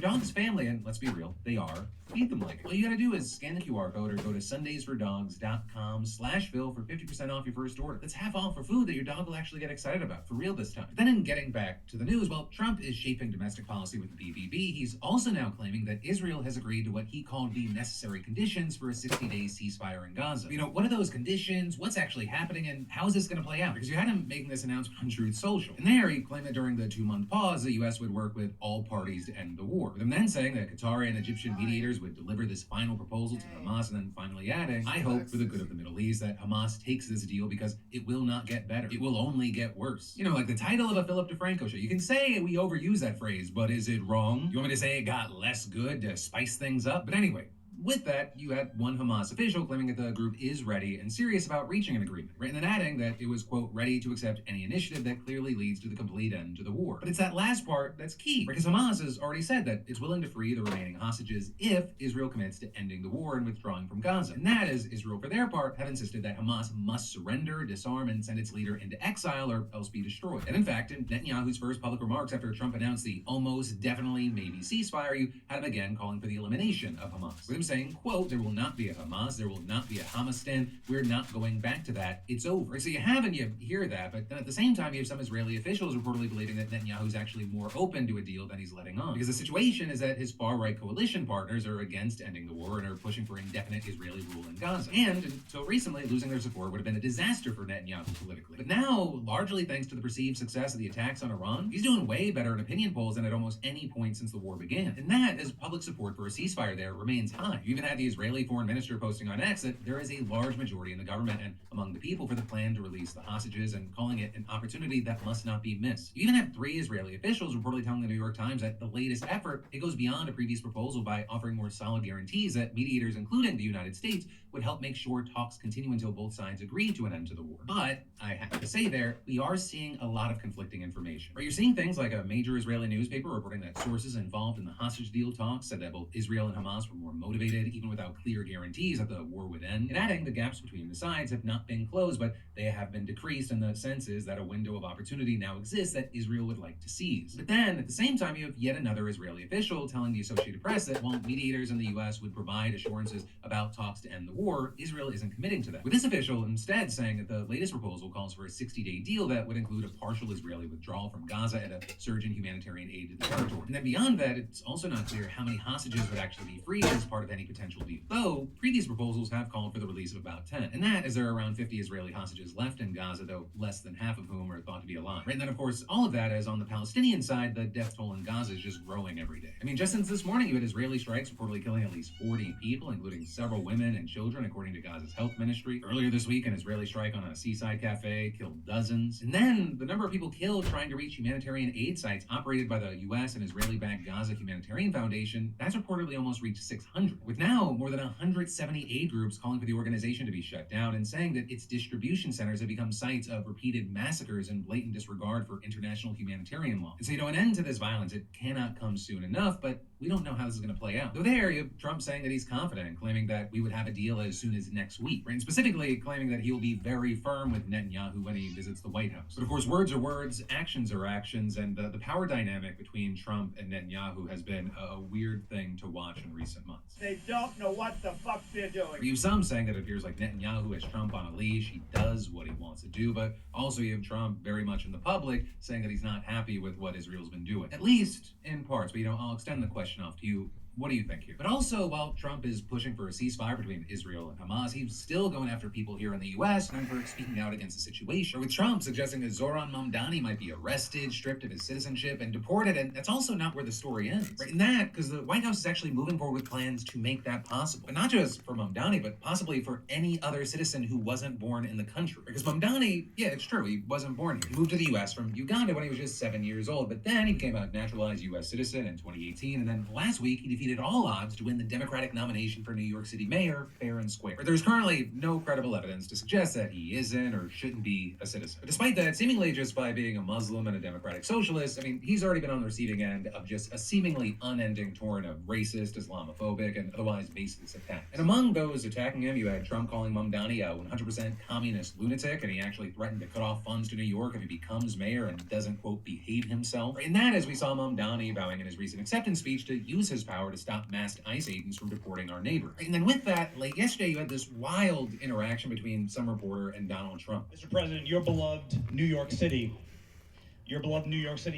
dog's family, and let's be real, they are, feed them like it. All you gotta do is scan the QR code or go to sundaysfordogs.com/Phil for 50% off your first order. That's half off for food that your dog will actually get excited about, for real this time. But then in getting back to the news, well, Trump is shaping domestic policy with the BBB. He's also now claiming that Israel has agreed to what he called the necessary conditions for a 60-day ceasefire in Gaza. You know, what are those conditions? What's actually happening? And how is this going to play out? Because you had him making this announcement on Truth Social. And there he claimed that during the 2-month pause, the U.S. would work with all parties to end the war. With him then saying that Qatari and Egyptian mediators would deliver this final proposal to Hamas, and then finally adding, I hope for the good of the Middle East that Hamas takes this deal because it will not get better. It will only get worse. You know, like the title of a Philip DeFranco show. You can say we overuse that phrase, but is it wrong? You want me to say it got less good to spice things up? But anyway, with that, you had one Hamas official claiming that the group is ready and serious about reaching an agreement, right? And then adding that it was, quote, ready to accept any initiative that clearly leads to the complete end to the war. But it's that last part that's key, because Hamas has already said that it's willing to free the remaining hostages if Israel commits to ending the war and withdrawing from Gaza. And that is, Israel, for their part, have insisted that Hamas must surrender, disarm, and send its leader into exile or else be destroyed. And in fact, in Netanyahu's first public remarks after Trump announced the almost definitely maybe ceasefire, you had him again calling for the elimination of Hamas, with him saying, quote, there will not be a Hamas, there will not be a Hamastan, we're not going back to that, it's over. So you have and you hear that, but then at the same time you have some Israeli officials reportedly believing that Netanyahu's actually more open to a deal than he's letting on. Because the situation is that his far-right coalition partners are against ending the war and are pushing for indefinite Israeli rule in Gaza. And until recently, losing their support would have been a disaster for Netanyahu politically. But now, largely thanks to the perceived success of the attacks on Iran, he's doing way better in opinion polls than at almost any point since the war began. And that is public support for a ceasefire there remains high. You even had the Israeli foreign minister posting on X that there is a large majority in the government and among the people for the plan to release the hostages and calling it an opportunity that must not be missed. You even have 3 Israeli officials reportedly telling the New York Times that the latest effort, it goes beyond a previous proposal by offering more solid guarantees that mediators, including the United States, would help make sure talks continue until both sides agree to an end to the war. But I have to say there, we are seeing a lot of conflicting information. You're seeing things like a major Israeli newspaper reporting that sources involved in the hostage deal talks said that both Israel and Hamas were more motivated, even without clear guarantees that the war would end. And adding, the gaps between the sides have not been closed, but they have been decreased, and the sense is that a window of opportunity now exists that Israel would like to seize. But then, at the same time, you have yet another Israeli official telling the Associated Press that while mediators in the U.S. would provide assurances about talks to end the war, Israel isn't committing to that. With this official instead saying that the latest proposal calls for a 60-day deal that would include a partial Israeli withdrawal from Gaza and a surge in humanitarian aid to the territory. And then beyond that, it's also not clear how many hostages would actually be freed as part of any potential deal. Though, previous proposals have called for the release of about 10. And that is there are around 50 Israeli hostages left in Gaza, though less than half of whom are thought to be alive. Right? And then, of course, all of that is on the Palestinian side, the death toll in Gaza is just growing every day. I mean, just since this morning, you had Israeli strikes reportedly killing at least 40 people, including several women and children, according to Gaza's health ministry. Earlier this week, an Israeli strike on a seaside cafe killed dozens. And then, the number of people killed trying to reach humanitarian aid sites operated by the U.S. and Israeli-backed Gaza Humanitarian Foundation, that's reportedly almost reached 600. With now more than 170 aid groups calling for the organization to be shut down and saying that its distribution centers have become sites of repeated massacres and blatant disregard for international humanitarian law. And so, an end to this violence, it cannot come soon enough, but we don't know how this is going to play out. Though there, you have Trump saying that he's confident and claiming that we would have a deal as soon as next week, right? And specifically claiming that he'll be very firm with Netanyahu when he visits the White House. But of course, words are words, actions are actions, and the power dynamic between Trump and Netanyahu has been a weird thing to watch in recent months. They don't know what the fuck they're doing. You have some saying that it appears like Netanyahu has Trump on a leash, he does what he wants to do, but also you have Trump very much in the public saying that he's not happy with what Israel's been doing. At least in parts, but I'll extend the question off to you. What do you think here? But also, while Trump is pushing for a ceasefire between Israel and Hamas, he's still going after people here in the U.S. known for speaking out against the situation. Or with Trump suggesting that Zoran Mamdani might be arrested, stripped of his citizenship, and deported, and that's also not where the story ends. Right? And that, because the White House is actually moving forward with plans to make that possible. But not just for Mamdani, but possibly for any other citizen who wasn't born in the country. Because Mamdani, yeah, it's true, he wasn't born here. He moved to the U.S. from Uganda when he was just 7 years old, but then he became a naturalized U.S. citizen in 2018, and then last week he defeated defeated all odds to win the Democratic nomination for New York City mayor fair and square. But there's currently no credible evidence to suggest that he isn't or shouldn't be a citizen. But despite that, seemingly just by being a Muslim and a democratic socialist, I mean, he's already been on the receiving end of just a seemingly unending torrent of racist, Islamophobic, and otherwise baseless attacks. And among those attacking him, you had Trump calling Mamdani a 100% communist lunatic, and he actually threatened to cut off funds to New York if he becomes mayor and doesn't, quote, behave himself. And that, as we saw Mamdani vowing in his recent acceptance speech to use his power to stop masked ICE agents from deporting our neighbor. And then with that, late yesterday, you had this wild interaction between some reporter and Donald Trump. Mr. President, your beloved New York City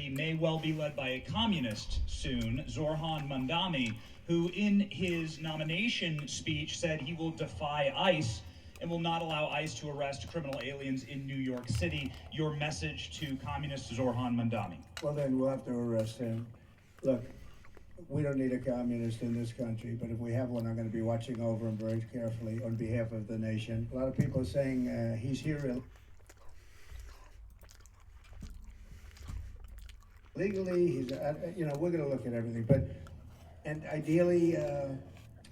may well be led by a communist soon, Zoran Mamdani, who in his nomination speech said he will defy ICE and will not allow ICE to arrest criminal aliens in New York City. Your message to communist Zoran Mamdani? Well, then we'll have to arrest him. Look, we don't need a communist in this country, but if we have one, I'm going to be watching over him very carefully on behalf of the nation. A lot of people are saying he's here legally. He's, we're going to look at everything, and ideally,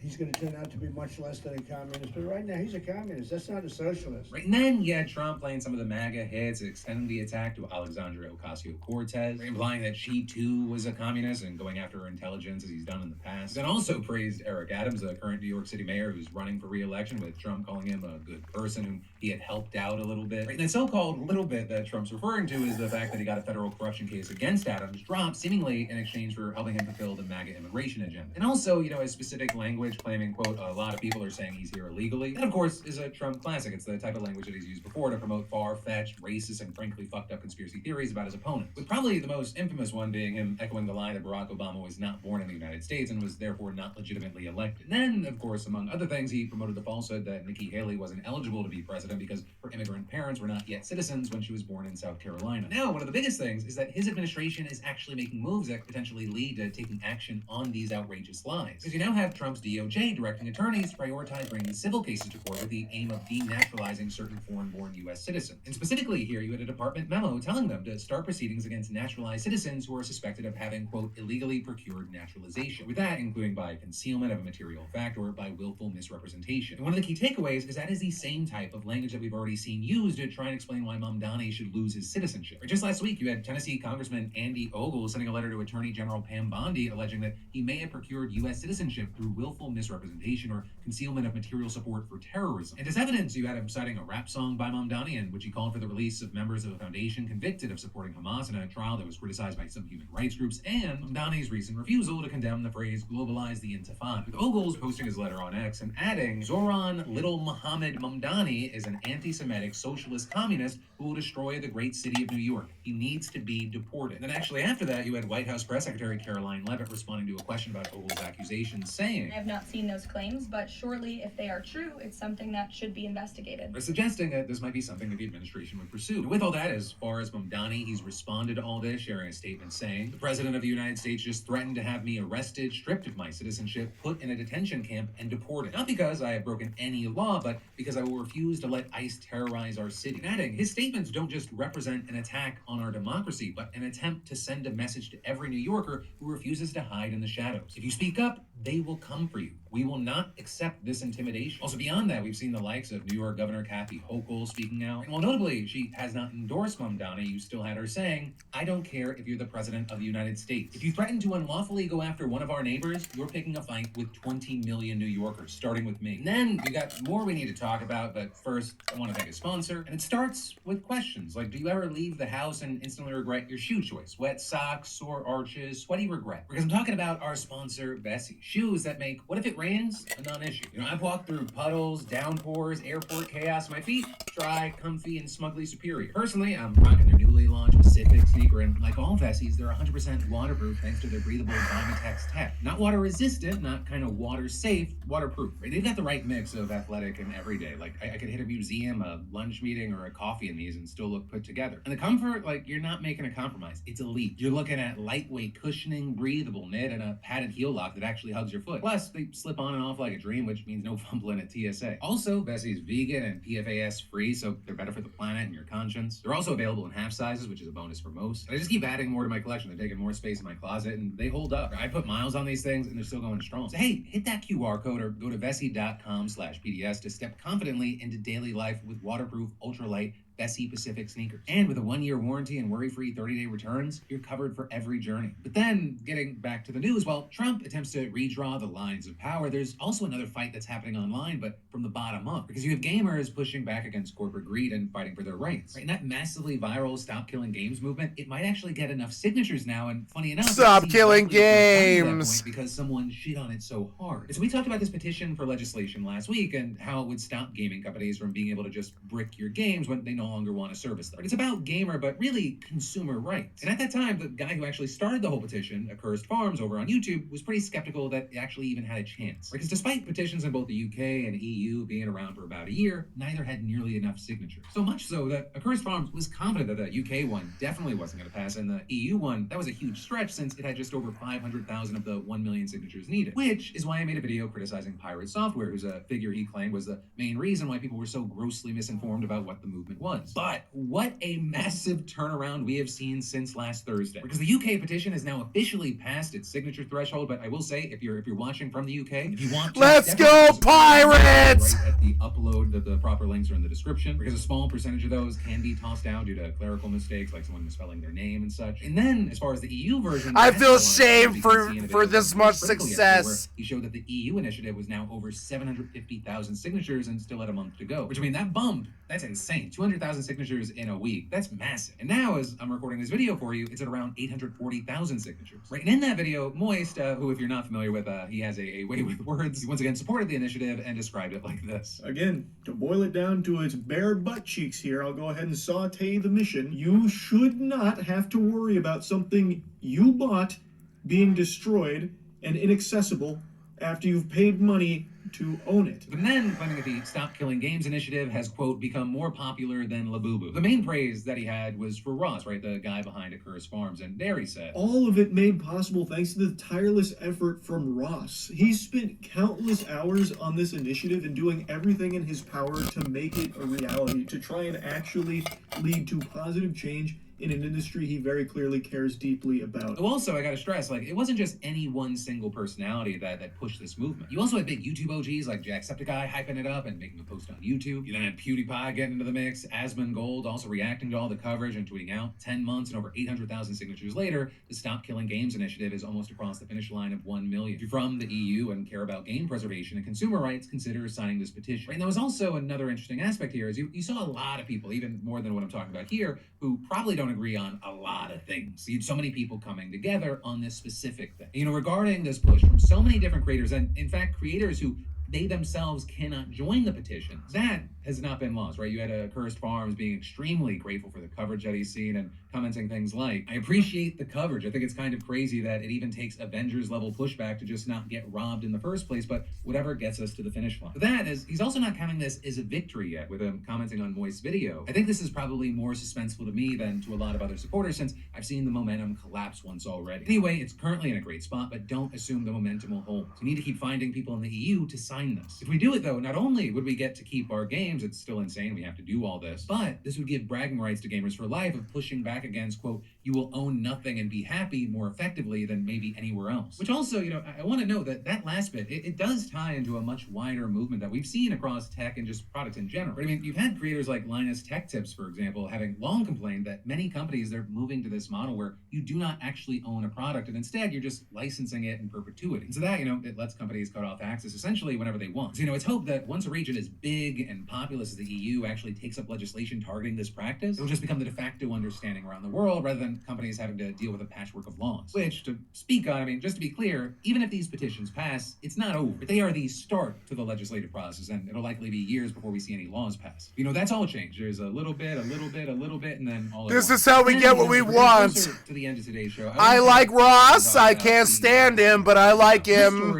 he's going to turn out to be much less than a communist. But right now, he's a communist. That's not a socialist. Right, and then you had Trump playing some of the MAGA hits, extending the attack to Alexandria Ocasio-Cortez, implying that she too was a communist and going after her intelligence as he's done in the past. Then also praised Eric Adams, the current New York City mayor who's running for re-election, with Trump calling him a good person whom he had helped out a little bit. Right, and that so-called little bit that Trump's referring to is the fact that he got a federal corruption case against Adams dropped, seemingly in exchange for helping him fulfill the MAGA immigration agenda. And also, his specific language claiming, quote, a lot of people are saying he's here illegally. That, of course, is a Trump classic. It's the type of language that he's used before to promote far-fetched, racist, and frankly fucked up conspiracy theories about his opponents. With probably the most infamous one being him echoing the lie that Barack Obama was not born in the United States and was therefore not legitimately elected. And then, of course, among other things, he promoted the falsehood that Nikki Haley wasn't eligible to be president because her immigrant parents were not yet citizens when she was born in South Carolina. Now, one of the biggest things is that his administration is actually making moves that potentially lead to taking action on these outrageous lies. Because you now have Trump's DOJ directing attorneys to prioritize bringing civil cases to court with the aim of denaturalizing certain foreign-born U.S. citizens. And specifically here, you had a department memo telling them to start proceedings against naturalized citizens who are suspected of having, quote, illegally procured naturalization. With that, including by concealment of a material fact or by willful misrepresentation. And one of the key takeaways is that is the same type of language that we've already seen used to try and explain why Mamdani should lose his citizenship. Or just last week, you had Tennessee Congressman Andy Ogle sending a letter to Attorney General Pam Bondi alleging that he may have procured U.S. citizenship through willful misrepresentation or concealment of material support for terrorism. And as evidence, you had him citing a rap song by Mamdani in which he called for the release of members of a foundation convicted of supporting Hamas in a trial that was criticized by some human rights groups, and Mamdani's recent refusal to condemn the phrase globalize the intifada. With Ogles posting his letter on X and adding, Zoran Little Mohammed Mamdani is an anti-Semitic socialist communist who will destroy the great city of New York. He needs to be deported. And then actually after that, you had White House Press Secretary Caroline Leavitt responding to a question about Ogles' accusations, saying, I have not seen those claims, but surely if they are true, it's something that should be investigated. Suggesting that this might be something that the administration would pursue. And with all that, as far as Mamdani, he's responded to all this, sharing a statement saying, the President of the United States just threatened to have me arrested, stripped of my citizenship, put in a detention camp, and deported. Not because I have broken any law, but because I will refuse to let ICE terrorize our city. And adding, his statements don't just represent an attack on our democracy, but an attempt to send a message to every New Yorker who refuses to hide in the shadows. If you speak up, they will come for you. We will not accept this intimidation. Also, beyond that, we've seen the likes of New York Governor Kathy Hochul speaking out. And while notably she has not endorsed Mamdani, you still had her saying, I don't care if you're the President of the United States. If you threaten to unlawfully go after one of our neighbors, you're picking a fight with 20 million New Yorkers, starting with me. And then we got more we need to talk about, but first, I want to thank a sponsor. And it starts with questions like, do you ever leave the house and instantly regret your shoe choice? Wet socks, sore arches, sweaty regret. Because I'm talking about our sponsor, Vessi. Shoes that make, what if it rains? A non-issue. I've walked through puddles, downpours, airport chaos. My feet dry, comfy, and smugly superior. Personally, I'm rocking their newly launched Pacific sneaker, and like all Vessies, they're 100% waterproof thanks to their breathable Vimatex tech. Not water resistant, not kind of water safe, waterproof. Right? They've got the right mix of athletic and everyday. Like I could hit a museum, a lunch meeting, or a coffee in these and still look put together. And the comfort, like you're not making a compromise. It's elite. You're looking at lightweight cushioning, breathable knit, and a padded heel lock that actually hugs your foot. Plus, they slip on and off like a dream, which means no fumbling at TSA. Also, Vessi's vegan and PFAS free free, so they're better for the planet and your conscience. They're also available in half sizes, which is a bonus for most. And I just keep adding more to my collection. They're taking more space in my closet, and they hold up. I put miles on these things, and they're still going strong. So hey, hit that QR code or go to Vessi.com/PDS to step confidently into daily life with waterproof, ultralight, Vessi Pacific sneakers. And with a 1-year warranty and worry-free 30-day returns, you're covered for every journey. But then, getting back to the news, while Trump attempts to redraw the lines of power, there's also another fight that's happening online, but from the bottom up. Because you have gamers pushing back against corporate greed and fighting for their rights. Right? And that massively viral Stop Killing Games movement, it might actually get enough signatures now, and funny enough, Stop killing games! Because someone shit on it so hard. And so we talked about this petition for legislation last week and how it would stop gaming companies from being able to just brick your games when they no longer want to service them. It's about gamer, but really consumer rights. And at that time, the guy who actually started the whole petition, Accursed Farms over on YouTube, was pretty skeptical that it actually even had a chance. Because despite petitions in both the UK and EU being around for about a year, neither had nearly enough signatures. So much so that Accursed Farms was confident that the UK one definitely wasn't going to pass, and the EU one, that was a huge stretch since it had just over 500,000 of the 1 million signatures needed. Which is why I made a video criticizing Pirate Software, who's a figure he claimed was the main reason why people were so grossly misinformed about what the movement was. But what a massive turnaround we have seen since last Thursday. Because the UK petition has now officially passed its signature threshold, but I will say, if you're watching from the UK, if you want to, let's go Pirates! Right at the upload, the proper links are in the description, because a small percentage of those can be tossed out due to clerical mistakes, like someone misspelling their name and such. And then, as far as the EU version, I feel shame for this much success. He showed that the EU initiative was now over 750,000 signatures and still had a month to go. Which, I mean, that bump, that's insane. 200,000 signatures in a week. That's massive. And now, as I'm recording this video for you, it's at around 840,000 signatures. Right, and in that video, Moist, who, if you're not familiar with, he has a way with words, he once again supported the initiative and described it like this. Again, to boil it down to its bare butt cheeks here, I'll go ahead and saute the mission. You should not have to worry about something you bought being destroyed and inaccessible after you've paid money to own it. But then, claiming that the Stop Killing Games initiative has, quote, become more popular than Labubu. The main praise that he had was for Ross, right, the guy behind Accursed Farms, and there he said, all of it made possible thanks to the tireless effort from Ross. He spent countless hours on this initiative and doing everything in his power to make it a reality, to try and actually lead to positive change in an industry he very clearly cares deeply about. Also, I gotta stress, like, it wasn't just any one single personality that pushed this movement. You also had big YouTube OGs like Jacksepticeye hyping it up and making a post on YouTube. You then had PewDiePie getting into the mix, Asmongold also reacting to all the coverage and tweeting out. 10 months and over 800,000 signatures later, the Stop Killing Games initiative is almost across the finish line of 1 million. If you're from the EU and care about game preservation and consumer rights, consider signing this petition. Right, and there was also another interesting aspect here, is you saw a lot of people, even more than what I'm talking about here, who probably don't agree on a lot of things. You had so many people coming together on this specific thing. You know, regarding this push from so many different creators, and in fact, creators who they themselves cannot join the petition. That has not been lost, right? You had Accursed Farms being extremely grateful for the coverage that he's seen and commenting things like, I appreciate the coverage. I think it's kind of crazy that it even takes Avengers level pushback to just not get robbed in the first place, but whatever gets us to the finish line. But that is, he's also not counting this as a victory yet with him commenting on Moist's video. I think this is probably more suspenseful to me than to a lot of other supporters since I've seen the momentum collapse once already. Anyway, it's currently in a great spot, but don't assume the momentum will hold. We need to keep finding people in the EU to sign this. If we do it though, not only would we get to keep our games, it's still insane we have to do all this, but this would give bragging rights to Gamers for Life of pushing back against, quote, you will own nothing and be happy more effectively than maybe anywhere else. Which also, you know, I want to note that last bit, it does tie into a much wider movement that we've seen across tech and just products in general. I mean, you've had creators like Linus Tech Tips, for example, having long complained that many companies, they're moving to this model where you do not actually own a product and instead you're just licensing it in perpetuity. And so that, you know, it lets companies cut off access essentially whenever they want. So, you know, it's hoped that once a region as big and populous as the EU actually takes up legislation targeting this practice, it'll just become the de facto understanding around the world rather than companies having to deal with a patchwork of laws. Which, to speak on, I mean, just to be clear, even if these petitions pass, it's not over. They are the start to the legislative process, and it'll likely be years before we see any laws pass. You know, that's all change. There's a little bit, and then all this is how we get what we want. To the end of today's show, I like Ross. I can't stand him, but I like him.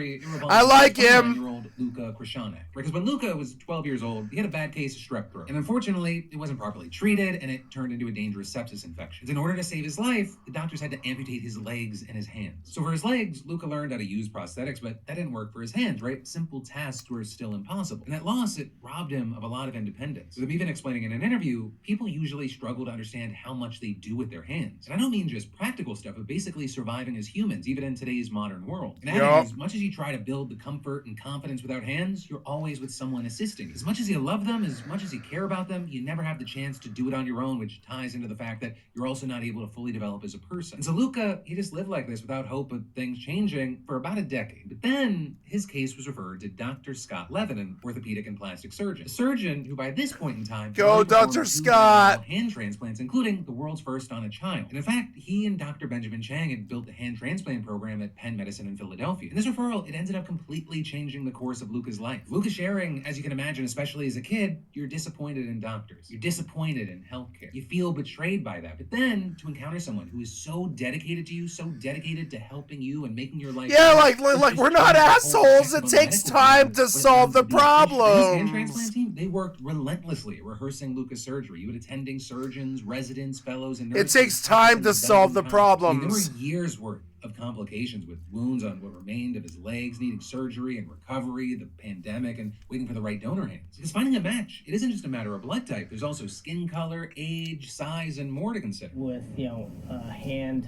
I like him. Luka Krashanek. Because when Luka was 12 years old, he had a bad case of strep throat. And unfortunately, it wasn't properly treated, and it turned into a dangerous sepsis infection. In order to save his life, the doctors had to amputate his legs and his hands. So for his legs, Luka learned how to use prosthetics, but that didn't work for his hands, right? Simple tasks were still impossible. And that loss, it robbed him of a lot of independence. With him even explaining in an interview, people usually struggle to understand how much they do with their hands. And I don't mean just practical stuff, but basically surviving as humans, even in today's modern world. And as much as you try to build the comfort and confidence without hands, you're always with someone assisting. As much as you love them, as much as you care about them, you never have the chance to do it on your own, which ties into the fact that you're also not able to fully develop as a person. And so Luka, he just lived like this without hope of things changing for about a decade. But then his case was referred to Dr. Scott Levin, an orthopedic and plastic surgeon. A surgeon who by this point in time... Go, Dr. Scott! ...hand transplants, including the world's first on a child. And in fact, he and Dr. Benjamin Chang had built the hand transplant program at Penn Medicine in Philadelphia. And this referral, it ended up completely changing the course of Luka's life. Luka's sharing, as you can imagine, especially as a kid, you're disappointed in doctors. You're disappointed in healthcare. You feel betrayed by that. But then to encounter someone who is so dedicated to you, so dedicated to helping you and making your life... Yeah, like we're not assholes. It takes time to solve the problem. This hand transplant team, they worked relentlessly at rehearsing Luka's surgery. You would attending surgeons, residents, fellows, and nurses. It takes time to solve the problems. There were years worth of complications with wounds on what remained of his legs, needing surgery and recovery, the pandemic, and waiting for the right donor hands. Because finding a match, it isn't just a matter of blood type. There's also skin color, age, size, and more to consider. With, hand,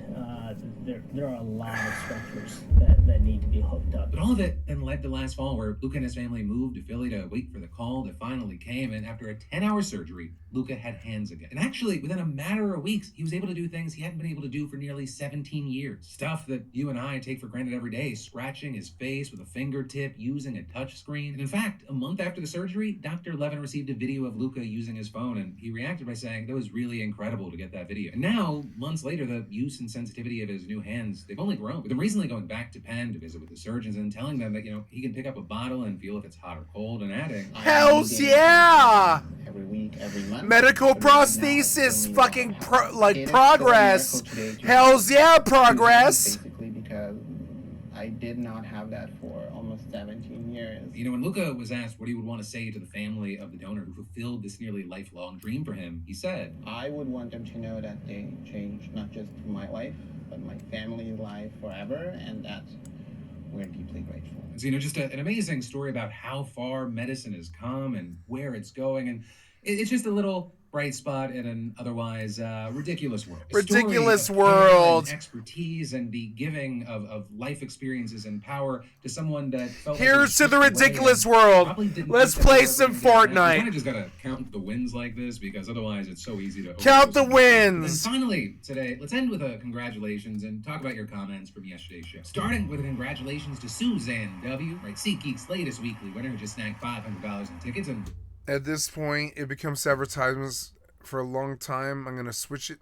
there are a lot of structures that need to be hooked up. But all of it then led to last fall, where Luka and his family moved to Philly to wait for the call that finally came, and after a 10-hour surgery, Luka had hands again. And actually, within a matter of weeks, he was able to do things he hadn't been able to do for nearly 17 years. Stuff that you and I take for granted every day, scratching his face with a fingertip, using a touch screen. And in fact, a month after the surgery, Dr. Levin received a video of Luka using his phone, and he reacted by saying that was really incredible to get that video. And now, months later, the use and sensitivity of his new hands, they've only grown. With him recently going back to Penn to visit with the surgeons and telling them that, he can pick up a bottle and feel if it's hot or cold, and adding, Hells yeah! Every week, every month. Medical prosthesis, fucking progress. Hells yeah, progress. Basically because I did not have that for almost 17 years. When Luka was asked what he would want to say to the family of the donor who fulfilled this nearly lifelong dream for him, he said, I would want them to know that they changed not just my life, but my family's life forever, and that we're deeply grateful. So, just an amazing story about how far medicine has come and where it's going, and it's just a little bright spot in an otherwise ridiculous world. Ridiculous world. And expertise and the giving of life experiences and power to someone that felt Here's to the ridiculous world. Let's play some Fortnite. You kind of just gotta count the wins like this, because otherwise it's so easy to count the wins. And finally, today, let's end with a congratulations and talk about your comments from yesterday's show. Starting with a congratulations to Suzanne W. Right, SeatGeek's latest weekly winner, who just snagged $500 in tickets. And at this point, it becomes advertisements for a long time. I'm going to switch it.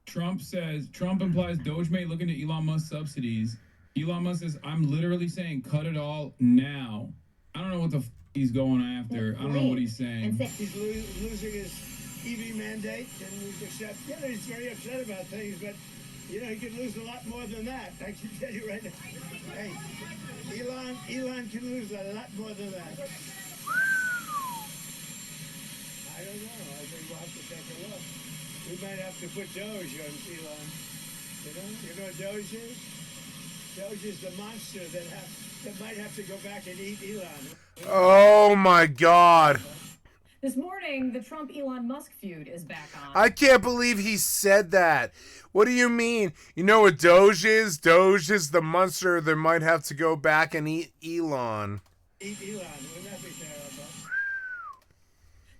Trump implies Doge may look into Elon Musk subsidies. Elon Musk says, I'm literally saying cut it all now. I don't know what the he's going after. I don't know what he's saying. He's losing his EV mandate, and he's very upset about things, but he could lose a lot more than that. I can tell you right now. Hey, Elon can lose a lot more than that. I don't know. I think we'll have to take a look. We might have to put Doge on Elon. You know what Doge is? Doge is the monster that might have to go back and eat Elon. Oh my God. This morning, the Trump-Elon Musk feud is back on. I can't believe he said that. What do you mean? You know what Doge is? Doge is the monster that might have to go back and eat Elon. Eat Elon. Wouldn't that be terrible?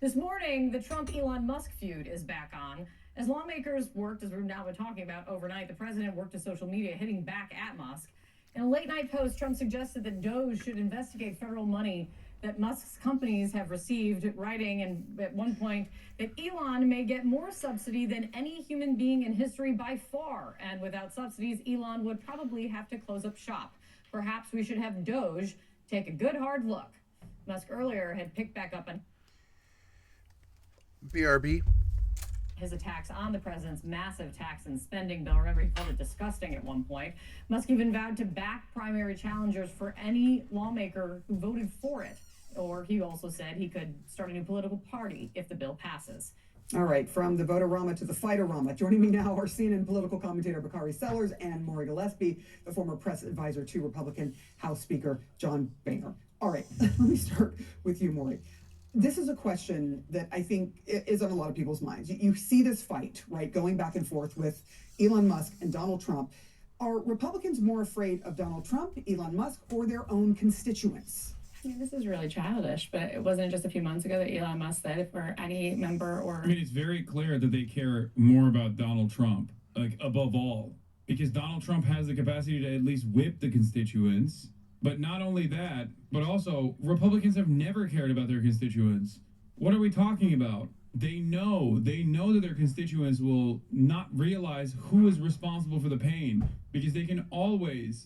This morning, the Trump-Elon Musk feud is back on. As lawmakers worked, as we've now been talking about overnight, the president worked to social media, hitting back at Musk. In a late-night post, Trump suggested that Doge should investigate federal money that Musk's companies have received, writing and at one point that Elon may get more subsidy than any human being in history by far. And without subsidies, Elon would probably have to close up shop. Perhaps we should have Doge take a good hard look. Musk earlier had picked back up on BRB. his attacks on the president's massive tax and spending bill. Remember, he called it disgusting at one point. Musk even vowed to back primary challengers for any lawmaker who voted for it. Or he also said he could start a new political party if the bill passes. All right, from the voter-rama to the fighter-rama. Joining me now are CNN political commentator Bakari Sellers and Maury Gillespie, the former press advisor to Republican House Speaker John Boehner. All right, let me start with you, Maury. This is a question that I think is on a lot of people's minds. You see this fight, right, going back and forth with Elon Musk and Donald Trump. Are Republicans more afraid of Donald Trump, Elon Musk, or their own constituents? I mean, this is really childish, but it wasn't just a few months ago that Elon Musk said if we're any member or... I mean, it's very clear that they care more about Donald Trump, like, above all, because Donald Trump has the capacity to at least whip the constituents. But not only that, but also Republicans have never cared about their constituents. What are we talking about? They know that their constituents will not realize who is responsible for the pain, because they can always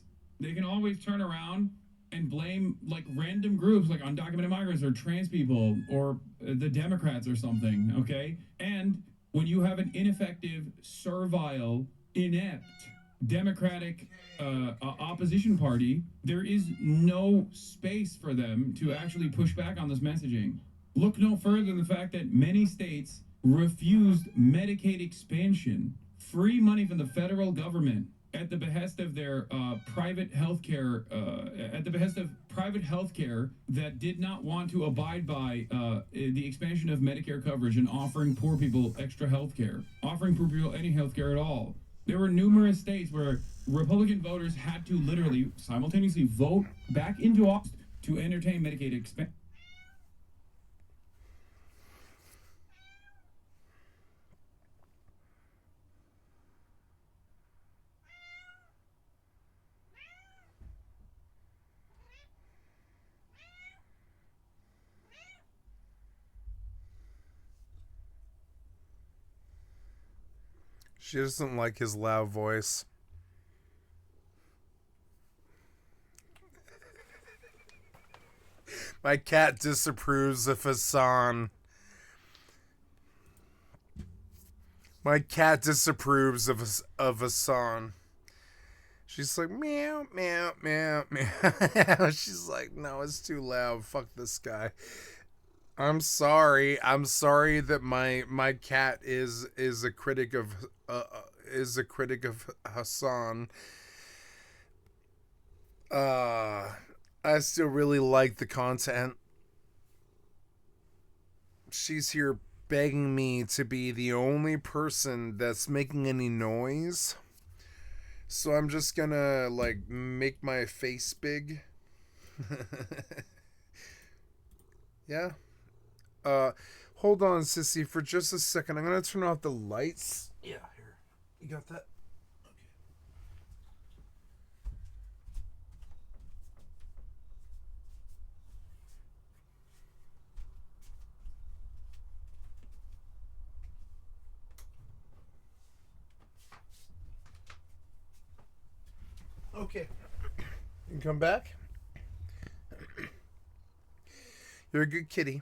turn around and blame like random groups like undocumented migrants or trans people or the Democrats or something, okay? And when you have an ineffective, servile, inept Democratic opposition party, there is no space for them to actually push back on this messaging. Look no further than the fact that many states refused Medicaid expansion, free money from the federal government, at the behest of their private healthcare, that did not want to abide by the expansion of Medicare coverage and offering poor people extra healthcare, offering poor people any healthcare at all. There were numerous states where Republican voters had to literally simultaneously vote back into office to entertain Medicaid expansion. She doesn't like his loud voice. My cat disapproves of Hassan. My cat disapproves of Hassan. She's like, meow, meow, meow, meow. She's like, no, it's too loud. Fuck this guy. I'm sorry that my cat is a critic of Hassan. I still really like the content. She's here begging me to be the only person that's making any noise. So I'm just gonna like make my face big. Yeah. Hold on, sissy, for just a second. I'm gonna turn off the lights. Yeah, here. You got that? Okay. You can come back. You're a good kitty.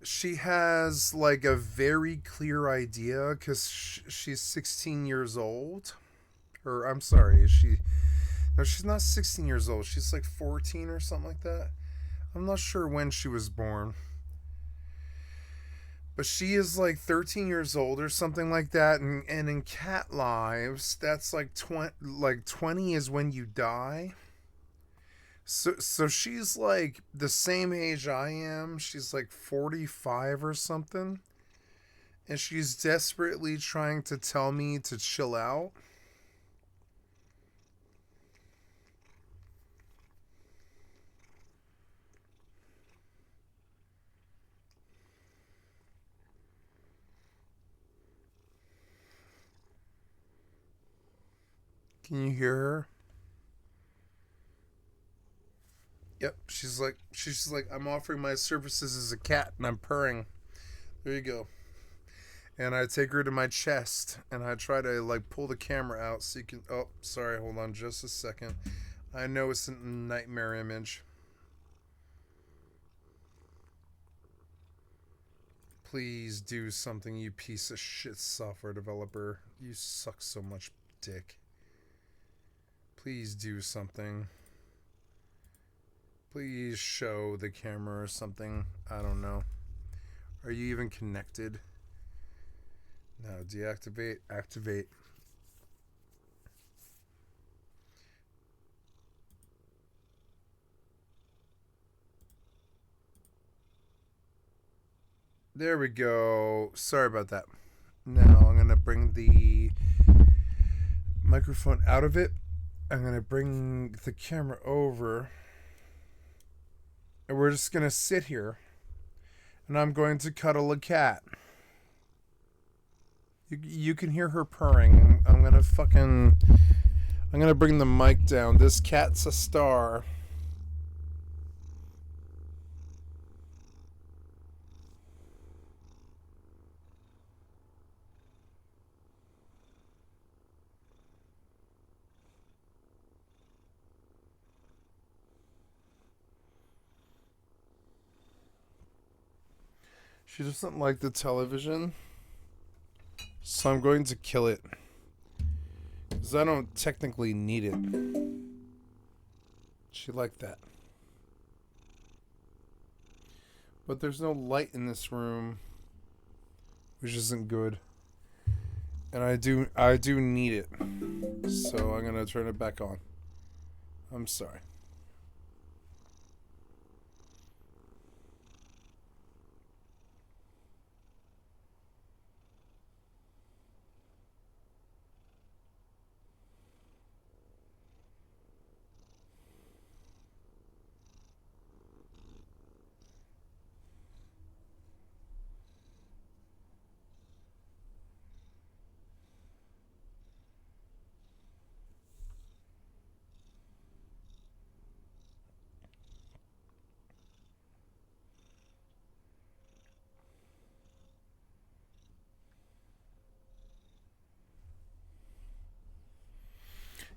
She has like a very clear idea because she's 16 years old. Or I'm sorry, no, she's not 16 years old. She's like 14 or something like that. I'm not sure when she was born. But she is like 13 years old or something like that. And in cat lives, that's like 20 is when you die. So she's like the same age I am. She's like 45 or something. And she's desperately trying to tell me to chill out. Can you hear her? Yep, she's like, I'm offering my services as a cat, and I'm purring. There you go. And I take her to my chest, and I try to like pull the camera out so you can. Oh, sorry, hold on just a second. I know it's a nightmare image. Please do something, you piece of shit software developer. You suck so much dick. Please do something. Please show the camera or something. I don't know. Are you even connected? No, deactivate, activate. There we go. Sorry about that. Now I'm going to bring the microphone out of it. I'm going to bring the camera over. And we're just going to sit here. And I'm going to cuddle a cat. You can hear her purring. I'm going to bring the mic down. This cat's a star. She doesn't like the television, so I'm going to kill it, because I don't technically need it. She liked that. But there's no light in this room, which isn't good. And I do need it, so I'm going to turn it back on. I'm sorry.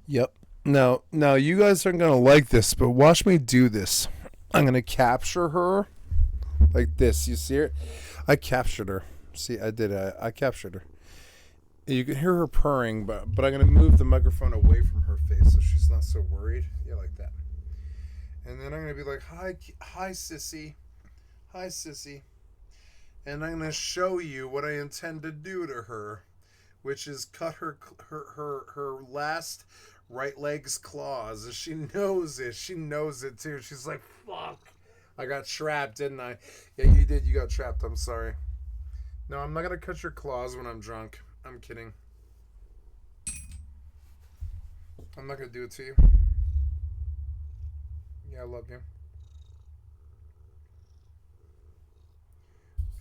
Yep. Now you guys aren't going to like this, but watch me do this. I'm going to capture her like this. You see her? I captured her. See, I did. I captured her. You can hear her purring, but I'm going to move the microphone away from her face so she's not so worried. Yeah, like that. And then I'm going to be like, hi, sissy. Hi, sissy. And I'm going to show you what I intend to do to her, which is cut her last right leg's claws. And she knows it. She knows it too. She's like, fuck. I got trapped, didn't I? Yeah, you did. You got trapped. I'm sorry. No, I'm not going to cut your claws when I'm drunk. I'm kidding. I'm not going to do it to you. Yeah, I love you.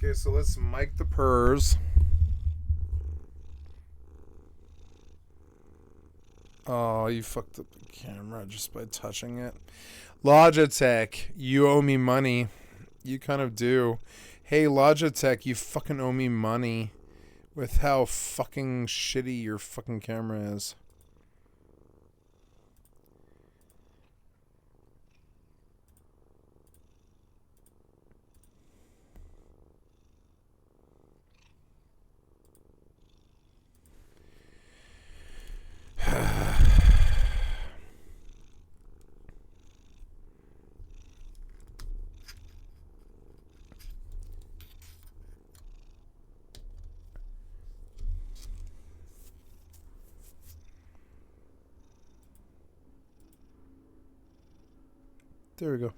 Okay, so let's mic the purrs. Oh, you fucked up the camera just by touching it. Logitech, you owe me money. You kind of do. Hey, Logitech, you fucking owe me money with how fucking shitty your fucking camera is. There we go.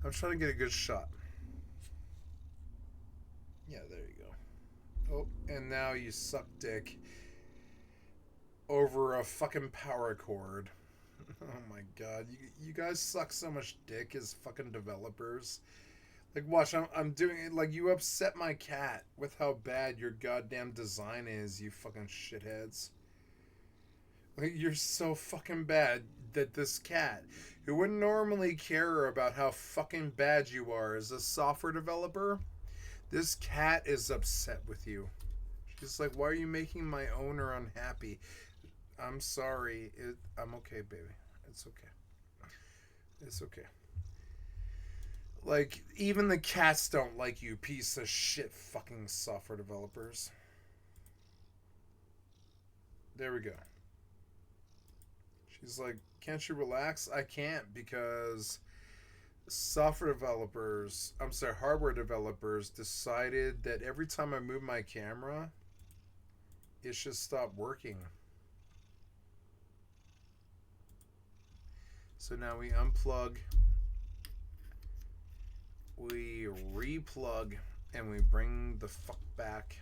I'm trying to get a good shot. Yeah, there you go. Oh, and now you suck dick over a fucking power cord. Oh my god. You guys suck so much dick as fucking developers. Like, watch, I'm doing it. Like, you upset my cat with how bad your goddamn design is, you fucking shitheads. Like, you're so fucking bad that this cat, who wouldn't normally care about how fucking bad you are as a software developer, this cat is upset with you. She's like, why are you making my owner unhappy? I'm sorry. I'm okay, baby. It's okay. It's okay. Like, even the cats don't like you, piece of shit fucking software developers. There we go. She's like, can't you relax? I can't, because hardware developers decided that every time I move my camera, it should stop working. So now we unplug, we replug, and we bring the fuck back.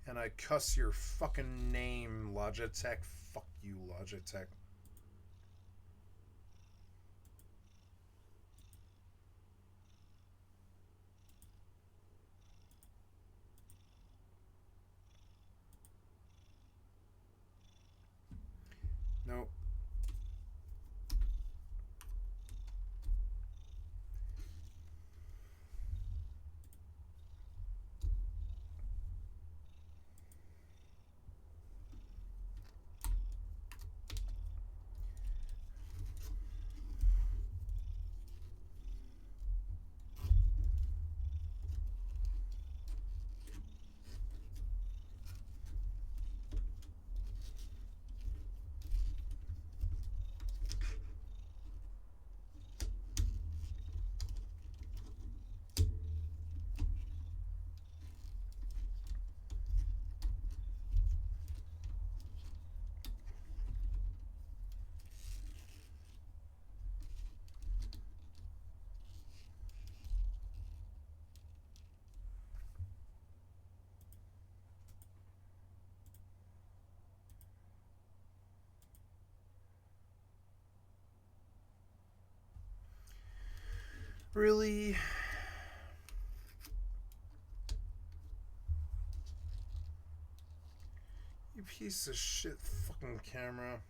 And I cuss your fucking name, Logitech. Fuck you, Logitech. Nope. Really? You piece of shit fucking camera.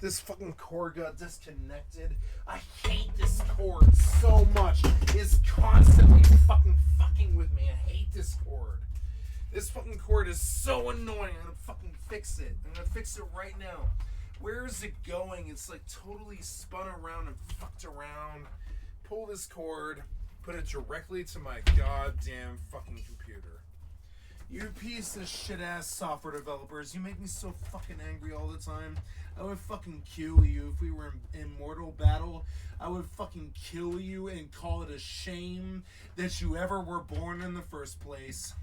This fucking cord got disconnected. I hate this cord so much. It's constantly fucking with me. I hate this cord. This fucking cord is so annoying. I'm gonna fucking fix it. I'm gonna fix it right now. Where is it going? It's like totally spun around and fucked around. Pull this cord, put it directly to my goddamn fucking computer. You piece of shit ass software developers, you make me so fucking angry all the time. I would fucking kill you if we were in mortal battle. I would fucking kill you and call it a shame that you ever were born in the first place.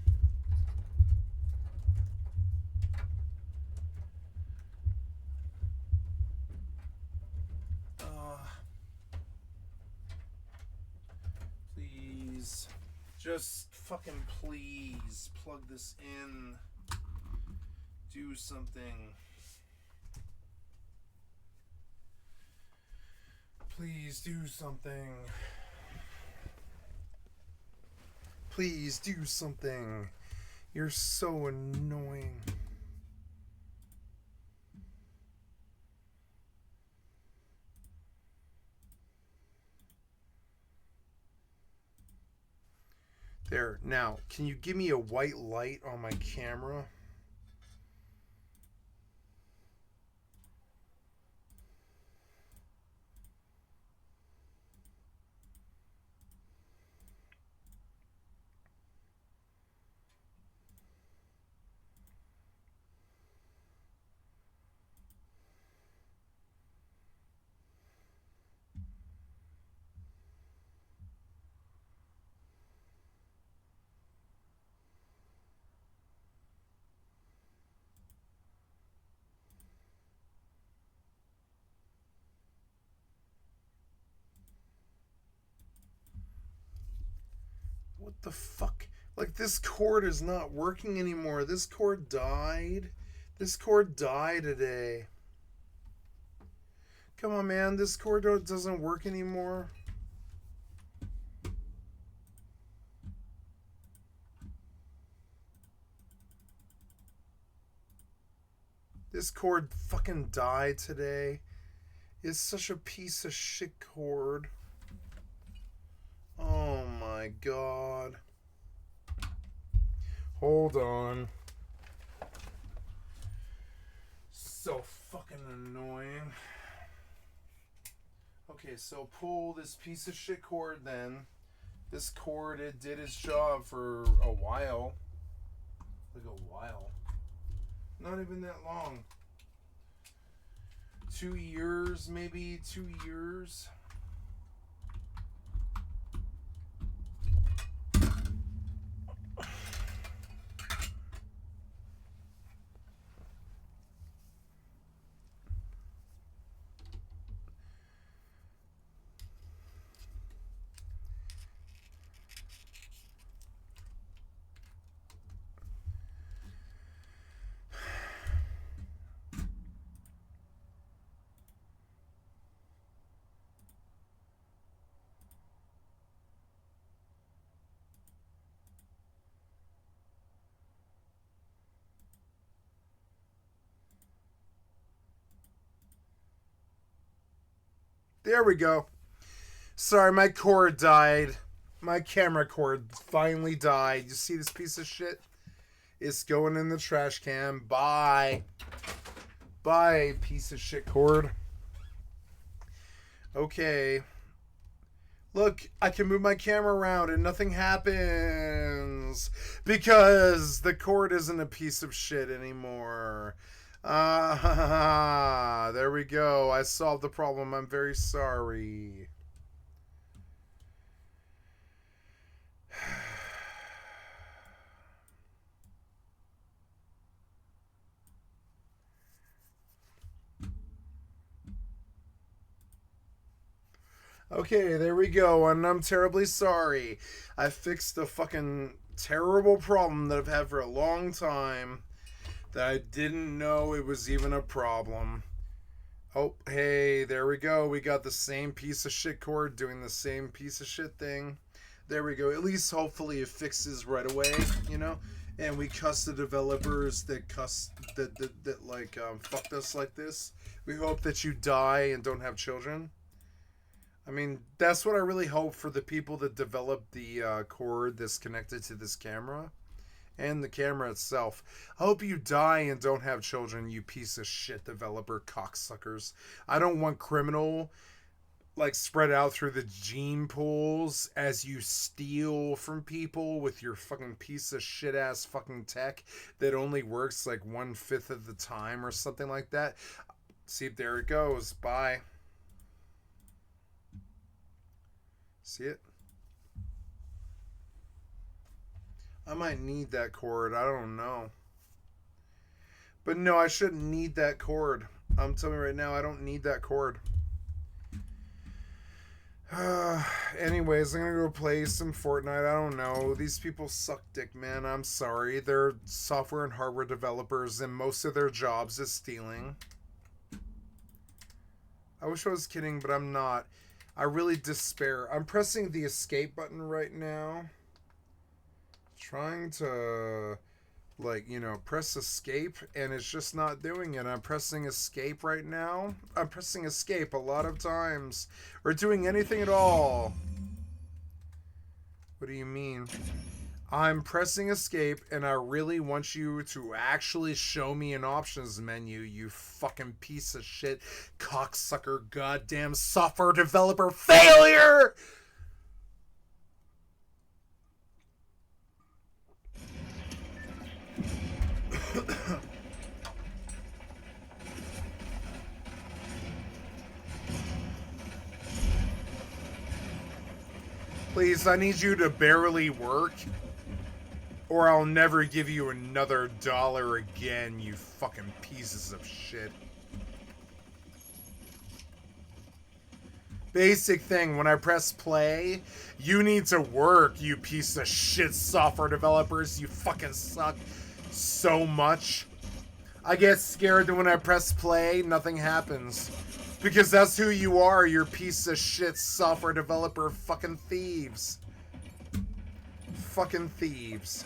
Please. Just fucking please plug this in. Do something. Please do something. Please do something. You're so annoying. There. Now, can you give me a white light on my camera? What the fuck? Like, this cord is not working anymore. This cord died. This cord died today. Come on, man. This cord doesn't work anymore. This cord fucking died today. It's such a piece of shit cord. Oh my god. Hold on. So fucking annoying. Okay, so pull this piece of shit cord then. This cord, it did its job for a while. Like a while. Not even that long. 2 years, maybe 2 years. There we go. Sorry, my cord died. My camera cord finally died. You see this piece of shit? It's going in the trash can. Bye. Bye, piece of shit cord. Okay. Look, I can move my camera around and nothing happens. Because the cord isn't a piece of shit anymore. There we go. I solved the problem. I'm very sorry. Okay, there we go, and I'm terribly sorry. I fixed the fucking terrible problem that I've had for a long time that I didn't know it was even a problem. Oh, hey, there we go. We got the same piece of shit cord doing the same piece of shit thing. There we go. At least hopefully it fixes right away, you know? And we cuss the developers that fucked us like this. We hope that you die and don't have children. I mean, that's what I really hope for the people that develop the cord that's connected to this camera and the camera itself. I hope you die and don't have children, you piece of shit developer cocksuckers. I don't want criminal spread out through the gene pools as you steal from people with your fucking piece of shit ass fucking tech that only works 1/5 of the time or something like that. See, there it goes. Bye. See it? I might need that cord. I don't know. But no, I shouldn't need that cord. I'm telling you right now, I don't need that cord. Anyways, I'm going to go play some Fortnite. I don't know. These people suck dick, man. I'm sorry. They're software and hardware developers, and most of their jobs is stealing. I wish I was kidding, but I'm not. I really despair. I'm pressing the escape button right now. Trying to, press escape, and it's just not doing it. I'm pressing escape right now. I'm pressing escape a lot of times. Or doing anything at all. What do you mean? I'm pressing escape, and I really want you to actually show me an options menu, you fucking piece of shit, cocksucker, goddamn software developer failure! Please, I need you to barely work, or I'll never give you another dollar again, you fucking pieces of shit. Basic thing, when I press play, you need to work, you piece of shit software developers. You fucking suck so much. I get scared that when I press play, nothing happens. Because that's who you are, you're piece of shit software developer fucking thieves. Fucking thieves.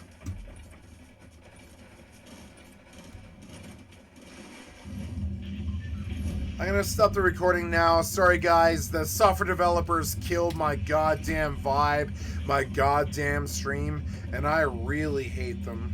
I'm gonna stop the recording now. Sorry guys, the software developers killed my goddamn vibe, my goddamn stream, and I really hate them.